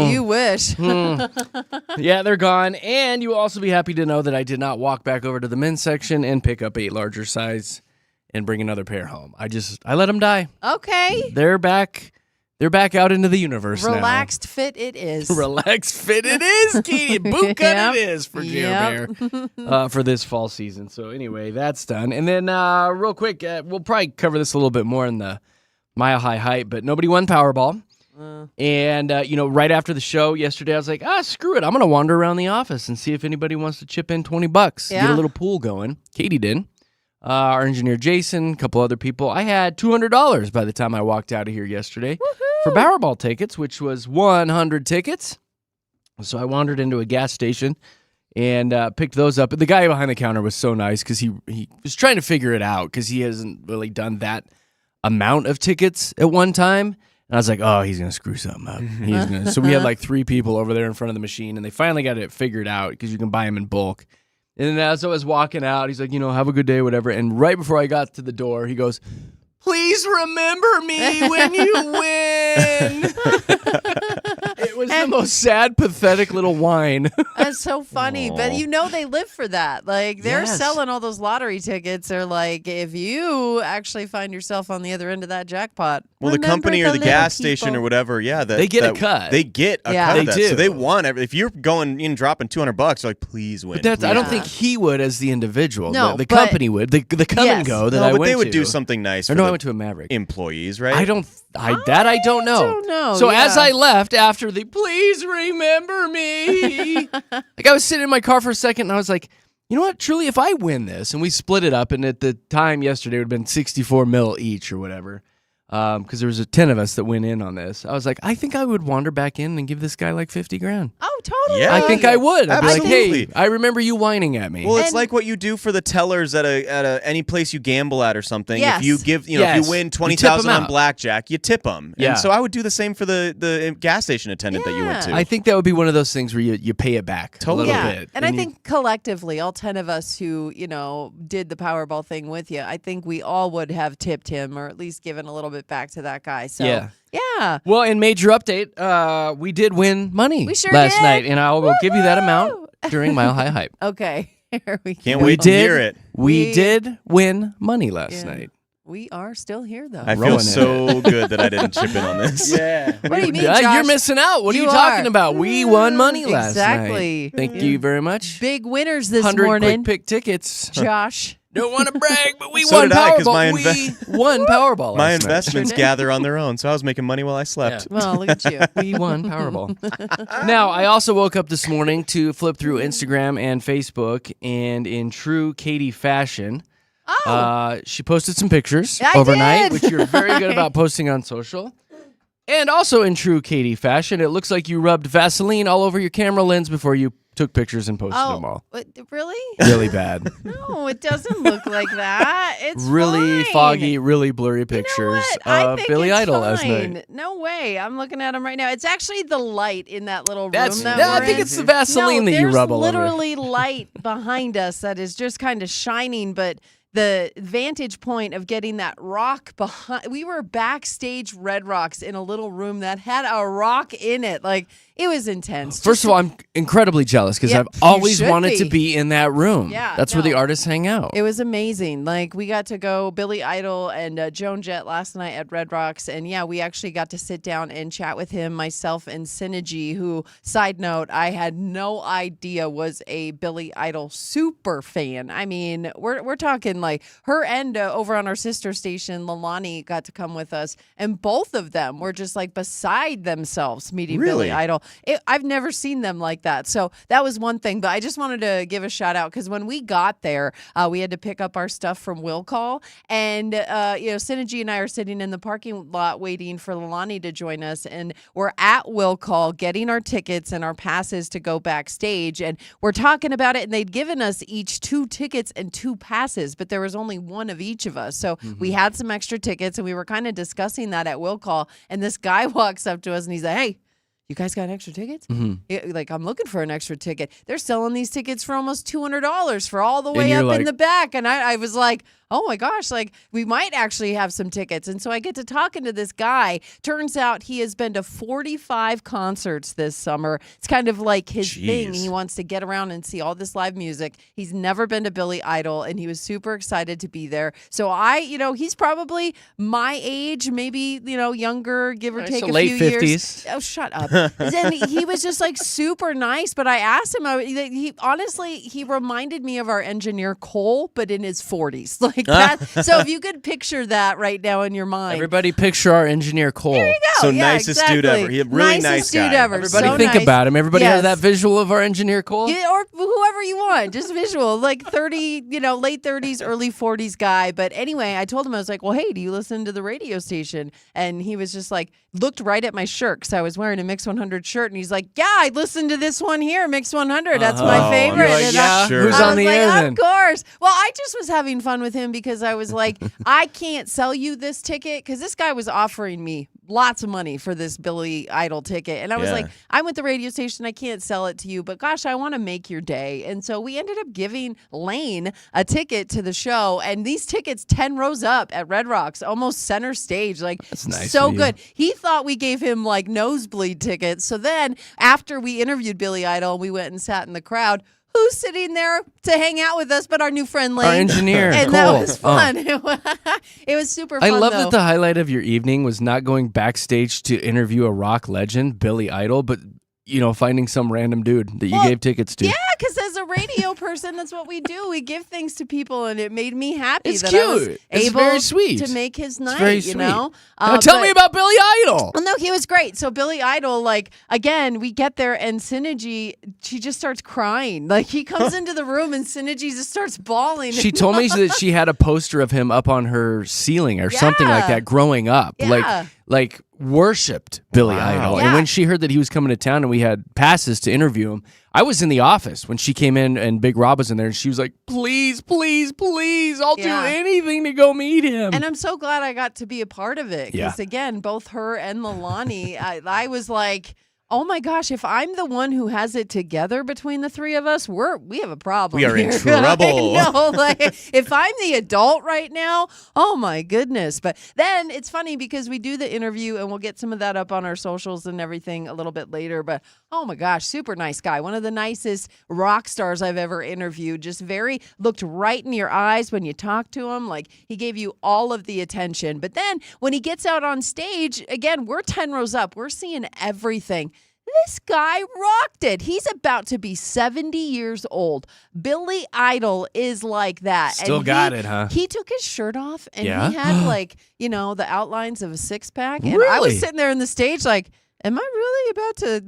You wish. Yeah, they're gone. And you will also be happy to know that I did not walk back over to the men's section and pick up a larger size and bring another pair home. I let them die. Okay. They're back. They're back out into the universe Relaxed fit it is. Relaxed fit it is, Katie. Boot cut it is for Geo Bear for this fall season. So anyway, that's done. And then real quick, we'll probably cover this a little bit more in the Mile High Hype, but nobody won Powerball. And, right after the show yesterday, I was like, screw it. I'm going to wander around the office and see if anybody wants to chip in $20. Get a little pool going. Katie did. Our engineer Jason, a couple other people. I had $200 by the time I walked out of here yesterday for Powerball tickets, which was 100 tickets. So I wandered into a gas station and picked those up. But the guy behind the counter was so nice because he was trying to figure it out because he hasn't really done that amount of tickets at one time. And I was like, oh, he's going to screw something up. So we had like 3 people over there in front of the machine, and they finally got it figured out because you can buy them in bulk. And then as I was walking out, he's like, have a good day, whatever. And right before I got to the door, he goes, please remember me when you win. It was the most sad, pathetic little whine. That's so funny. But they live for that. Like, they're selling all those lottery tickets. They're like, if you actually find yourself on the other end of that jackpot. Well, the company or the gas station or whatever, they get a cut. They get a cut of that. Do. So they won. If you're going in dropping $200, they're like, please win. But I don't think he would as the individual. No, the company would. The come and go that I went to. But they would do something nice. I went to a Maverick. Employees, right? I don't know. So as I left after the please remember me, like I was sitting in my car for a second and I was like, you know what? Truly, if I win this and we split it up, and at the time yesterday it would have been 64 mil each or whatever, because there was 10 of us that went in on this. I was like, I think I would wander back in and give this guy like 50 grand. Oh, totally. Yeah. I think I would. I'd Absolutely. be like, hey, I remember you whining at me. Well, it's like what you do for the tellers at any place you gamble at or something. Yes. If you give, if you win 20,000 on blackjack, you tip them. Yeah. And so I would do the same for the gas station attendant that you went to. I think that would be one of those things where you pay it back a little bit. And I think collectively, all 10 of us who, did the Powerball thing with you, I think we all would have tipped him or at least given a little bit back to that guy. So, yeah. Well, in major update, we did win money last night, and I will give you that amount during Mile High Hype. Okay. Here we go. Can't wait to hear it. We did win money last night. We are still here, though. I feel so good that I didn't chip in on this. What do you mean, Josh? You're missing out. What are you talking about? We won money last night. Thank you very much. Big winners this 100 morning. Quick pick tickets. Josh. Don't want to brag, but we So won did I, 'cause Powerball. We won Powerball last My night. investments gather on their own, so I was making money while I slept. Yeah. Well, look at you. We won Powerball. Now, I also woke up this morning to flip through Instagram and Facebook, and in true Katy fashion, she posted some pictures overnight, which you're very good about posting on social. And also in true Katy fashion, it looks like you rubbed Vaseline all over your camera lens before you took pictures and posted them all. Really? Really bad. No, it doesn't look like that. It's really fine. Foggy, really blurry pictures of Billy Idol last night. No way. I'm looking at them right now. It's actually the light in that little room I think it's the Vaseline that you rub all over. There's literally light behind us that is just kind of shining, but the vantage point of getting that rock behind, we were backstage Red Rocks in a little room that had a rock in it. Like, it was intense. First of all, I'm incredibly jealous because I've always wanted to be in that room. Yeah, that's where the artists hang out. It was amazing. Like, we got to go Billy Idol and Joan Jett last night at Red Rocks. And we actually got to sit down and chat with him, myself, and Synergy, who, side note, I had no idea was a Billy Idol super fan. I mean, we're talking like her and over on our sister station, Lalani, got to come with us. And both of them were just like beside themselves meeting Billy Idol. I've never seen them like that. So that was one thing. But I just wanted to give a shout out because when we got there, we had to pick up our stuff from Will Call. And, Synergy and I are sitting in the parking lot waiting for Lalani to join us. And we're at Will Call getting our tickets and our passes to go backstage. And we're talking about it. And they'd given us each 2 tickets and 2 passes, but there was only one of each of us. So we had some extra tickets and we were kind of discussing that at Will Call. And this guy walks up to us and he's like, hey, you guys got extra tickets? Like, I'm looking for an extra ticket. They're selling these tickets for almost $200 for all the way up in the back. And I was like, oh my gosh, like we might actually have some tickets. And so I get to talking to this guy. Turns out he has been to 45 concerts this summer. It's kind of like his thing. He wants to get around and see all this live music. He's never been to Billy Idol, and he was super excited to be there. So he's probably my age, maybe, younger, give or take so a late few 50s. years. Oh, shut up. And he was just like super nice, but I asked him, he reminded me of our engineer Cole, but in his 40s. Like that. So if you could picture that right now in your mind. Everybody picture our engineer Cole. There you go. So Yeah, nicest exactly. dude ever. He a really nicest nice dude guy. ever. Everybody So think nice. about him. Everybody Yes. have that visual of our engineer Cole? Yeah, or whoever you want, just visual, like 30, late 30s, early 40s guy. But anyway, I told him, I was like, well, hey, do you listen to the radio station? And he was just like, looked right at my shirt because I was wearing a Mix 100 shirt. And he's like, yeah, I listened to this one here, Mix 100. That's my favorite. You're like, And yeah, Sure. who's I on was the like, air of then? course. Well, I just was having fun with him because I was like, I can't sell you this ticket because this guy was offering me lots of money for this Billy Idol ticket. And I was Yeah. like, I'm with the radio station. I can't sell it to you, but gosh, I want to make your day. And so we ended up giving Lane a ticket to the show. And these tickets, 10 rows up at Red Rocks, almost center stage. Like, That's nice so of you. good. He thought we gave him like nosebleed tickets. So then after we interviewed Billy Idol, we went and sat in the crowd. Who's sitting there to hang out with us but our new friend Lane? Our engineer, And Cole. that was fun. It was super fun, I love though. that the highlight of your evening was not going backstage to interview a rock legend, Billy Idol, but finding some random dude that you gave tickets to. Yeah, because as a radio person, that's what we do. We give things to people, and it made me happy It's that I was cute. It's able very sweet. to make his night. very You sweet. know, Now tell but- me about Billy Idol. Well, no, he was great. So Billy Idol, like, again, we get there and Synergy, she just starts crying. Like, he comes into the room and Synergy just starts bawling. She told me that she had a poster of him up on her ceiling or something like Yeah. that growing up. Yeah. Like worshipped Billy Wow. Idol. Yeah. And when she heard that he was coming to town and we had passes to interview him, I was in the office when she came in and Big Rob was in there and she was like, please, please, please, I'll Yeah. do anything to go meet him. And I'm so glad I got to be a part of it. Because, again, both her and Milani, I was like, oh my gosh, if I'm the one who has it together between the three of us, we have a problem. We are in here. trouble. I know, like, if I'm the adult right now, oh my goodness. But then it's funny because we do the interview and we'll get some of that up on our socials and everything a little bit later. But oh my gosh, super nice guy. One of the nicest rock stars I've ever interviewed. Just looked right in your eyes when you talked to him. Like, he gave you all of the attention. But then when he gets out on stage, again, we're 10 rows up. We're seeing everything. This guy rocked it. He's about to be 70 years old. Billy Idol is like that. Still got it, huh? He took his shirt off and Yeah? he had the outlines of a six-pack. And I Really? was sitting there in the stage like, am I really about to,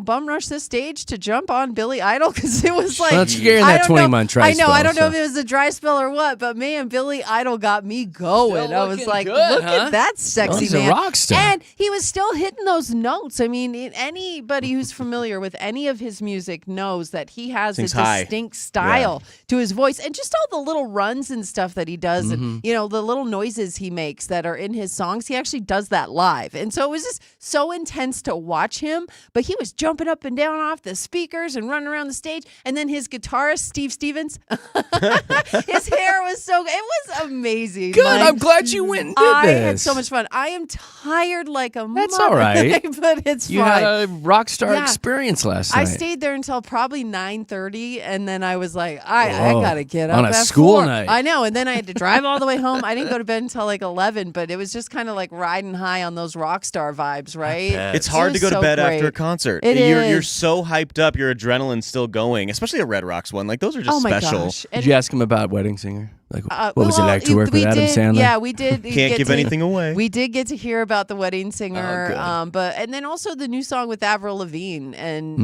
bum rush this stage to jump on Billy Idol? Because it was like, Well, that's- you're in I that don't know- 20-month dry I know. I spell, don't know so. if it was a dry spell or what, but man, Billy Idol got me going. Still I was looking like, good, look huh? at that sexy He's a man. rock star. And he was still hitting those notes. I mean, anybody who's familiar with any of his music knows that he has Sings a high. distinct style to his voice, and just all the little runs and stuff that he does, and the little noises he makes that are in his songs. He actually does that live, and so it was just so intense to watch him. But he was jumping up and down off the speakers and running around the stage, and then his guitarist Steve Stevens, his hair was so good. It was amazing. Good. Like, I'm glad you went and did I this. had so much fun. I am tired like a That's mother, all right. but it's You fine. had a rock star Yeah. experience last night. I stayed there until probably 9:30, and then I was like, I Whoa. gotta get up On a at school 4. night. I know, and then I had to drive all the way home. I didn't go to bed until like 11, but it was just kind of like riding high on those rock star vibes, right? It's hard to go to so bed great. after a concert. It You're is. so hyped up, your adrenaline's still going, especially a Red Rocks one. Like, those are just Oh my special. gosh! Did you ask him about Wedding Singer? Like, what was it well, like to work with we Adam did, Sandler? Yeah, we did. Can't get give to- anything away. We did get to hear about the Wedding Singer, Oh, good. and then also the new song with Avril Lavigne, and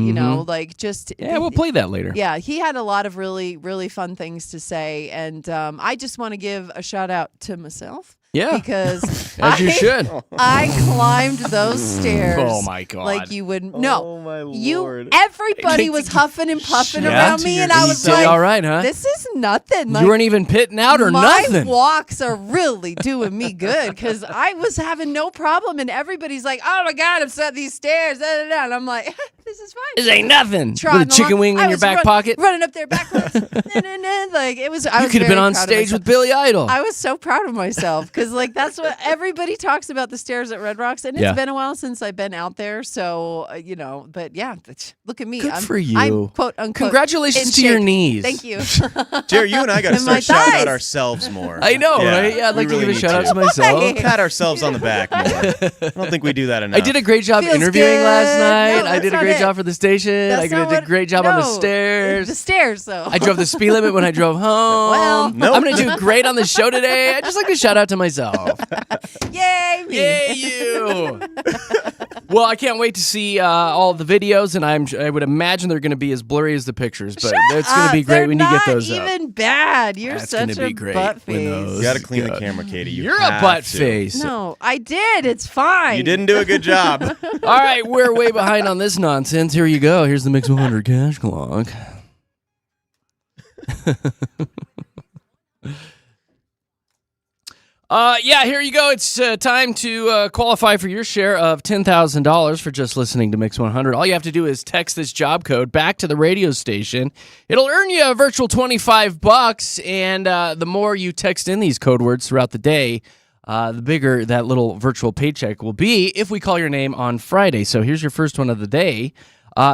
just Yeah, we'll play that later. Yeah, he had a lot of really, really fun things to say, and I just want to give a shout out to myself. Yeah. Because As you should. I climbed those stairs. Oh, my God. Like you wouldn't. No, Oh, my you. Lord. Everybody was huffing and puffing Yeah. around me, and I You was did like, all right, huh? "This is nothing." Like, You weren't even pitting out or my nothing. walks are really doing me good because I was having no problem, and everybody's like, "Oh my God, I'm set these stairs," da, da, da. And I'm like, this is fine. This ain't nothing. Trotting With a chicken along. wing I in your was back pocket. running up there backwards. Like it was. I You was could have been very on proud of stage myself. with Billy Idol. I was so proud of myself because, like, that's what everybody talks about the stairs at Red Rocks, and it's been a while since I've been out there. So, but yeah, look at me. Good I'm, for you. I'm quote unquote. Congratulations in to your shape. knees. Thank you, Jerry, you and I got to And my start shouting thighs. out ourselves more. I know, right? Yeah, I'd we like to really give a need shout out to Why? myself. Pat ourselves on the back more. I don't think we do that enough. I did a great job Feels interviewing good. last night. No, I that's did a not great it. job for the station. That's I not did a what- great job on the no, stairs. The stairs, though. I drove the speed limit when I drove home. Well, Nope. I'm going to do great on the show today. I just like to shout out to myself. Yay, me. Yay, you! Well, I can't wait to see all the videos, and I would imagine they're going to be as blurry as the pictures, but it's going to be great They're when you get those not up. even bad. You're That's such gonna a be great butt when face. those- You got to clean the God. camera, Katie. You're a have butt to. face. No, I did. It's fine. You didn't do a good job. All right, we're way behind on this nonsense. Here you go. Here's the Mix 100 cash clock. Here you go. It's time to qualify for your share of $10,000 for just listening to Mix 100. All you have to do is text this job code back to the radio station. It'll earn you a virtual $25, and the more you text in these code words throughout the day, the bigger that little virtual paycheck will be if we call your name on Friday. So here's your first one of the day.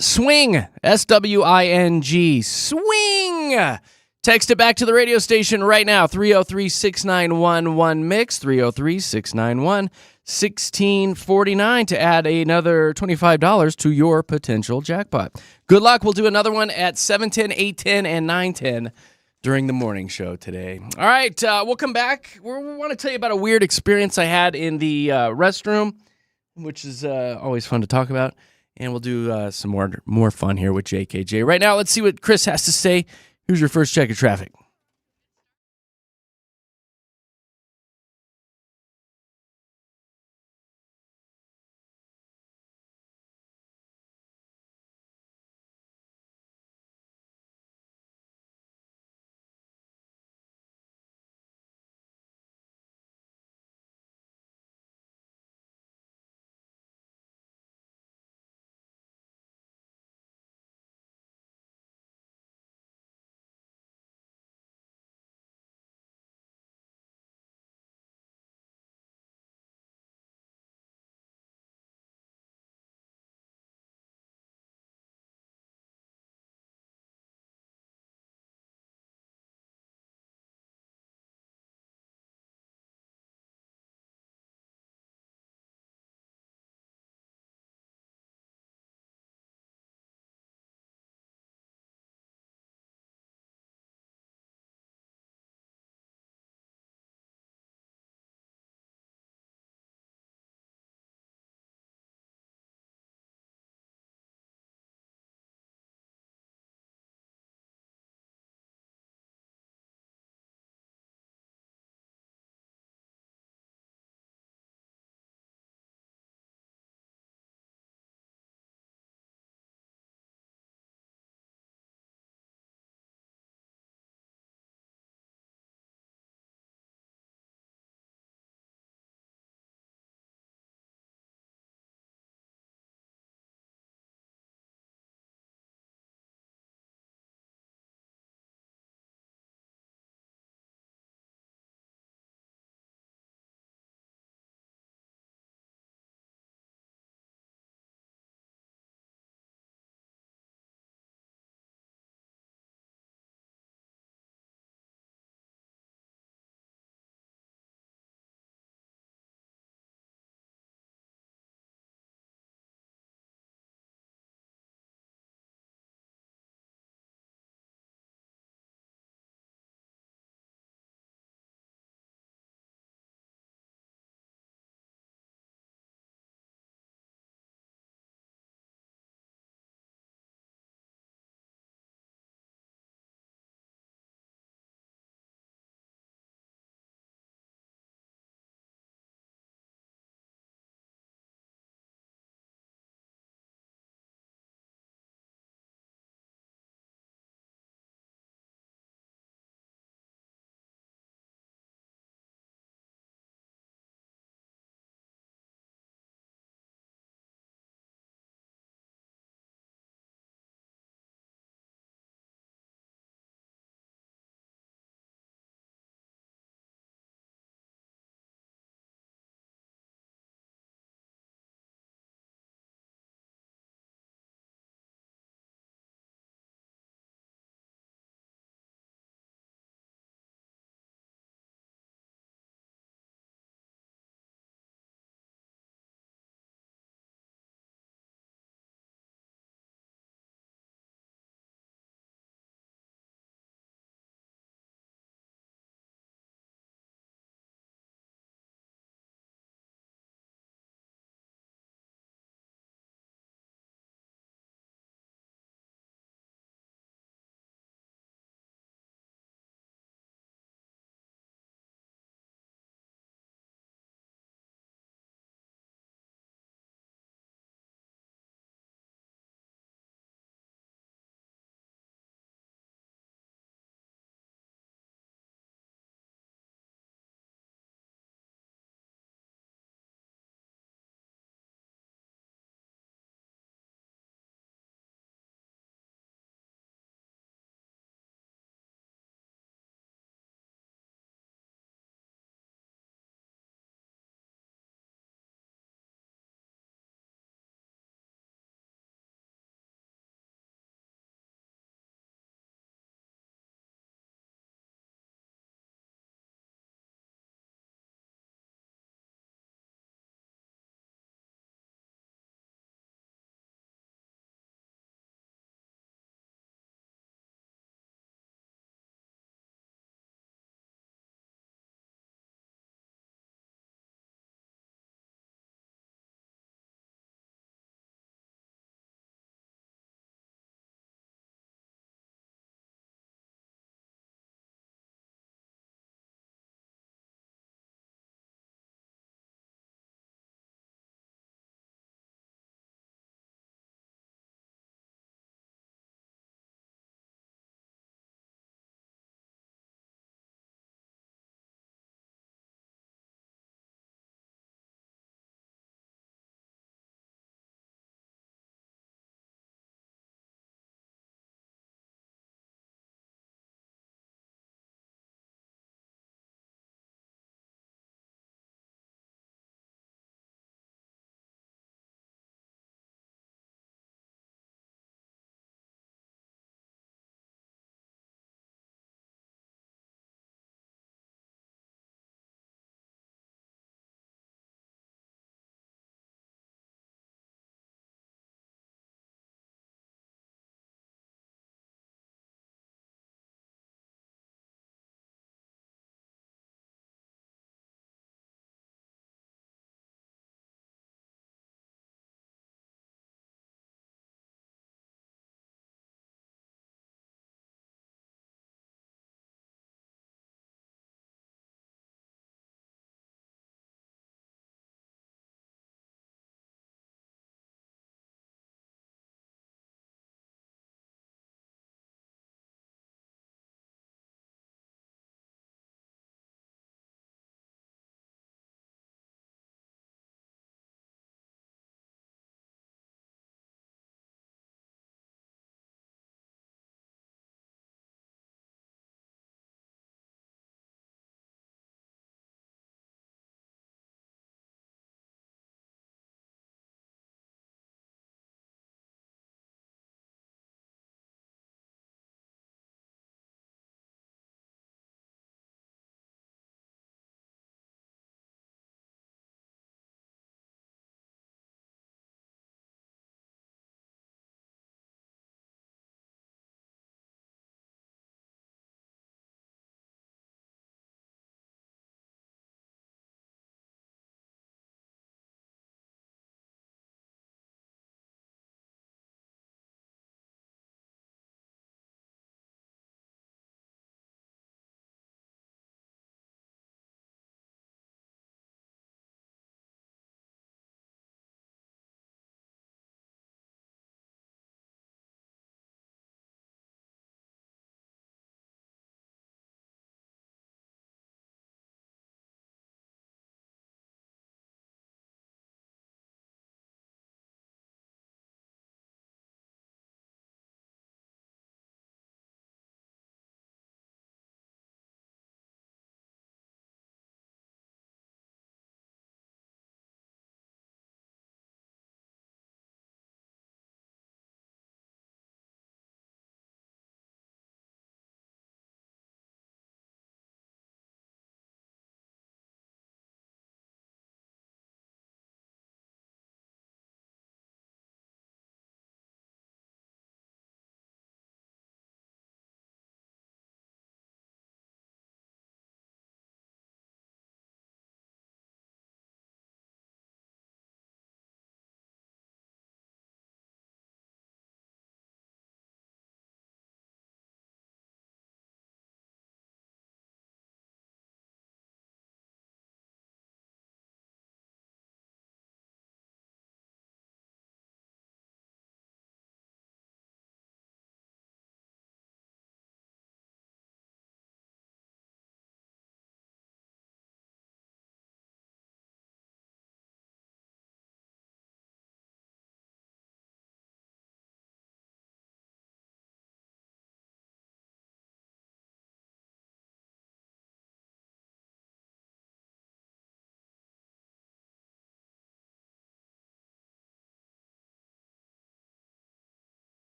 Swing, SWING, swing. Text it back to the radio station right now, 303-691-1MIX, 303-691-1649 to add another $25 to your potential jackpot. Good luck. We'll do another one at 7:10, 8:10, and 9:10 during the morning show today. All right, we'll come back. We want to tell you about a weird experience I had in the restroom, which is always fun to talk about. And we'll do some more fun here with JKJ. Right now, let's see what Chris has to say. Here's your first check of traffic.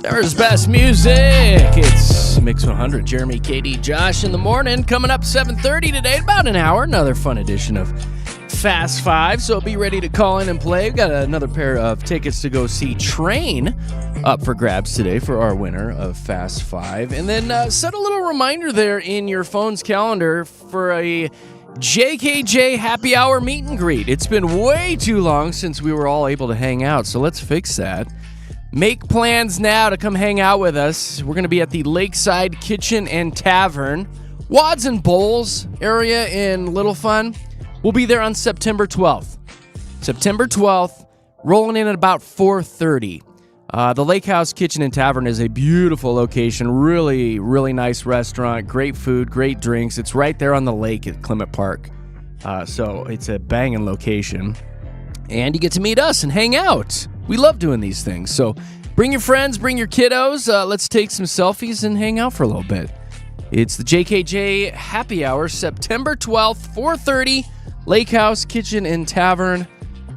There's best music. It's Mix 100. Jeremy, Katy, Josh in the morning. Coming up 7:30 today, about an hour. Another fun edition of Fast Five. So be ready to call in and play. We've got another pair of tickets to go see Train up for grabs today for our winner of Fast Five. And then set a little reminder there in your phone's calendar for a JKJ happy hour meet and greet. It's been way too long since we were all able to hang out, so let's fix that. Make plans now to come hang out with us. We're going to be at the Lakeside Kitchen and Tavern, Wads and Bowls area in Little Fun. We'll be there on September 12th. September 12th, rolling in at about 4:30. The Lake House Kitchen and Tavern is a beautiful location. Really, really nice restaurant. Great food, great drinks. It's right there on the lake at Clement Park. So it's a banging location. And you get to meet us and hang out. We love doing these things. So bring your friends, bring your kiddos. Let's take some selfies and hang out for a little bit. It's the JKJ Happy Hour, September 12th, 4:30, Lake House Kitchen and Tavern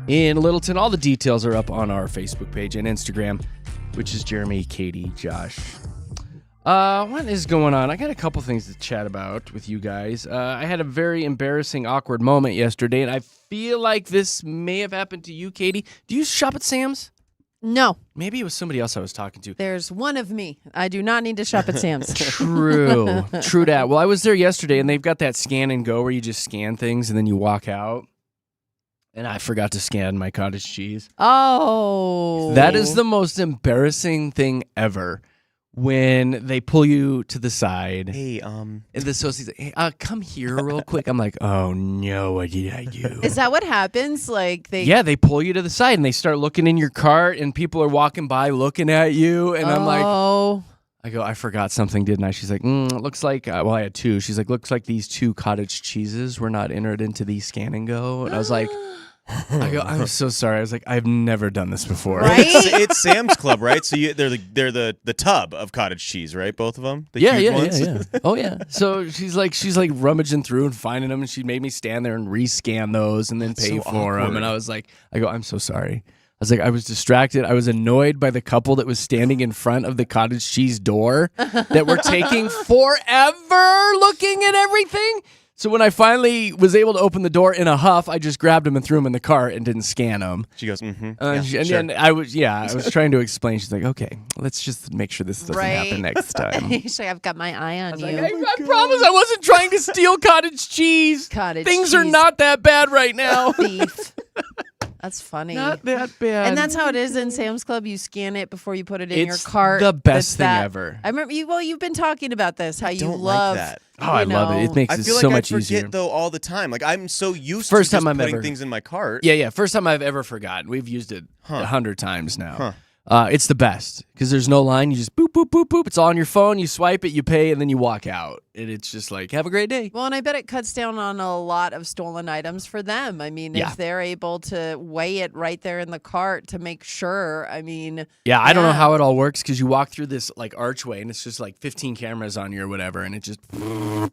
in Littleton. All the details are up on our Facebook page and Instagram, which is Jeremy, Katy, Josh. What is going on? I got a couple things to chat about with you guys. I had a very embarrassing, awkward moment yesterday, and I feel like this may have happened to you, Katy. Do you shop at Sam's? No. Maybe it was somebody else I was talking to. There's one of me. I do not need to shop at Sam's. True. True that. Well, I was there yesterday, and they've got that scan and go where you just scan things and then you walk out. And I forgot to scan my cottage cheese. Oh. That is the most embarrassing thing ever. When they pull you to the side. Hey, and the associate's like, hey, come here real quick. I'm like, oh no, what did I do? Is that what happens? Like Yeah, they pull you to the side and they start looking in your cart and people are walking by looking at you. And I'm like, I go, I forgot something, didn't I? She's like, it looks like, well, I had two. She's like, looks like these 2 cottage cheeses were not entered into the scan and go. And I was like, I go, I'm so sorry. I was like, I've never done this before. Right? It's Sam's Club, right? So they're the tub of cottage cheese, right? Both of them. The huge ones? Yeah. Oh yeah. So she's like rummaging through and finding them, and she made me stand there and rescan those and then pay for them. And I go, I'm so sorry. I was like, I was distracted. I was annoyed by the couple that was standing in front of the cottage cheese door that were taking forever looking at everything. So when I finally was able to open the door in a huff, I just grabbed them and threw them in the cart and didn't scan them. She goes, mm-hmm. And I was trying to explain. She's like, okay, let's just make sure this doesn't happen next time. She's like, I've got my eye on you. Like, I promise I wasn't trying to steal cottage cheese. Things are not that bad right now. Beef. That's funny. Not that bad. And that's how it is in Sam's Club. You scan it before you put it in your cart. The best thing ever. I remember you've been talking about this, how you don't love like that. Oh, I love it. It makes it so much easier. I feel like I forget though all the time. Like I'm so used First to time just I've putting ever- things in my cart. Yeah. First time I've ever forgotten. We've used it 100 times now. Huh. It's the best because there's no line. You just boop, boop, boop, boop. It's all on your phone. You swipe it, you pay, and then you walk out. And it's just like, have a great day. Well, and I bet it cuts down on a lot of stolen items for them. I mean, if they're able to weigh it right there in the cart to make sure, I mean. Yeah, I don't know how it all works because you walk through this like archway and it's just like 15 cameras on you or whatever, and it just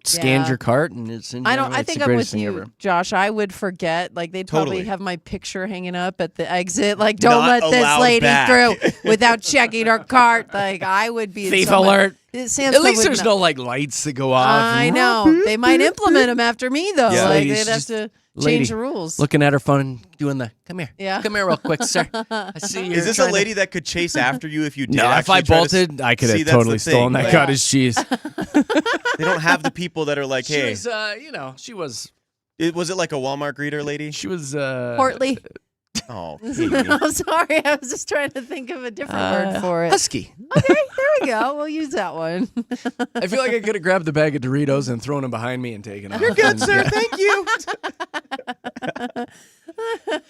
scans your cart and it's in. I think I'm with you, Josh. I would forget. Like they'd probably have my picture hanging up at the exit. Like, don't let this lady through without checking her cart. Like I would be. Thief alert. Sam's At least there's no like lights that go off. I know. They might implement them after me though. Yeah. Like Ladies, they'd have to change the rules. Looking at her phone and doing the come here. Yeah. Come here real quick, sir. I see you. Is this a lady that could chase after you if you did? No, if I bolted, I could have totally stolen that cottage cheese. They don't have the people that are like, hey. She was, she was. Was it like a Walmart greeter lady? She was portly. Oh, I'm sorry. I was just trying to think of a different word for it. Husky. Okay, there we go. We'll use that one. I feel like I could have grabbed the bag of Doritos and thrown them behind me and taken off. You're good, sir. Thank you.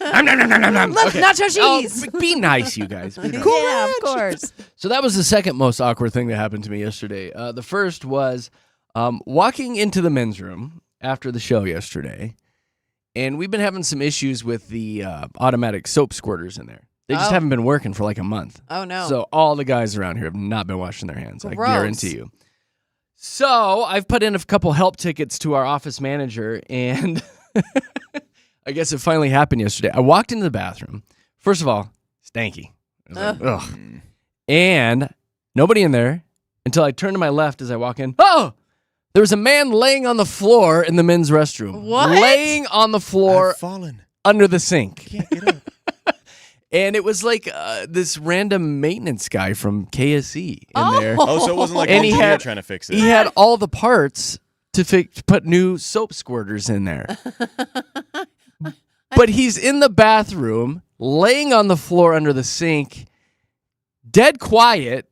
Love nacho cheese. Be nice, you guys. Be nice. Yeah, of course. So that was the second most awkward thing that happened to me yesterday. The first was walking into the men's room after the show yesterday. And we've been having some issues with the automatic soap squirters in there. They just haven't been working for like a month. Oh, no. So all the guys around here have not been washing their hands. Gross. I guarantee you. So I've put in a couple help tickets to our office manager, and I guess it finally happened yesterday. I walked into the bathroom. First of all, stanky. I was like, ugh. And Nobody in there until I turn to my left as I walk in. Oh! There was a man laying on the floor in the men's restroom. What? Laying on the floor I've fallen. under the sink. Can't get up. And it was like this random maintenance guy from KSE in there. Oh, so it wasn't like And an he engineer had- trying to fix it. He had all the parts to put new soap squirters in there. But he's in the bathroom, laying on the floor under the sink, dead quiet.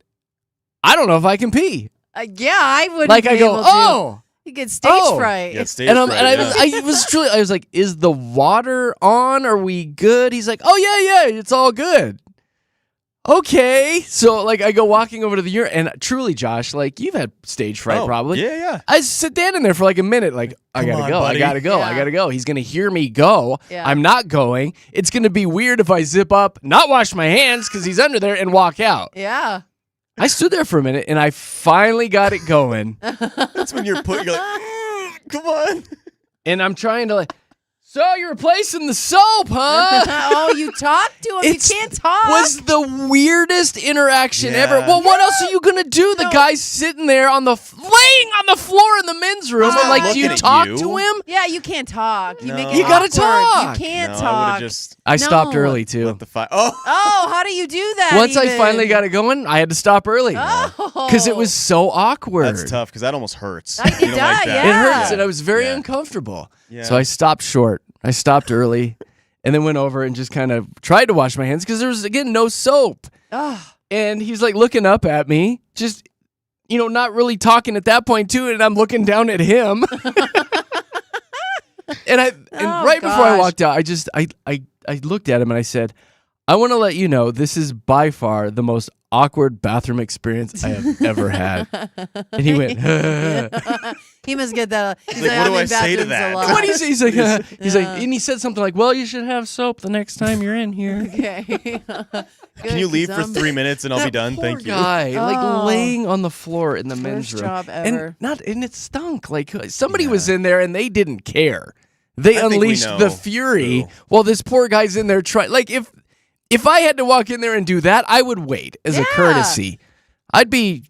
I don't know if I can pee. Yeah, I wouldn't Like be I go, able to. oh! You get stage Oh. fright. Yeah, stage And, fright, yeah. I was like, is the water on? Are we good? He's like, oh yeah, it's all good. Okay. So like I go walking over to the urinal, and truly, Josh, like you've had stage fright Oh, probably. Yeah. I sit down in there for like a minute, like, I Come gotta on, go, buddy. I gotta go, I Yeah. gotta go. He's gonna hear me go. Yeah. I'm not going. It's gonna be weird if I zip up, not wash my hands because he's under there, and walk out. Yeah. I stood there for a minute and I finally got it going. That's when you're like, come on. And I'm trying to like, so you're replacing the soap, huh? Oh, you talked to him. It's- You can't talk. Was the weirdest interaction Yeah. ever. Well, what else are you gonna do? The No. guy's sitting there laying on the floor in the men's room. He's I'm not like, do you looking at talk you. to him? Yeah, you can't talk. You No. make it You gotta awkward. talk. You can't No, I would talk. have just I stopped No. early too. let the fire. Oh, Oh, how do you do that? Once I even? finally got it going, I had to stop early Oh, because it was so awkward. that's tough because that almost hurts. It You don't like does, that. It hurts, Yeah. and I was very Yeah. uncomfortable. Yeah. So I stopped short. I stopped early, and then went over and just kind of tried to wash my hands because there was again no soap. Oh, And he's like looking up at me, just not really talking at that point too. And I'm looking down at him. and Oh, right before I gosh. walked out, I looked at him and I said, I want to let you know this is by far the most awkward bathroom experience I have ever had. And he went, he must get that. He's Like, what I'm do I in say to bathrooms that? a lot. what do you say? He's like, Yeah. and he said something like, well, you should have soap the next time you're in here. Okay. Can you leave for 3 minutes and I'll be done? Poor Thank you. guy, Oh. like laying on the floor in the men's Worst room, job ever. and it stunk. Like somebody was in there and they didn't care. They I think we unleashed know the fury who. while this poor guy's in there trying. Like if I had to walk in there and do that, I would wait as a Yeah. courtesy. I'd be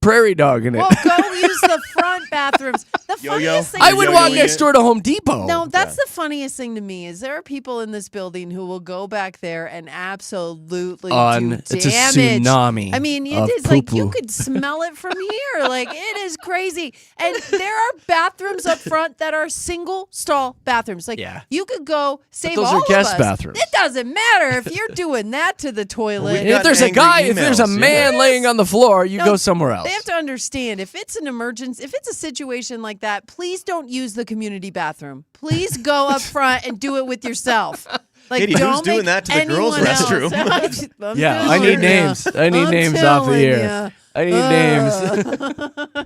prairie dogging it. Well, go use the front bathrooms. The Yo-yo. funniest thing. I would yo-yoing walk it. next door to Home Depot. No, that's Yeah. the funniest thing to me is there are people in this building who will go back there and absolutely do It's a damage. tsunami. I mean, it of is like you poo-poo. could smell it from here. Like it is crazy. And there are bathrooms up front that are single stall bathrooms. Like Yeah. you could go save those all are guest of us. bathrooms. It doesn't matter if you're doing that to the toilet. And if got there's a angry guy, if there's a emails, man yeah. laying on the floor, you No, go somewhere else. They have to understand if it's an emergency, if it's a situation like that, please don't use the community bathroom. Please go up front and do it with yourself. Like, Katie, who's don't doing make that to the girls' anyone else. restroom? I'm Yeah, I telling need ya. names. I need I'm names off the telling air. ya. I need names.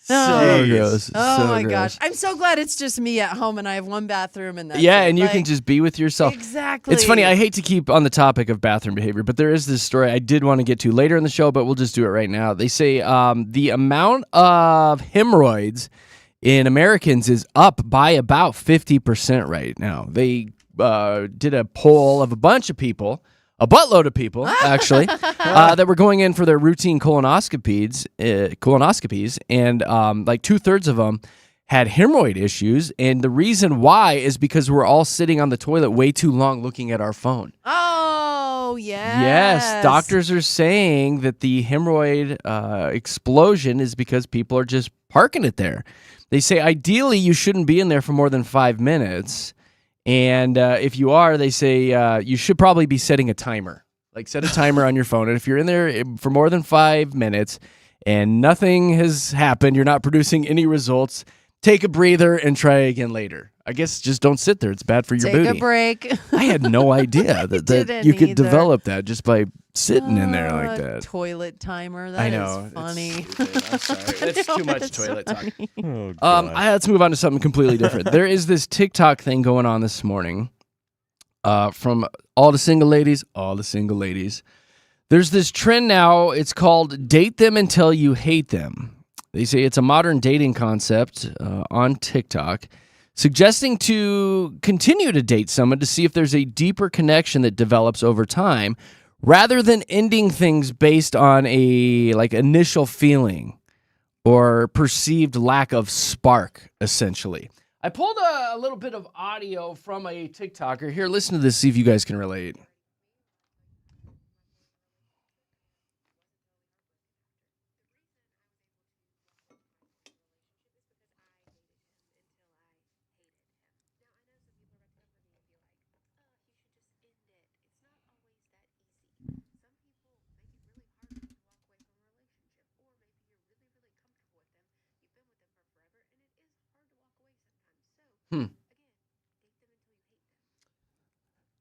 So Jeez. gross. Oh so my gross. gosh. I'm so glad it's just me at home and I have one bathroom and that's Yeah, it. and you Like, can just be with yourself. Exactly. It's funny. I hate to keep on the topic of bathroom behavior, but there is this story I did want to get to later in the show, but we'll just do it right now. They say the amount of hemorrhoids in Americans is up by about 50% right now. They did a poll of a bunch of people, a buttload of people, actually, that were going in for their routine colonoscopies, and like 2/3 of them had hemorrhoid issues, and the reason why is because we're all sitting on the toilet way too long looking at our phone. Oh, yes. Yes, doctors are saying that the hemorrhoid explosion is because people are just parking it there. They say ideally you shouldn't be in there for more than 5 minutes. And if you are, they say you should probably be setting a timer. Like set a timer on your phone. And if you're in there for more than 5 minutes and nothing has happened, you're not producing any results, take a breather and try again later. I guess just don't sit there. It's bad for your Take booty. a break. I had no idea that didn't you could either. develop that just by sitting in there like that. Toilet timer. That I is know. it's funny. stupid. I'm sorry. That's too much It's toilet talk. Oh, God. Let's move on to something completely different. There is this TikTok thing going on this morning from all the single ladies. There's this trend now. It's called date them until you hate them. They say it's a modern dating concept on TikTok, suggesting to continue to date someone to see if there's a deeper connection that develops over time rather than ending things based on a initial feeling or perceived lack of spark, essentially. I pulled a little bit of audio from a TikToker. Here, listen to this, see if you guys can relate.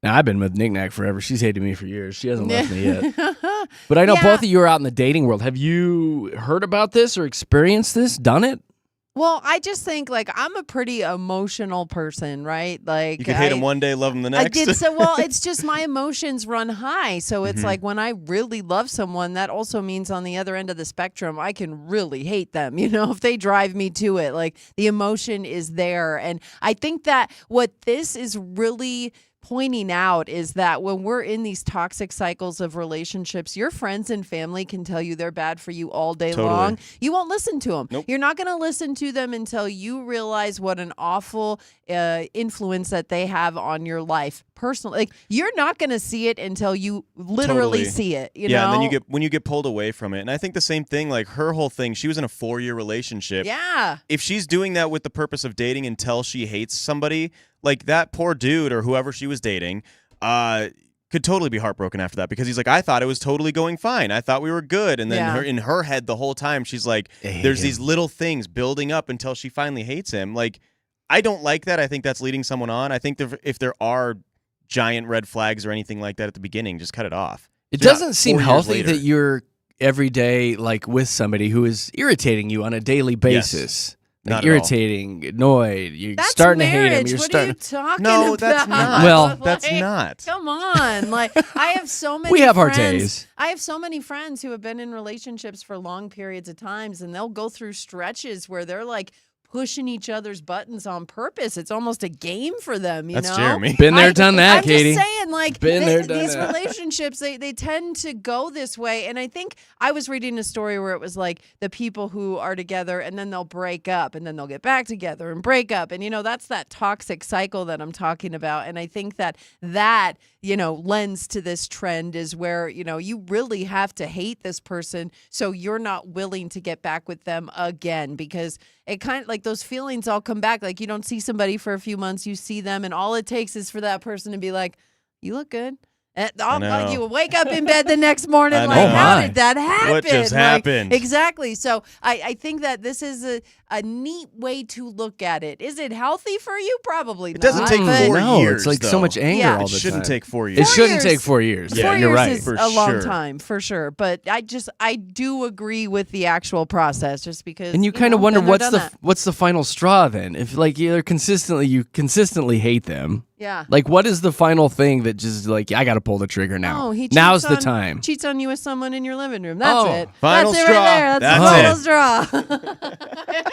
Now, I've been with Knick-Knack forever. She's hated me for years. She hasn't left me yet. But I know both of you are out in the dating world. Have you heard about this or experienced this, done it? Well, I just think I'm a pretty emotional person, right? You can hate him one day, love him the next. I did so well. It's just my emotions run high, so it's like when I really love someone, that also means on the other end of the spectrum, I can really hate them. If they drive me to it, the emotion is there, and I think that what this is really pointing out is that when we're in these toxic cycles of relationships, your friends and family can tell you they're bad for you all day long. You won't listen to them. Nope. You're not going to listen to them until you realize what an awful influence that they have on your life personally. You're not going to see it until you literally see it. You know? And then when you get pulled away from it. And I think the same thing, her whole thing, she was in a 4-year relationship. Yeah. If she's doing that with the purpose of dating until she hates somebody, that poor dude or whoever she was dating, could totally be heartbroken after that, because he's like, I thought it was totally going fine. I thought we were good. And then in her head the whole time, she's like, there's these little things building up until she finally hates him. I don't like that. I think that's leading someone on. I think if there are giant red flags or anything like that at the beginning, just cut it off. It doesn't seem healthy that you're every day with somebody who is irritating you on a daily basis. Not irritating, annoyed. You're that's starting marriage. to hate him. You're what starting. Are you talking no, about? that's not. Well, that's not. Come on. I have so many We have friends, our days. I have so many friends who have been in relationships for long periods of times, and they'll go through stretches where they're pushing each other's buttons on purpose. It's almost a game for them, you That's know? Jeremy. Been there, done that, I'm Katie. just saying, Been there, done these that. relationships, they tend to go this way. And I think I was reading a story where it was the people who are together and then they'll break up and then they'll get back together and break up. And, that's that toxic cycle that I'm talking about. And I think that lends to this trend is where, you really have to hate this person so you're not willing to get back with them again, because it kind of those feelings all come back. You don't see somebody for a few months, you see them, and all it takes is for that person to be like, you look good. And you wake up in bed the next morning how did that happen? What just happened? Exactly. So I think that this is a neat way to look at it. Is it healthy for you? Probably not. It doesn't take 4 years. It's so much anger all the time. It shouldn't take 4 years. It shouldn't take 4 years. Yeah, you're right. Is for a long sure. time, for sure. But I do agree with the actual process, just because. And you kind of wonder what's what's the final straw then? If you consistently hate them. Yeah. What is the final thing that just I got to pull the trigger now? Oh, he Now's the cheats time. Cheats on you with someone in your living room. That's it. Final That's straw. it right there. That's the final straw.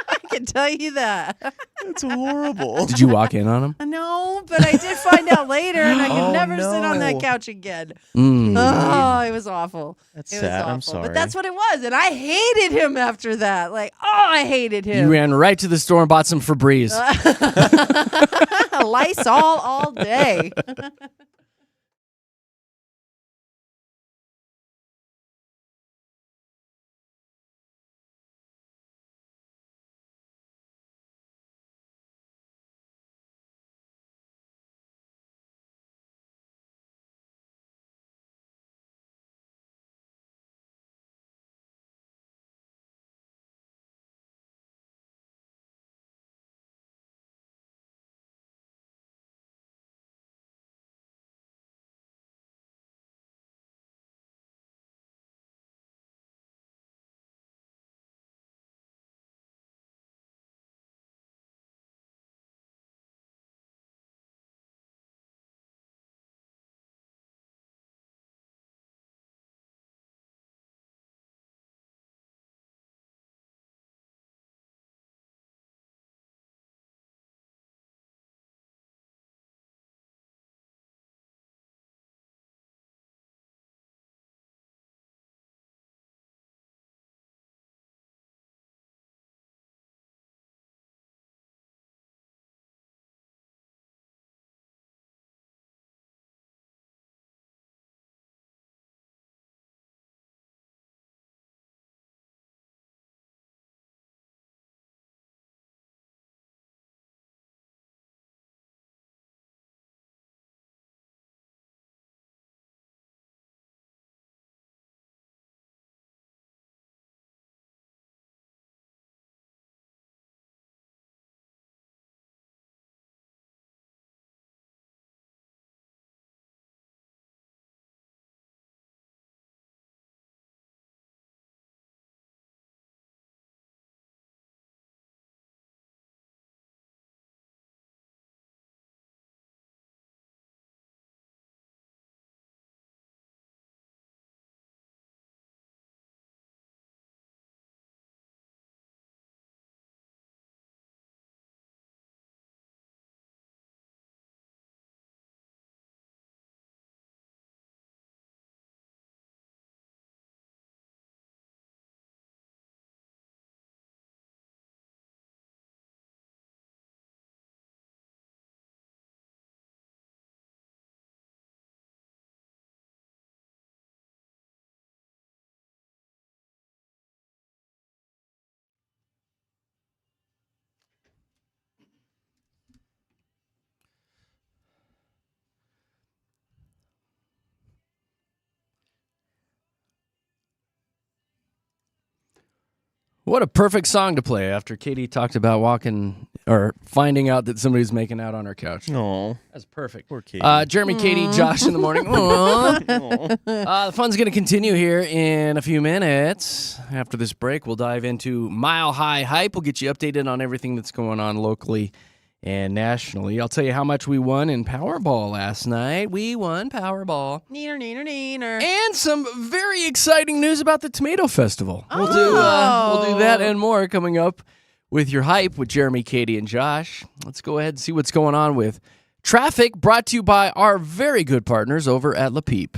I can tell you that. That's horrible. Did you walk in on him? No, but I did find out later, and I could never sit on that couch again. Oh, it was awful. That's it sad. Was awful. I'm sorry. But that's what it was, and I hated him after that. I hated him. You ran right to the store and bought some Febreze. Lysol all day. What a perfect song to play after Katie talked about walking or finding out that somebody's making out on her couch. No, That's perfect. poor Katie. Jeremy, Katie, Josh in the morning. The fun's going to continue here in a few minutes. After this break, we'll dive into Mile High Hype. We'll get you updated on everything that's going on locally and nationally. I'll tell you how much we won in Powerball last night. We won Powerball. Neener, neener, neener. And some very exciting news about the Tomato Festival. We'll do that and more coming up with your hype with Jeremy, Katy, and Josh. Let's go ahead and see what's going on with traffic, brought to you by our very good partners over at La Peep.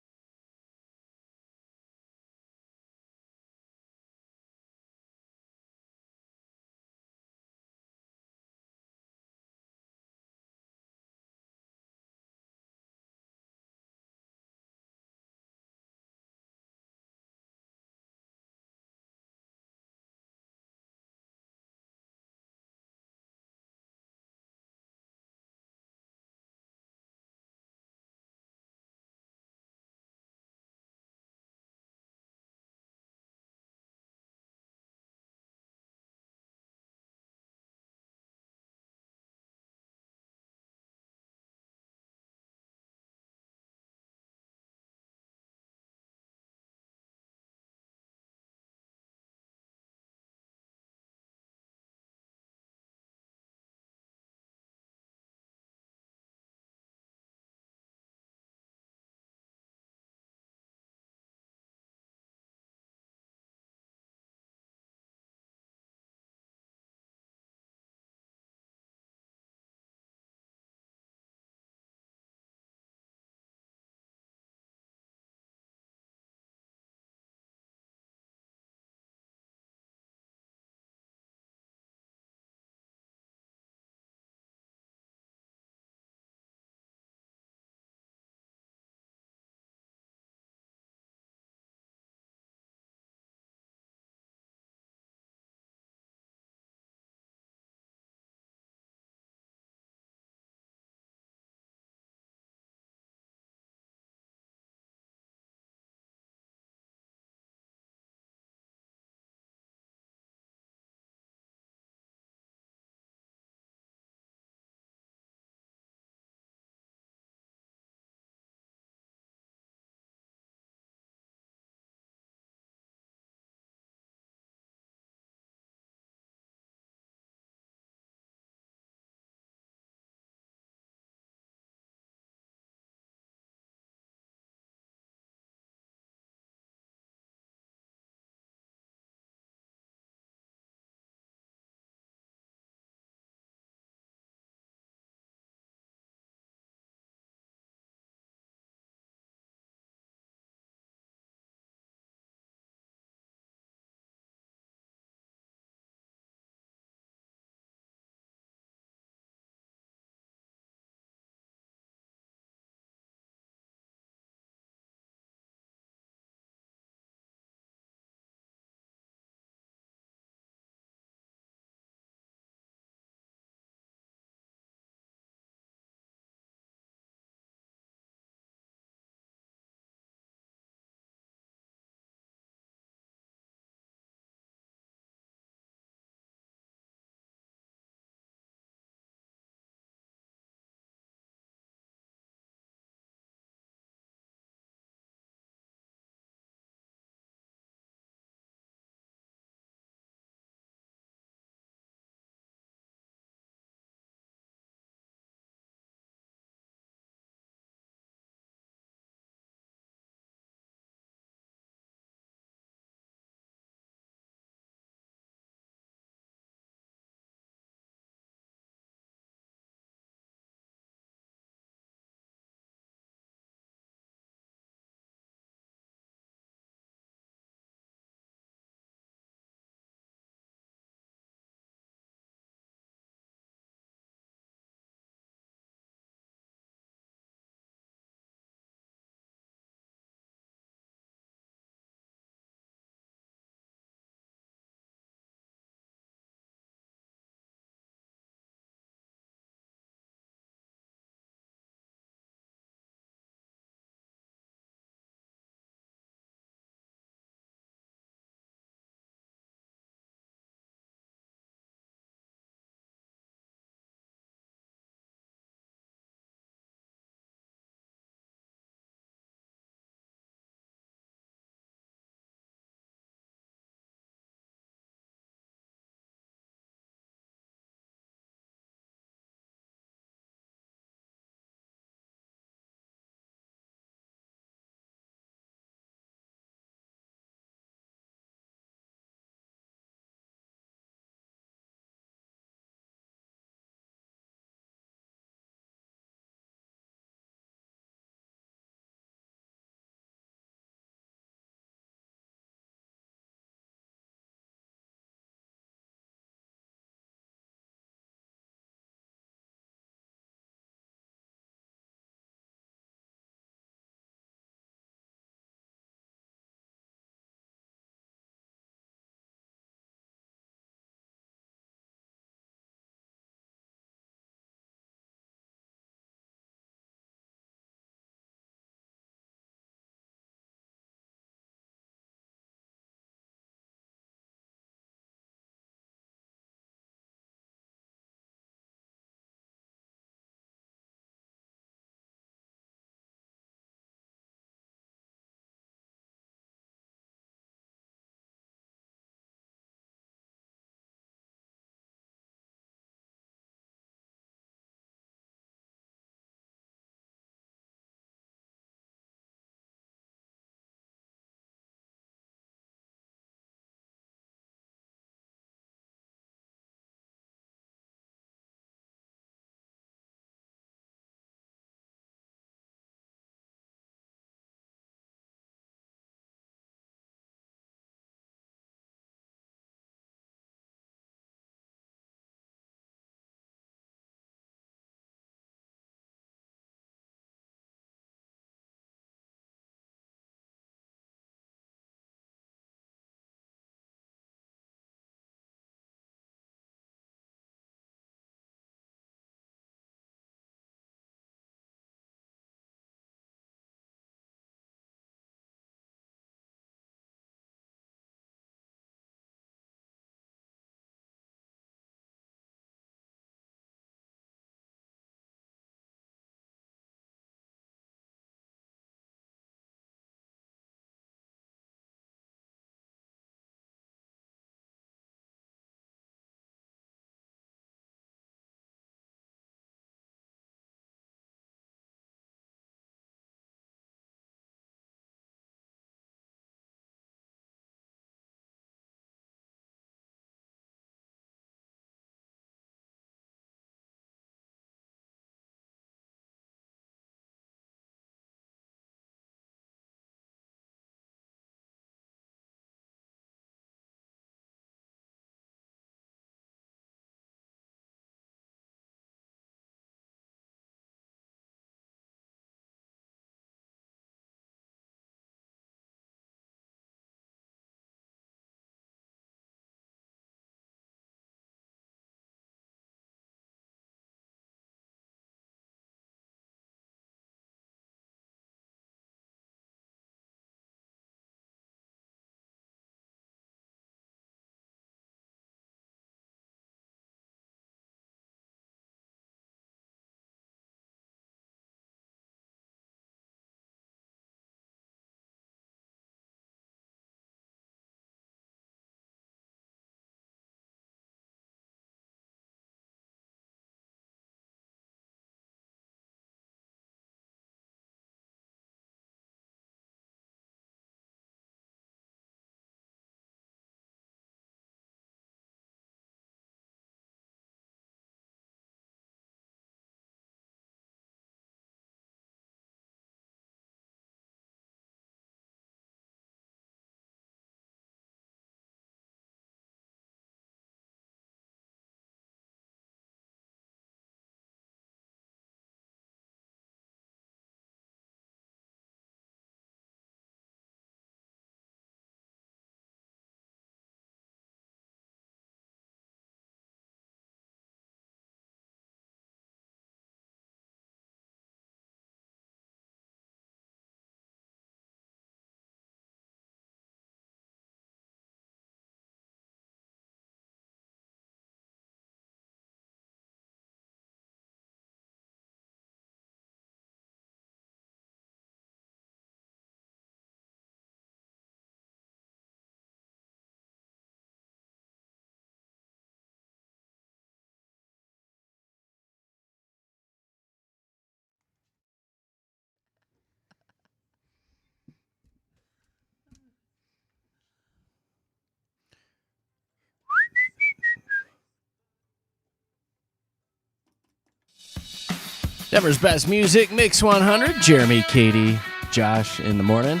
Denver's best music, Mix 100. Jeremy, Katy, Josh in the morning.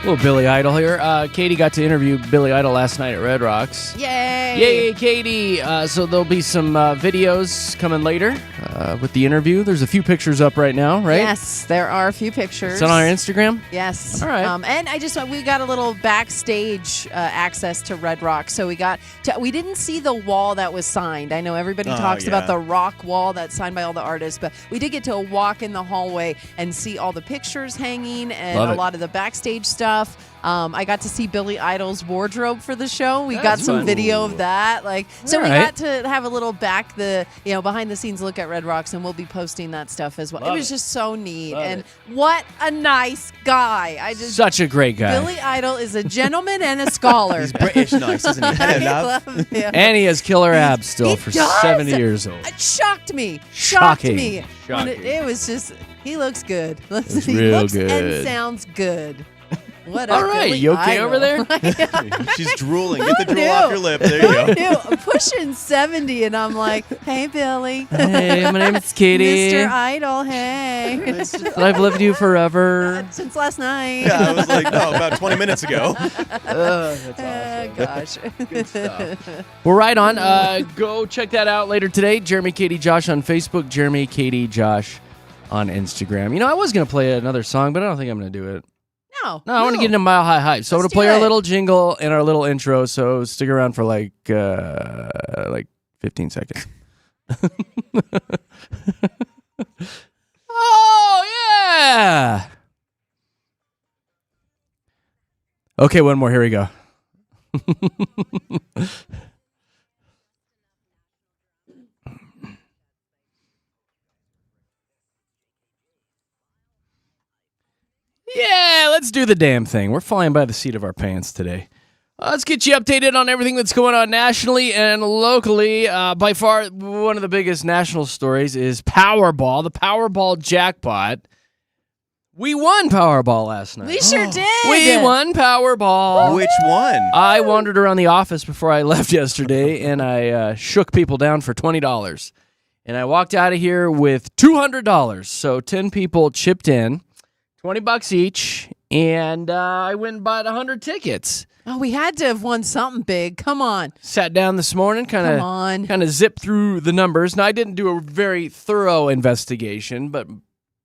Little Billy Idol here. Katy got to interview Billy Idol last night at Red Rocks. Yay! Yay, Katy! So there'll be some videos coming later with the interview. There's a few pictures up right now, right? Yes, there are a few pictures. It's on our Instagram? Yes. All right. And we got a little backstage access to Red Rocks. So we didn't see the wall that was signed. I know everybody talks about the rock wall that's signed by all the artists, but we did get to walk in the hallway and see all the pictures hanging and a lot of the backstage stuff. I got to see Billy Idol's wardrobe for the show. We got some video of that. We got to have a little behind the scenes look at Red Rocks, and we'll be posting that stuff as well. It was just so neat. What a nice guy. Such a great guy. Billy Idol is a gentleman and a scholar. He's British nice, isn't he? I love him. And he has killer abs still for 70 years old. It shocked me. Shocking. It was just, he looks good. It's He real looks good. and sounds good. What All right, Billy you okay Idol. over there? She's drooling. Get the drool off your lip. There you go. I'm pushing 70, and I'm like, hey, Billy. Hey, my name is Katy. Mr. Idol, hey. I've loved you forever. Since last night. Yeah, I was like, no, about 20 minutes ago. That's awesome. Gosh. Good stuff. Well, right on. Go check that out later today. Jeremy, Katy, Josh on Facebook. Jeremy, Katy, Josh on Instagram. You know, I was going to play another song, but I don't think I'm going to do it. No, I want to get into Mile High Hype. So I'm going Let's to play do our it. little jingle and our little intro. So stick around for like 15 seconds. Oh, yeah. Okay, one more. Here we go. Yeah, let's do the damn thing. We're flying by the seat of our pants today. Let's get you updated on everything that's going on nationally and locally. By far, one of the biggest national stories is Powerball, the Powerball jackpot. We won Powerball last night. We sure did. We won Powerball. Which one? I wandered around the office before I left yesterday, and I shook people down for $20. And I walked out of here with $200. So 10 people chipped in, $20 each, and I went and bought 100 tickets. Oh, we had to have won something big. Come on. Sat down this morning, Come on. kind of zipped through the numbers. Now, I didn't do a very thorough investigation, but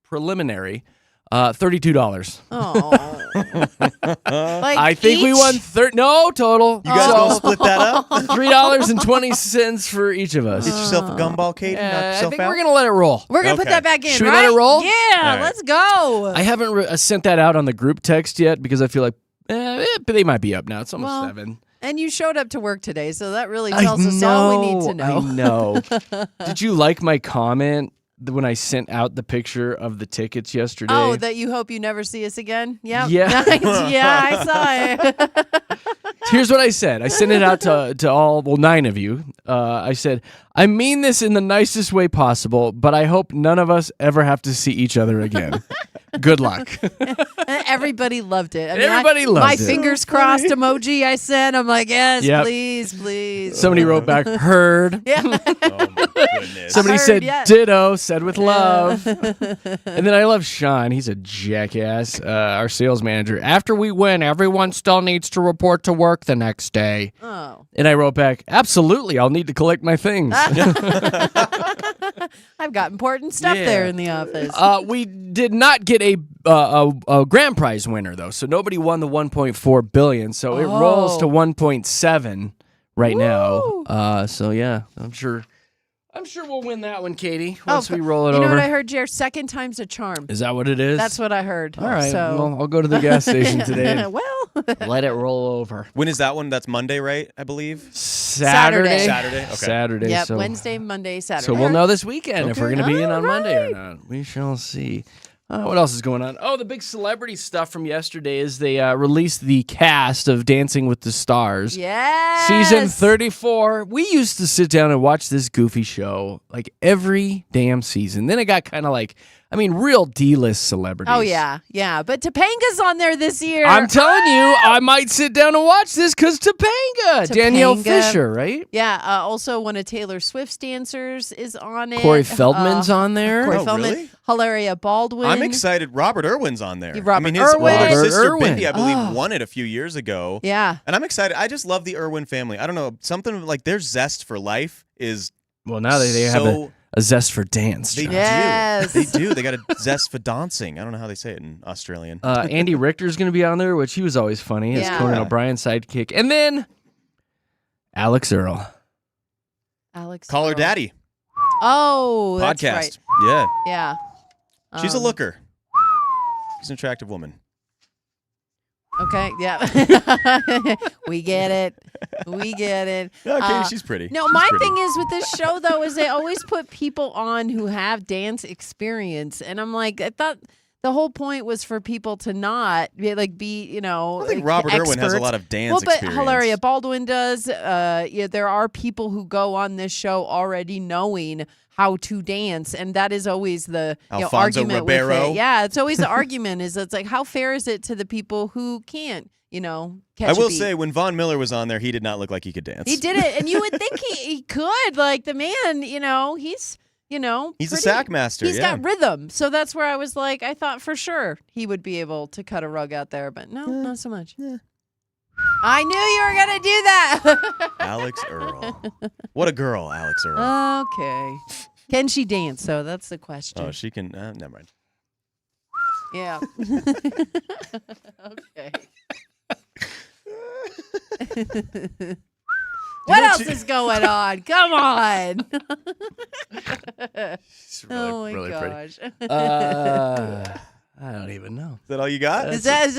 preliminary. $32. Oh. I think we won total. You guys gonna split that up? $3.20 for each of us. Get yourself a gumball, Katy. Knock I yourself think out. we're gonna let it roll. We're going to put Okay. that back in, Should we right? let it roll? Yeah, right. let's go. I haven't sent that out on the group text yet because I feel like but they might be up now. It's almost 7. And you showed up to work today, so that really tells us all we need to know. I know. Did you like my comment when I sent out the picture of the tickets yesterday? Oh, that you hope you never see us again? Yep. Yeah. Nice. Yeah, I saw it. Here's what I said. I sent it out to all, 9 of you. I said, I mean this in the nicest way possible, but I hope none of us ever have to see each other again. Good luck. Everybody loved it. Everybody loved my it. fingers crossed emoji I sent. I'm like, yes, Yep. please. Somebody wrote back, heard. Yeah. Oh my goodness. Somebody Heard, said yes. ditto, said with love. And then I love Sean. He's a jackass, our sales manager. After we win, everyone still needs to report to work the next day. Oh. And I wrote back, absolutely, I'll need to collect my things. I've got important stuff Yeah. there in the office. We did not get a grand prize winner, though. So nobody won the $1.4 billion. So it rolls to 1.7 right now. So yeah, I'm sure we'll win that one, Katy, once we roll it you know over. what I heard, Jer? Second time's a charm. Is that what it is? That's what I heard. All right. So. Well, I'll go to the gas station today and well, let it roll over. When is that one? That's Monday, right? I believe. Saturday. Saturday. Okay. Saturday. yep, So, Wednesday, Monday, Saturday. so we'll know this weekend if we're Okay. going to be in on All Monday or right. not. We shall see. What else is going on? Oh, the big celebrity stuff from yesterday is they released the cast of Dancing with the Stars. Yes. Season 34. We used to sit down and watch this goofy show like every damn season. Then it got kind of like I mean, real D-list celebrities. Oh, yeah. But Topanga's on there this year. I'm telling you, I might sit down and watch this because Topanga. Danielle Fisher, right? Yeah. Also, one of Taylor Swift's dancers is on it. Corey Feldman's on there. Corey Oh, Feldman. really? Hilaria Baldwin. I'm excited. Robert Irwin's on there. Robert I mean, his Irwin. older Robert sister, Irwin. Bindi, I believe, won it a few years ago. Yeah. And I'm excited. I just love the Irwin family. I don't know. Something like their zest for life is Well, now they have a zest for dance. They Josh. Yes. do. They do. They got a zest for dancing. I don't know how they say it in Australian. Andy Richter's going to be on there, which he was always funny as Yeah. Conan O'Brien's sidekick. And then Alex Earl. Alex. Call her Earl. daddy. Oh, that's Podcast. right. Yeah. Yeah. She's a looker. She's an attractive woman. Okay. Yeah. We get it. We get it. No, Katie, she's pretty. No, She's my pretty. thing is with this show though is they always put people on who have dance experience, and I'm like, I thought the whole point was for people to not be, you know. I think like, Robert Irwin has a experts. lot of dance Well, but experience. Hilaria Baldwin does. Yeah, there are people who go on this show already knowing how to dance, and that is always the Alfonso argument Ribeiro. with it. Yeah, it's always the argument is it's like, how fair is it to the people who can't, catch I a will beat? say, when Von Miller was on there, he did not look like he could dance. He did it, and you would think he could. Like the man, he's He's a pretty- sack master. He's yeah. got rhythm, so that's where I was like, I thought for sure he would be able to cut a rug out there, but no, not so much. I knew you were gonna do that. Alex Earl. What a girl, Alex Earl. Okay, can she dance? So that's the question. Oh, she can. Never mind. Yeah. Okay. What else is going on? Come on. She's Oh my really gosh. I don't even know. Is that all you got?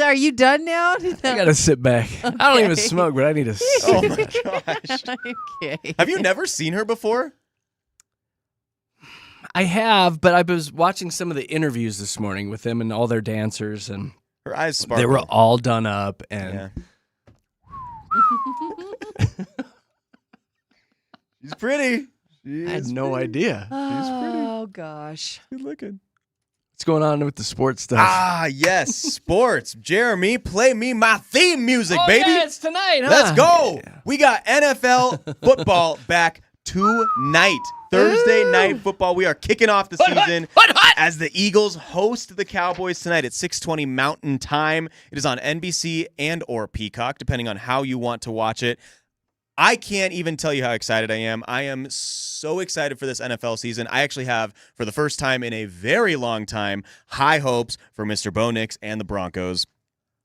Are you done now? I got to sit back. I don't even Okay. smoke, but I need to sit Oh my back. gosh. Okay. Have you never seen her before? I have, but I was watching some of the interviews this morning with them and all their dancers, and Her eyes sparkle. they were all done up. And Yeah. She's pretty. She I had is no pretty. idea. Oh gosh. Good looking. What's going on with the sports stuff? Ah, yes. Sports. Jeremy, play me my theme music, Oh, baby. yeah, it's tonight, huh? Let's go. Yeah. We got NFL football back tonight. Thursday night football. We are kicking off the season as the Eagles host the Cowboys tonight at 6:20 Mountain Time. It is on NBC and or Peacock, depending on how you want to watch it. I can't even tell you how excited I am. I am so excited for this NFL season. I actually have, for the first time in a very long time, high hopes for Mr. Bo Nix and the Broncos.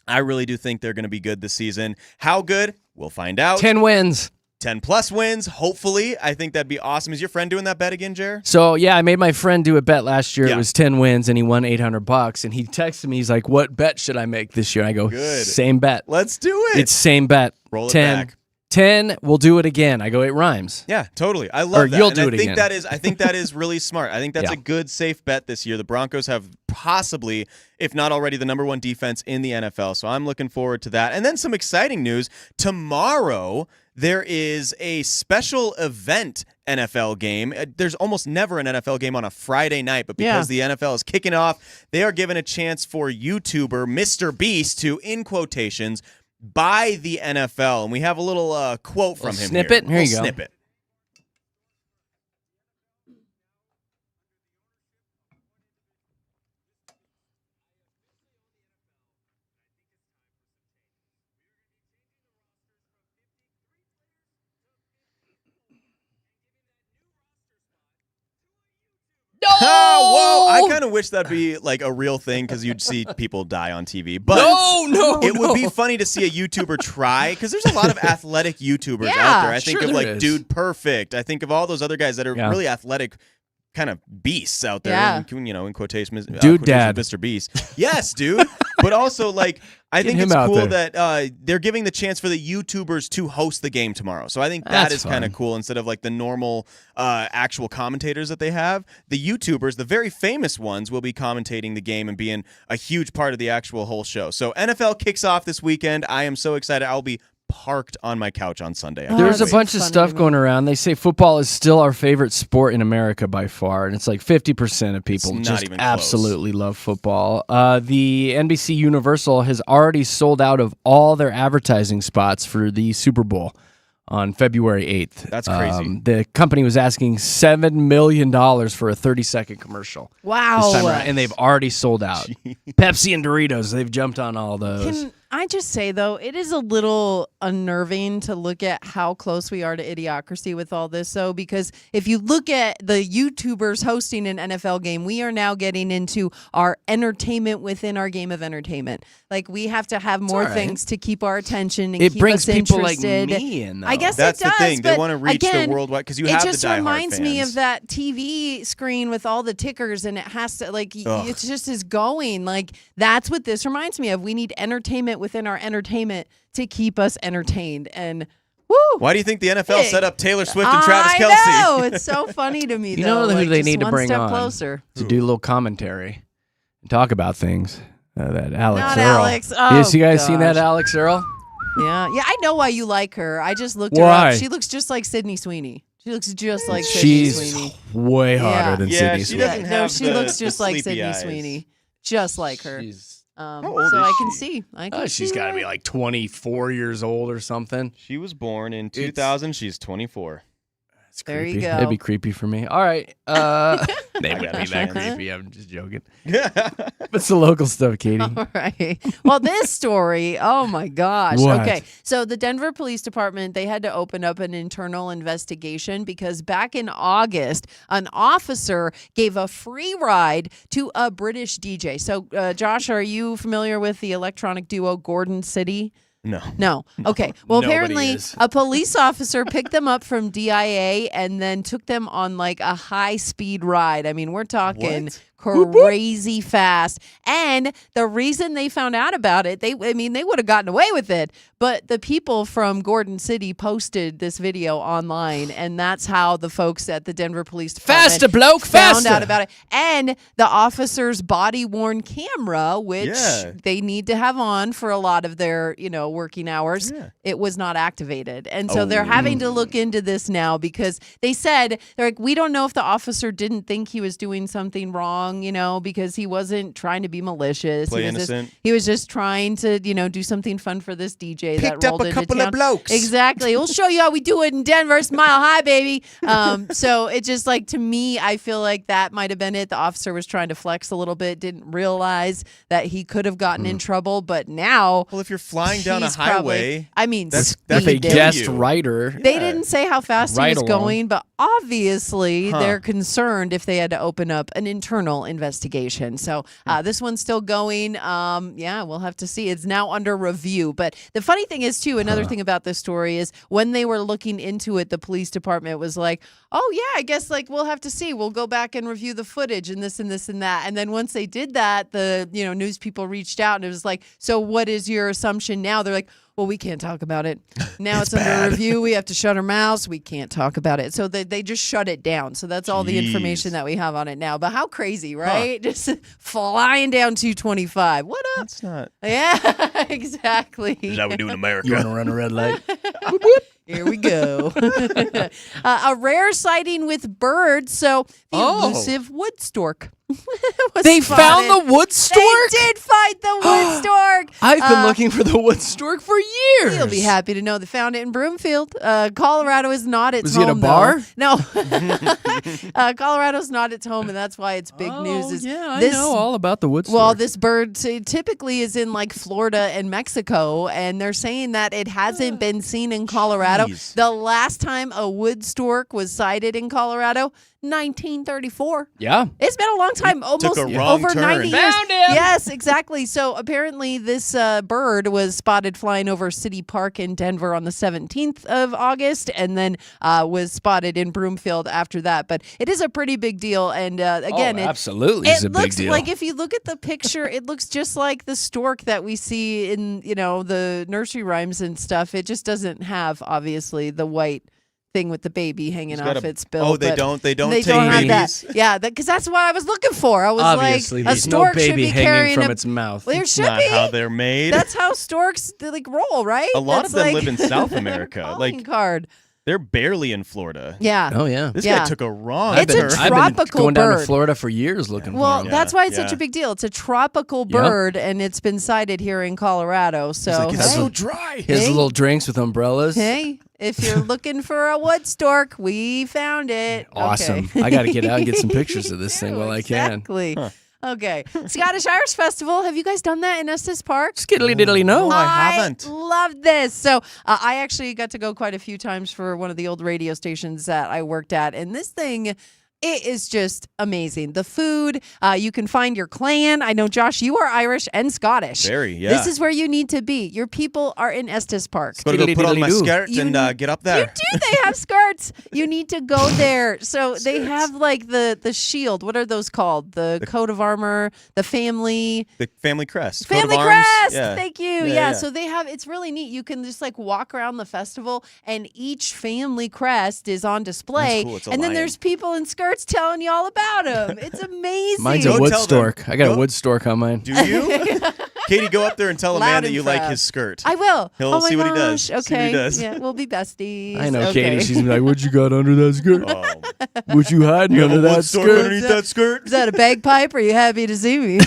I really do think they're going to be good this season. How good? We'll find out. 10 wins. 10-plus wins, hopefully. I think that'd be awesome. Is your friend doing that bet again, Jer? So, yeah, I made my friend do a bet last year. Yeah. It was 10 wins, and he won $800. And he texted me. He's like, what bet should I make this year? I go, Good. same bet. Let's do it. It's same bet. Roll it 10. back. 10, we'll do it again. I go, it rhymes. Yeah, totally. I love Or that. you'll And do I it think again. I think that is really smart. I think that's Yeah. a good, safe bet this year. The Broncos have possibly, if not already, the number one defense in the NFL. So I'm looking forward to that. And then some exciting news. Tomorrow, there is a special event NFL game. There's almost never an NFL game on a Friday night, but because the NFL is kicking off, they are giving a chance for YouTuber Mr. Beast to, in quotations, buy the NFL. And we have a little quote from him snippet? here. Here you go. Snippet. Whoa! I kind of wish that'd be like a real thing because you'd see people die on TV. But No, it would be funny to see a YouTuber try because there's a lot of athletic YouTubers out there. I think sure of like there is. Dude Perfect. I think of all those other guys that are Yeah. really athletic kind of beasts out there. Yeah. In quotations, Dude Dad. Mr. Beast. Yes, dude. But also like I Get think him it's out cool there. that they're giving the chance for the YouTubers to host the game tomorrow. So I think that That's is kind of fun. cool instead of like the normal actual commentators that they have. The YouTubers, the very famous ones, will be commentating the game and being a huge part of the actual whole show. So NFL kicks off this weekend. I am so excited. I'll be parked on my couch on Sunday. I There's a can't bunch of funny stuff to me. going around. They say football is still our favorite sport in America by far, and it's like 50% of people It's not just even close. absolutely love football. The NBC Universal has already sold out of all their advertising spots for the Super Bowl on February 8th. That's crazy. The company was asking $7 million for a 30-second commercial. Wow. This time around, and they've already sold out. Pepsi and Doritos, they've jumped on all those. Can I just say, though, it is a little unnerving to look at how close we are to idiocracy with all this, though, because if you look at the YouTubers hosting an NFL game, we are now getting into our entertainment within our game of entertainment. Like, we have to have more all right. things to keep our attention and It keep brings us people like interested. me in, though. I guess That's it does, the thing. They but want to reach again, the worldwide because you it have the just diehard reminds me fans. of that TV screen with all the tickers, and it has to Ugh. it just is going like that's what this reminds me of. We need entertainment within our entertainment to keep us entertained. And woo! Why do you think the NFL Hey, set up Taylor Swift and Travis Kelce? I know it's so funny to me. You though. know who like, they just need to one bring step on closer. to do a little commentary and talk about things. That Alex Not Earl. Alex. Oh, Yes, you guys seen that gosh. Alex Earl? Yeah, I know why you like her. I just looked her Why? up. She looks just like Sydney Sweeney. She looks just like Sydney She's Sweeney. way hotter Yeah. than Yeah, Sydney she Sweeney. doesn't No, have she the- looks the just like sleepy Sydney eyes. Sweeney, just like her. How old So is I can she? see. I can She's see got to be that. like 24 years old or something. She was born in 2000. She's 24. That's There you creepy. go. That'd be creepy for me. All right. They I wouldn't be got that you. creepy. I'm just joking. What's the local stuff, Katie? All right. Well, this story, oh my gosh. What? Okay. So the Denver Police Department, they had to open up an internal investigation because back in August, an officer gave a free ride to a British DJ. So, Josh, are you familiar with the electronic duo Gordon City? No. No. Okay. Well, Nobody apparently is. a police officer picked them up from DIA and then took them on like a high-speed ride. I mean, we're talking What? crazy fast. And the reason they found out about it, they would have gotten away with it, but the people from Gordon City posted this video online, and that's how the folks at the Denver Police Department Faster, bloke, found faster. out about it. And the officer's body-worn camera, which Yeah. they need to have on for a lot of their, working hours, Yeah. it was not activated. And so Oh. they're having to look into this now because they said, they're like, we don't know if the officer didn't think he was doing something wrong, because he wasn't trying to be malicious. Play he was innocent. he was just trying to, do something fun for this DJ that Picked up rolled a into couple town. of blokes. Exactly. We'll show you how we do it in Denver. Smile high, baby. So it just like, to me, I feel like that might have been it. The officer was trying to flex a little bit, didn't realize that he could have gotten in trouble. But now, Well, if you're flying down a he's probably- highway, I mean, that's If they speed. kill guessed you. writer. They Yeah. didn't say how fast Right he was along. going, but obviously Huh. they're concerned if they had to open up an internal investigation. So this one's still going. Yeah, we'll have to see. It's now under review. But the funny thing is, too, another thing about this story is when they were looking into it, the police department was like, oh, yeah, I guess like we'll have to see. We'll go back and review the footage and this and this and that. And then once they did that, the news people reached out and it was like, so what is your assumption now? They're like, well, we can't talk about it. Now it's under review. We have to shut our mouths. We can't talk about it. So they just shut it down. So that's all the Jeez. information that we have on it now. But how crazy, right? Just flying down 225. What up? That's not. Yeah, exactly. How we do in America? You want to run a red light? Here we go. A rare sighting with birds. So the Oh. elusive wood stork. was They spotted. found the wood stork? They did find the wood stork. I've been looking for the wood stork for years. You'll be happy to know they found it in Broomfield. Colorado is not its Was he at a home. bar? Though. No. Colorado's not its home, and that's why it's big news. Is yeah, I this, know all about the wood stork. Well, this bird typically is in like Florida and Mexico, and they're saying that it hasn't been seen in Colorado. Jeez. The last time a wood stork was sighted in Colorado, 1934. yeah. It's been a long time, almost a wrong over turn. 90 years. Found him! Yes, exactly. So apparently this bird was spotted flying over City Park in Denver on the 17th of August and then was spotted in Broomfield after that. But it is a pretty big deal. And again, absolutely, it's a big looks deal. like, if you look at the picture, it looks just like the stork that we see in, the nursery rhymes and stuff. It just doesn't have, obviously, the white thing with the baby hanging got off a- its bill. Oh, they but don't. They don't They take don't have babies. that. Yeah, because that's what I was looking for. I was Obviously, like, a there's no stork should baby be hanging carrying from a. its mouth. Well, there should Not be. how they're made. That's how storks they, like roll, right? A lot That's of them like live in South their America. calling Like card. they're barely in Florida. Yeah. Oh yeah. This Yeah. guy took a wrong It's a turn. I've been tropical going down to bird. Florida for years looking Well, for them. that's why it's Yeah. such a big deal. It's a tropical Yep. bird, and it's been sighted here in Colorado. So, He's like, it's hey, so dry. He has Hey. little drinks with umbrellas. hey, if you're looking for a wood stork, we found it. Awesome. Okay. I got to get out and get some pictures of this thing Do, while I can. Exactly. Okay. Scottish Irish Festival. Have you guys done that in Estes Park? Skiddly diddly no. No, I haven't. Love this. So I actually got to go quite a few times for one of the old radio stations that I worked at, and this thing. It is just amazing. The food, you can find your clan. I know, Josh, you are Irish and Scottish. Very, yeah. This is where you need to be. Your people are in Estes Park. Gotta go put on my Skiddly-diddly-doo. skirt You and need- get up You there. do. They have skirts. You need to go there. So they have like the shield. What are those called? The coat of armor, the family. The family crest. Coat of Family arms. crest. Yeah. Thank you. Yeah, Yeah, yeah. So they have. It's really neat. You can just like walk around the festival, and each family crest is on display. That's cool. It's a And then lion. there's people in skirts telling you all about them. It's amazing. Mine's Go a wood tell them. stork. I got a Go- wood stork on mine. Do you? Katie, go up there and tell a Loud man that and you like proud. his skirt. I will. He'll oh my see what he does. gosh. See what he Okay. does. Yeah, we'll be besties. I know okay. Katie. She's gonna be like, "What you got under that skirt? Oh, What you hiding you have under a wood that stork skirt?" underneath that skirt? Is that a bagpipe? Or are you happy to see me?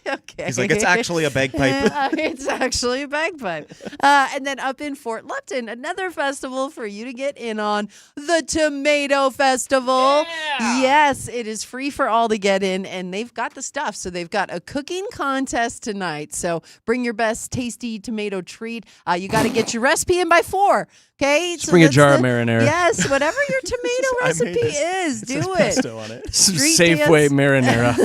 Okay. He's like, it's actually a bagpipe. It's actually a bagpipe. And then up in Fort Lupton, another festival for you to get in on, the Tomato Festival. Yes, it is free for all to get in, and they've got the stuff. So they've got a cooking contest tonight. So bring your best tasty tomato treat. You got to get your recipe in by 4. Okay, Just bring a that's jar of marinara. Yes, whatever your tomato I made recipe this. is, It do says it. pesto on it. Some Street Safeway dance. marinara.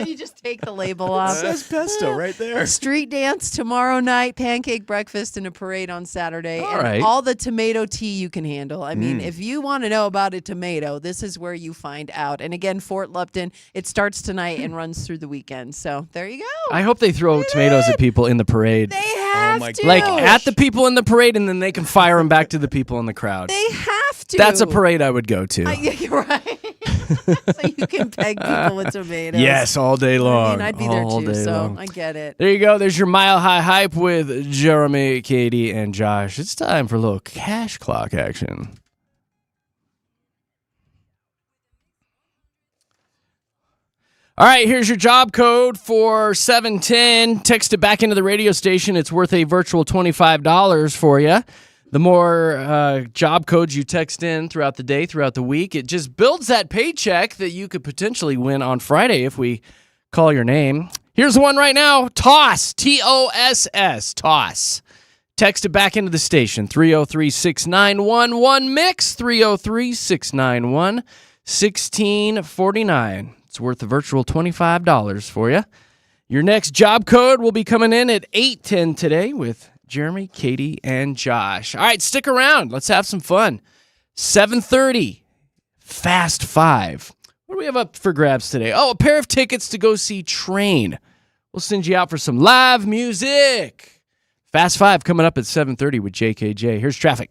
You just take the label It off. says pesto right there. Street dance tomorrow night, pancake breakfast, and a parade on Saturday. All and right. all the tomato tea you can handle. I mean, if you want to know about a tomato, this is where you find out. And again, Fort Lupton, it starts tonight and runs through the weekend. So there you go. I hope they throw tomatoes at people in the parade. They have my to. Like at the people in the parade, and then they can fire them back to the people in the crowd. They have to. That's a parade I would go to. Yeah, you're right. So you can peg people with tomatoes. Yes, all day I long. mean, I'd be there all too, day so long. I get it. There you go. There's your Mile High Hype with Jeremy, Katie, and Josh. It's time for a little cash clock action. All right, here's your job code for 710. Text it back into the radio station. It's worth a virtual $25 for you. The more job codes you text in throughout the day, throughout the week, it just builds that paycheck that you could potentially win on Friday if we call your name. Here's one right now. TOSS. T-O-S-S. TOSS. Text it back into the station. 303-691-1-MIX. 303-691-1649. It's worth a virtual $25 for you. Your next job code will be coming in at 8:10 today with Jeremy, Katie, and Josh. All right, stick around. Let's have some fun. 7:30, Fast 5. What do we have up for grabs today? Oh, a pair of tickets to go see Train. We'll send you out for some live music. Fast 5 coming up at 7:30 with JKJ. Here's traffic.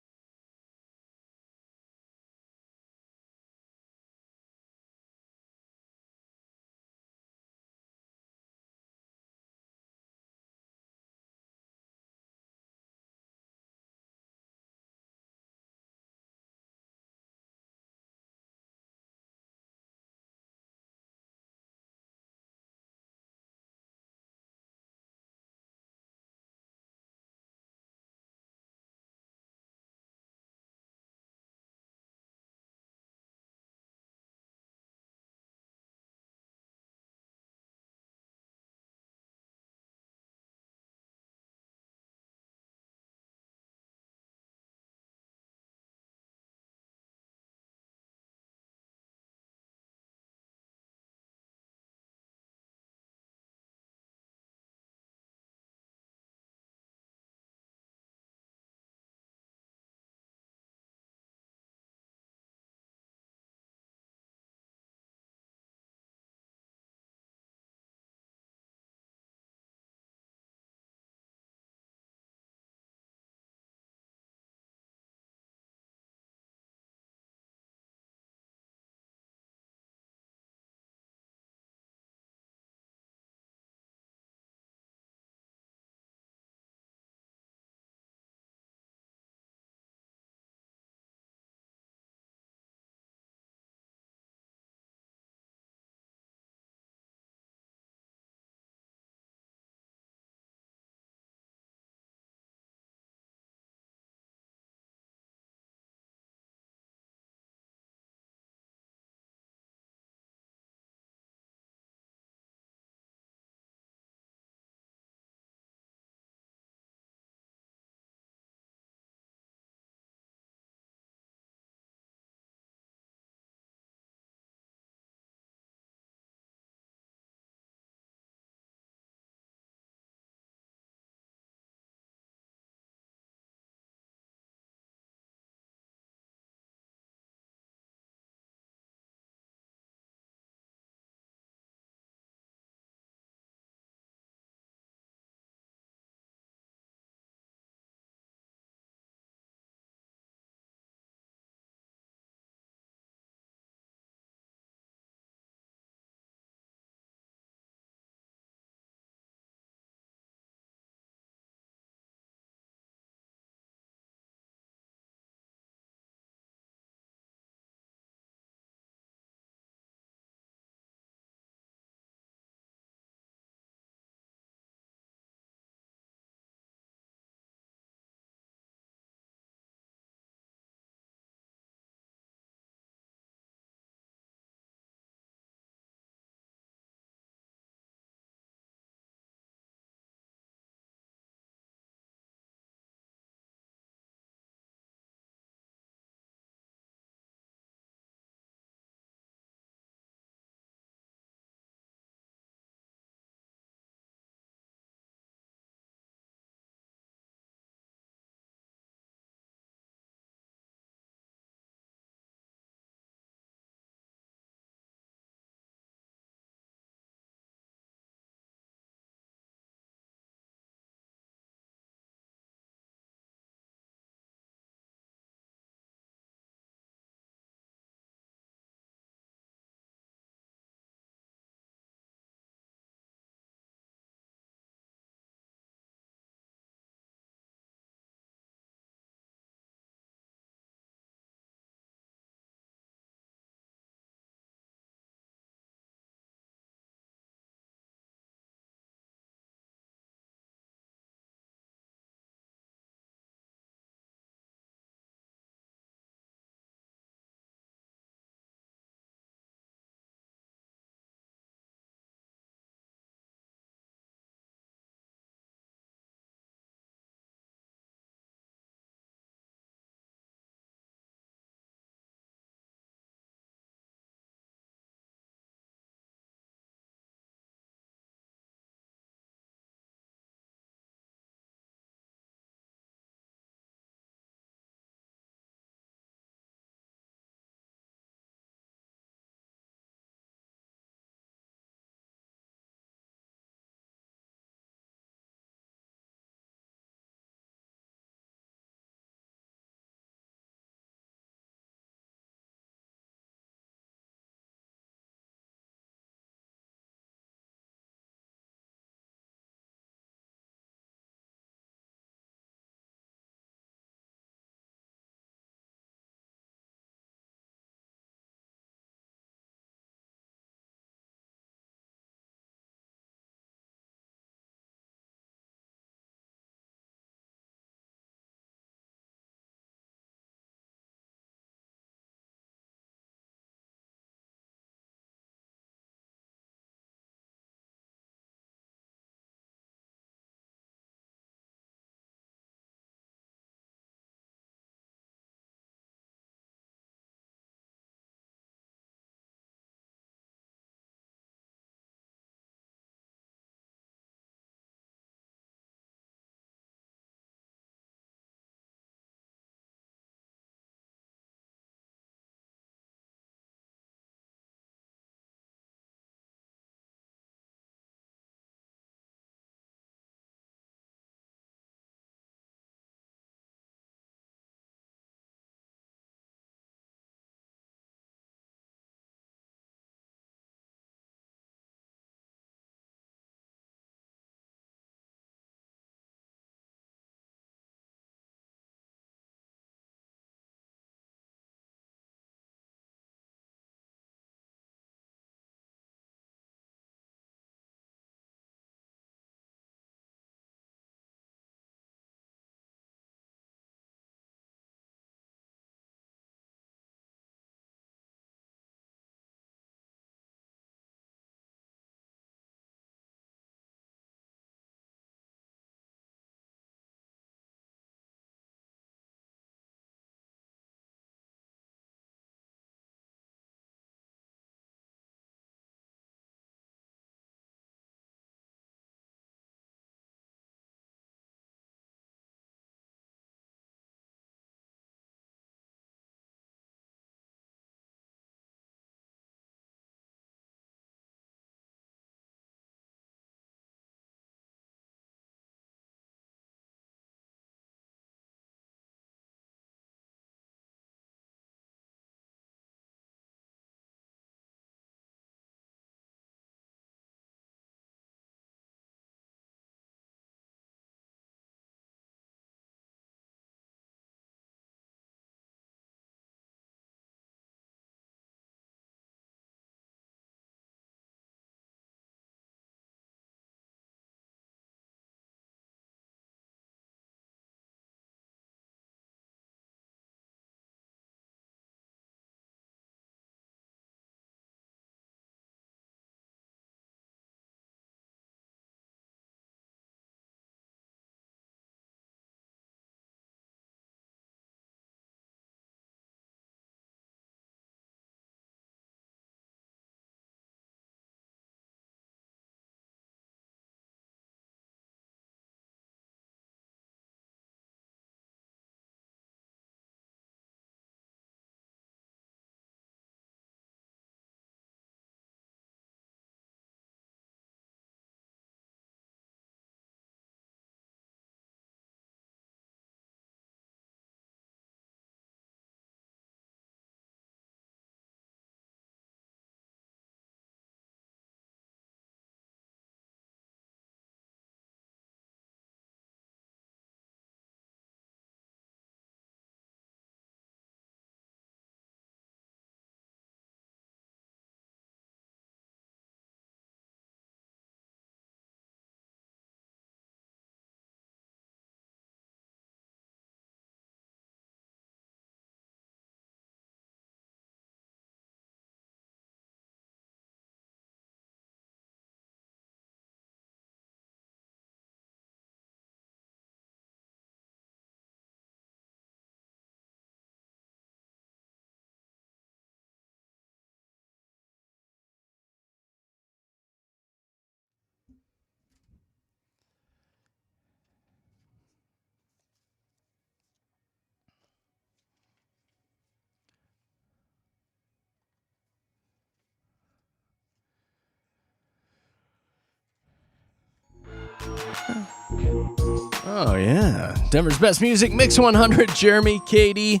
Oh, yeah. Denver's best music, Mix 100, Jeremy, Katy,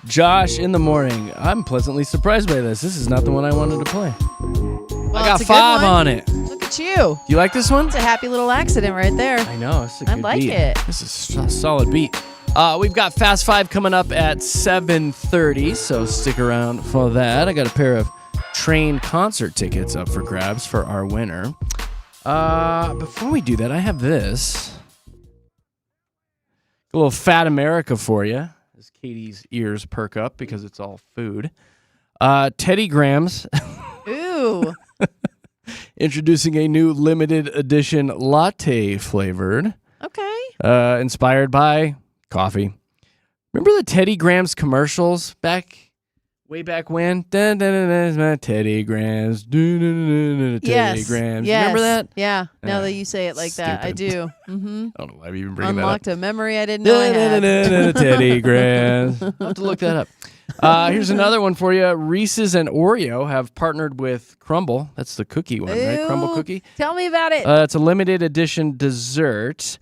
Josh in the morning. I'm pleasantly surprised by this. This is not the one I wanted to play. Well, I got it's a good 5 one. on it. Look at you. You like this one? It's a happy little accident right there. I know. It's a good I like beat. it. This is a solid beat. We've got Fast 5 coming up at 7:30, so stick around for that. I got a pair of Train concert tickets up for grabs for our winner. Before we do that, I have this. A little Fat America for you, as Katie's ears perk up because it's all food. Teddy Grahams Ooh. introducing a new limited edition latte flavored, Okay. inspired by coffee. Remember the Teddy Grahams commercials way back when? Dun, dun, dun, dun, dun, Teddy Grahams. Dun, dun, dun, dun, dun, Teddy Grahams. Yes. Remember that? Yeah. Now that you say it like that, I stupid. do. Mm-hmm. I don't know why I'm even bringing Unlocked a memory I didn't know I that up. had. Teddy Grahams. I'll have to look that up. Here's another one for you. Reese's and Oreo have partnered with Crumble. That's the cookie one, right? Crumble Ooh, cookie. Tell me about it. It's a limited edition dessert.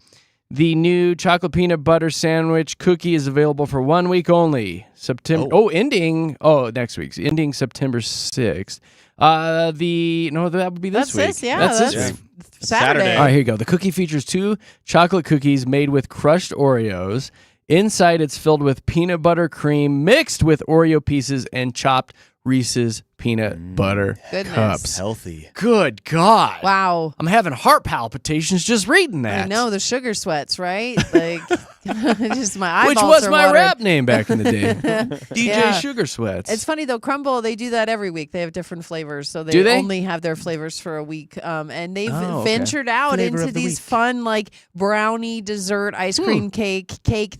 The new chocolate peanut butter sandwich cookie is available for 1 week only. Next week's ending September 6th. That would be this That's week. this, yeah. That's this That's week. Saturday. All right, here you go. The cookie features 2 chocolate cookies made with crushed Oreos. Inside, it's filled with peanut butter cream mixed with Oreo pieces and chopped Reese's peanut butter Goodness. cups. Healthy. Good God. Wow. I'm having heart palpitations just reading that. I know the sugar sweats, right? Like, just my eyeballs Which was are my watering. rap name back in the day. DJ Yeah. Sugar Sweats. It's funny though, Crumble, they do that every week. They have different flavors, so Do they? only have their flavors for a week. And they've Oh, okay. ventured out Flavor into of the these week. fun like brownie, dessert, ice cream, cake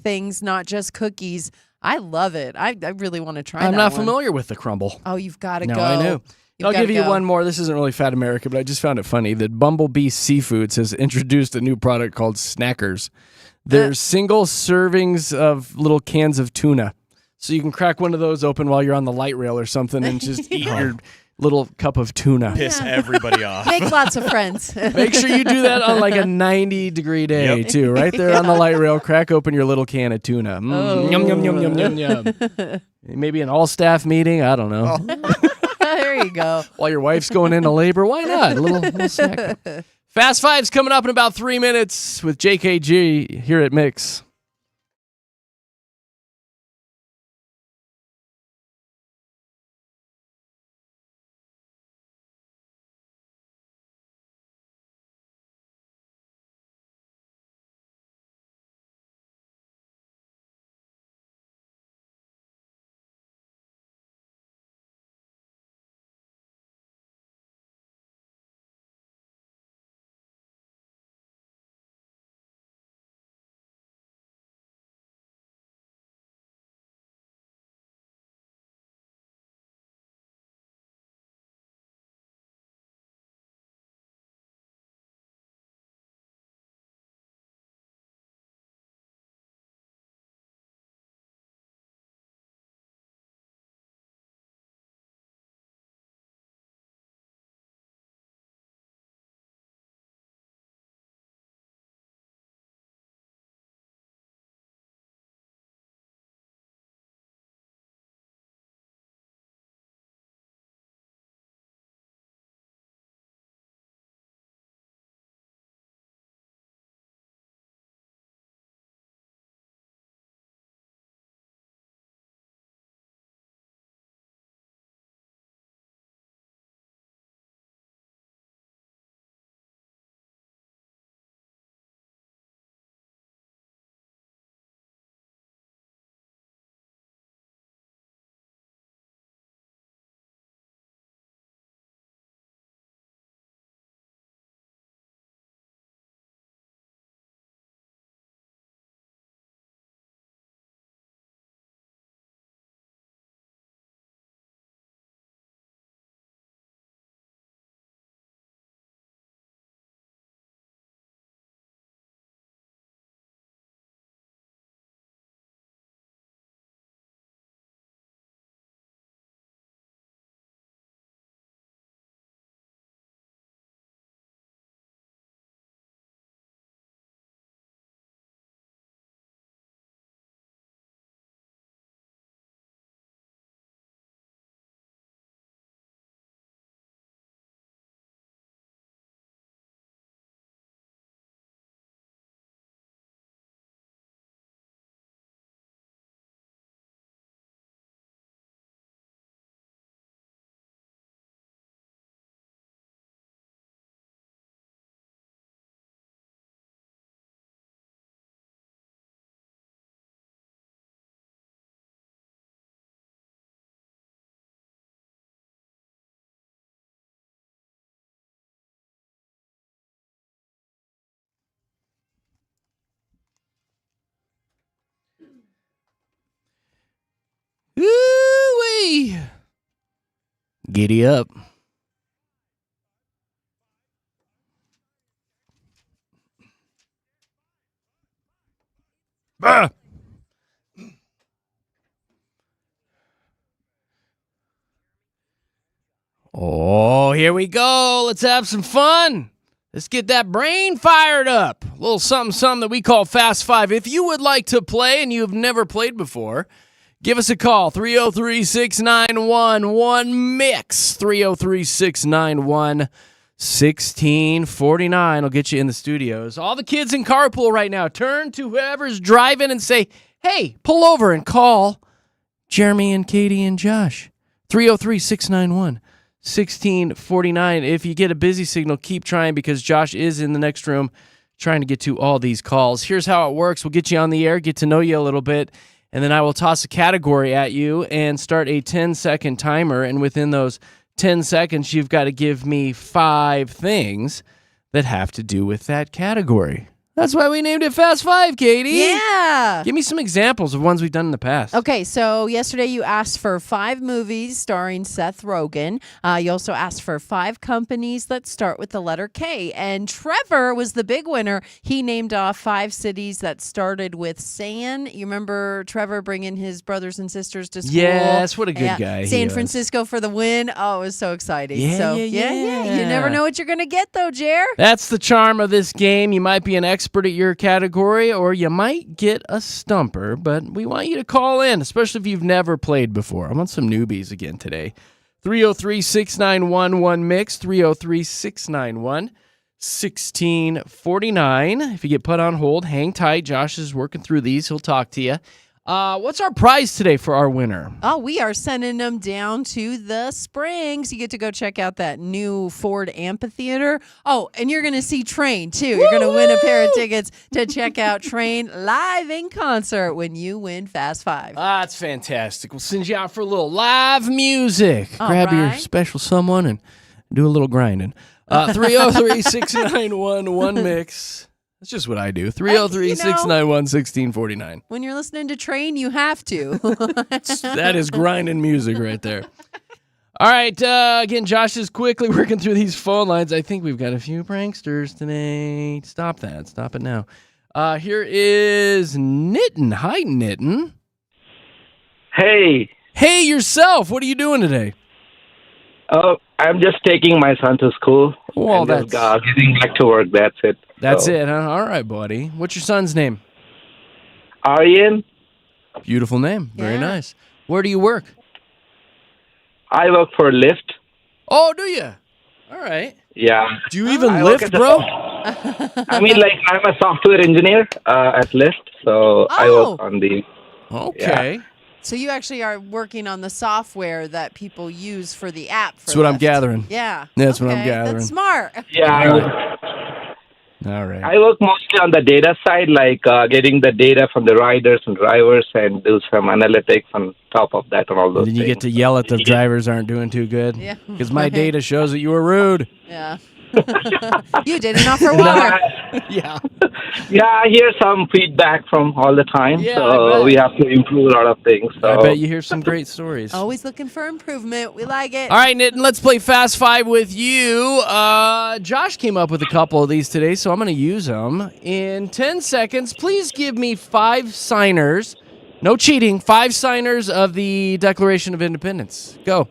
things, not just cookies. I love it. I really want to try. I'm that not one. familiar with the Crumble. Oh, you've got to No, go. I know. You've I'll gotta give you go. one more. This isn't really Fat America, but I just found it funny that Bumblebee Seafoods has introduced a new product called Snackers. They're single servings of little cans of tuna. So you can crack one of those open while you're on the light rail or something and just eat your little cup of tuna. Piss everybody off. Make lots of friends. Make sure you do that on like a 90-degree day, Yep. too. Right there on the light rail, crack open your little can of tuna. Yum, yum, yum, yum, yum, yum. Maybe an all-staff meeting. I don't know. There you go. While your wife's going into labor, why not? A little snack. Fast Five's coming up in about 3 minutes with JKG here at Mix. ready? Giddy up. Ah! Oh, here we go. Let's have some fun. Let's get that brain fired up. A little something that we call Fast Five. If you would like to play and you've never played before, give us a call. 303-691-1MIX. 303-691-1649 will get you in the studios. All the kids in carpool right now, turn to whoever's driving and say, hey, pull over and call Jeremy and Katy and Josh. 303-691-1649. If you get a busy signal, keep trying because Josh is in the next room trying to get to all these calls. Here's how it works. We'll get you on the air, get to know you a little bit, and then I will toss a category at you and start a 10-second timer. And within those 10 seconds, you've got to give me 5 things that have to do with that category. That's why we named it Fast Five, Katy. Yeah. Give me some examples of ones we've done in the past. Okay, so yesterday you asked for 5 movies starring Seth Rogen. You also asked for 5 companies that start with the letter K. And Trevor was the big winner. He named off 5 cities that started with San. You remember Trevor bringing his brothers and sisters to school? Yes, what a good guy he San is. Francisco for the win. Oh, it was so exciting. Yeah. You never know what you're going to get, though, Jer. That's the charm of this game. You might be an expert at your category, or you might get a stumper, but we want you to call in, especially if you've never played before. I want some newbies again today. 303-691-1MIX, 303-691-1649. If you get put on hold, hang tight. Josh is working through these. He'll talk to you. What's our prize today for our winner? Oh, we are sending them down to the Springs. You get to go check out that new Ford Amphitheater. Oh, and you're going to see Train, too. You're going to win a pair of tickets to check out Train live in concert when you win Fast Five. That's fantastic. We'll send you out for a little live music. All Grab your right. special someone and do a little grinding. 303-691-1MIX. That's just what I do. 303-691-1649. When you're listening to Train, you have to. That is grinding music right there. All right. Again, Josh is quickly working through these phone lines. I think we've got a few pranksters today. Stop that. Stop it now. Here is Nitten. Hi, Nitten. Hey. Hey, yourself. What are you doing today? Oh, I'm just taking my son to school. Well, and just, getting back to work. That's it. That's it, huh? All right, buddy. What's your son's name? Aryan. Beautiful name. Very Yeah. nice. Where do you work? I work for Lyft. Oh, do you? All right. Yeah. Do you even I work lift, at bro? I mean, like, I'm a software engineer at Lyft, so I work on the... Okay. Yeah. So you actually are working on the software that people use for the app. That's what I'm gathering. Yeah. That's what I'm Okay, gathering. That's smart. Yeah, All right. I work mostly on the data side, like getting the data from the riders and drivers and do some analytics on top of that and all those And then you things. get to yell at the drivers aren't doing too good. Yeah. Because my data shows that you were rude. Yeah. You didn't offer water. Yeah. Yeah, I hear some feedback from all the time, Yeah, I so bet. we have to improve a lot of things. So. I bet you hear some great stories. Always looking for improvement. We like it. All right, Nitin, let's play Fast Five with you. Josh came up with a couple of these today, so I'm going to use them. In 10 seconds, please give me 5 signers. No cheating. 5 signers of the Declaration of Independence. Go.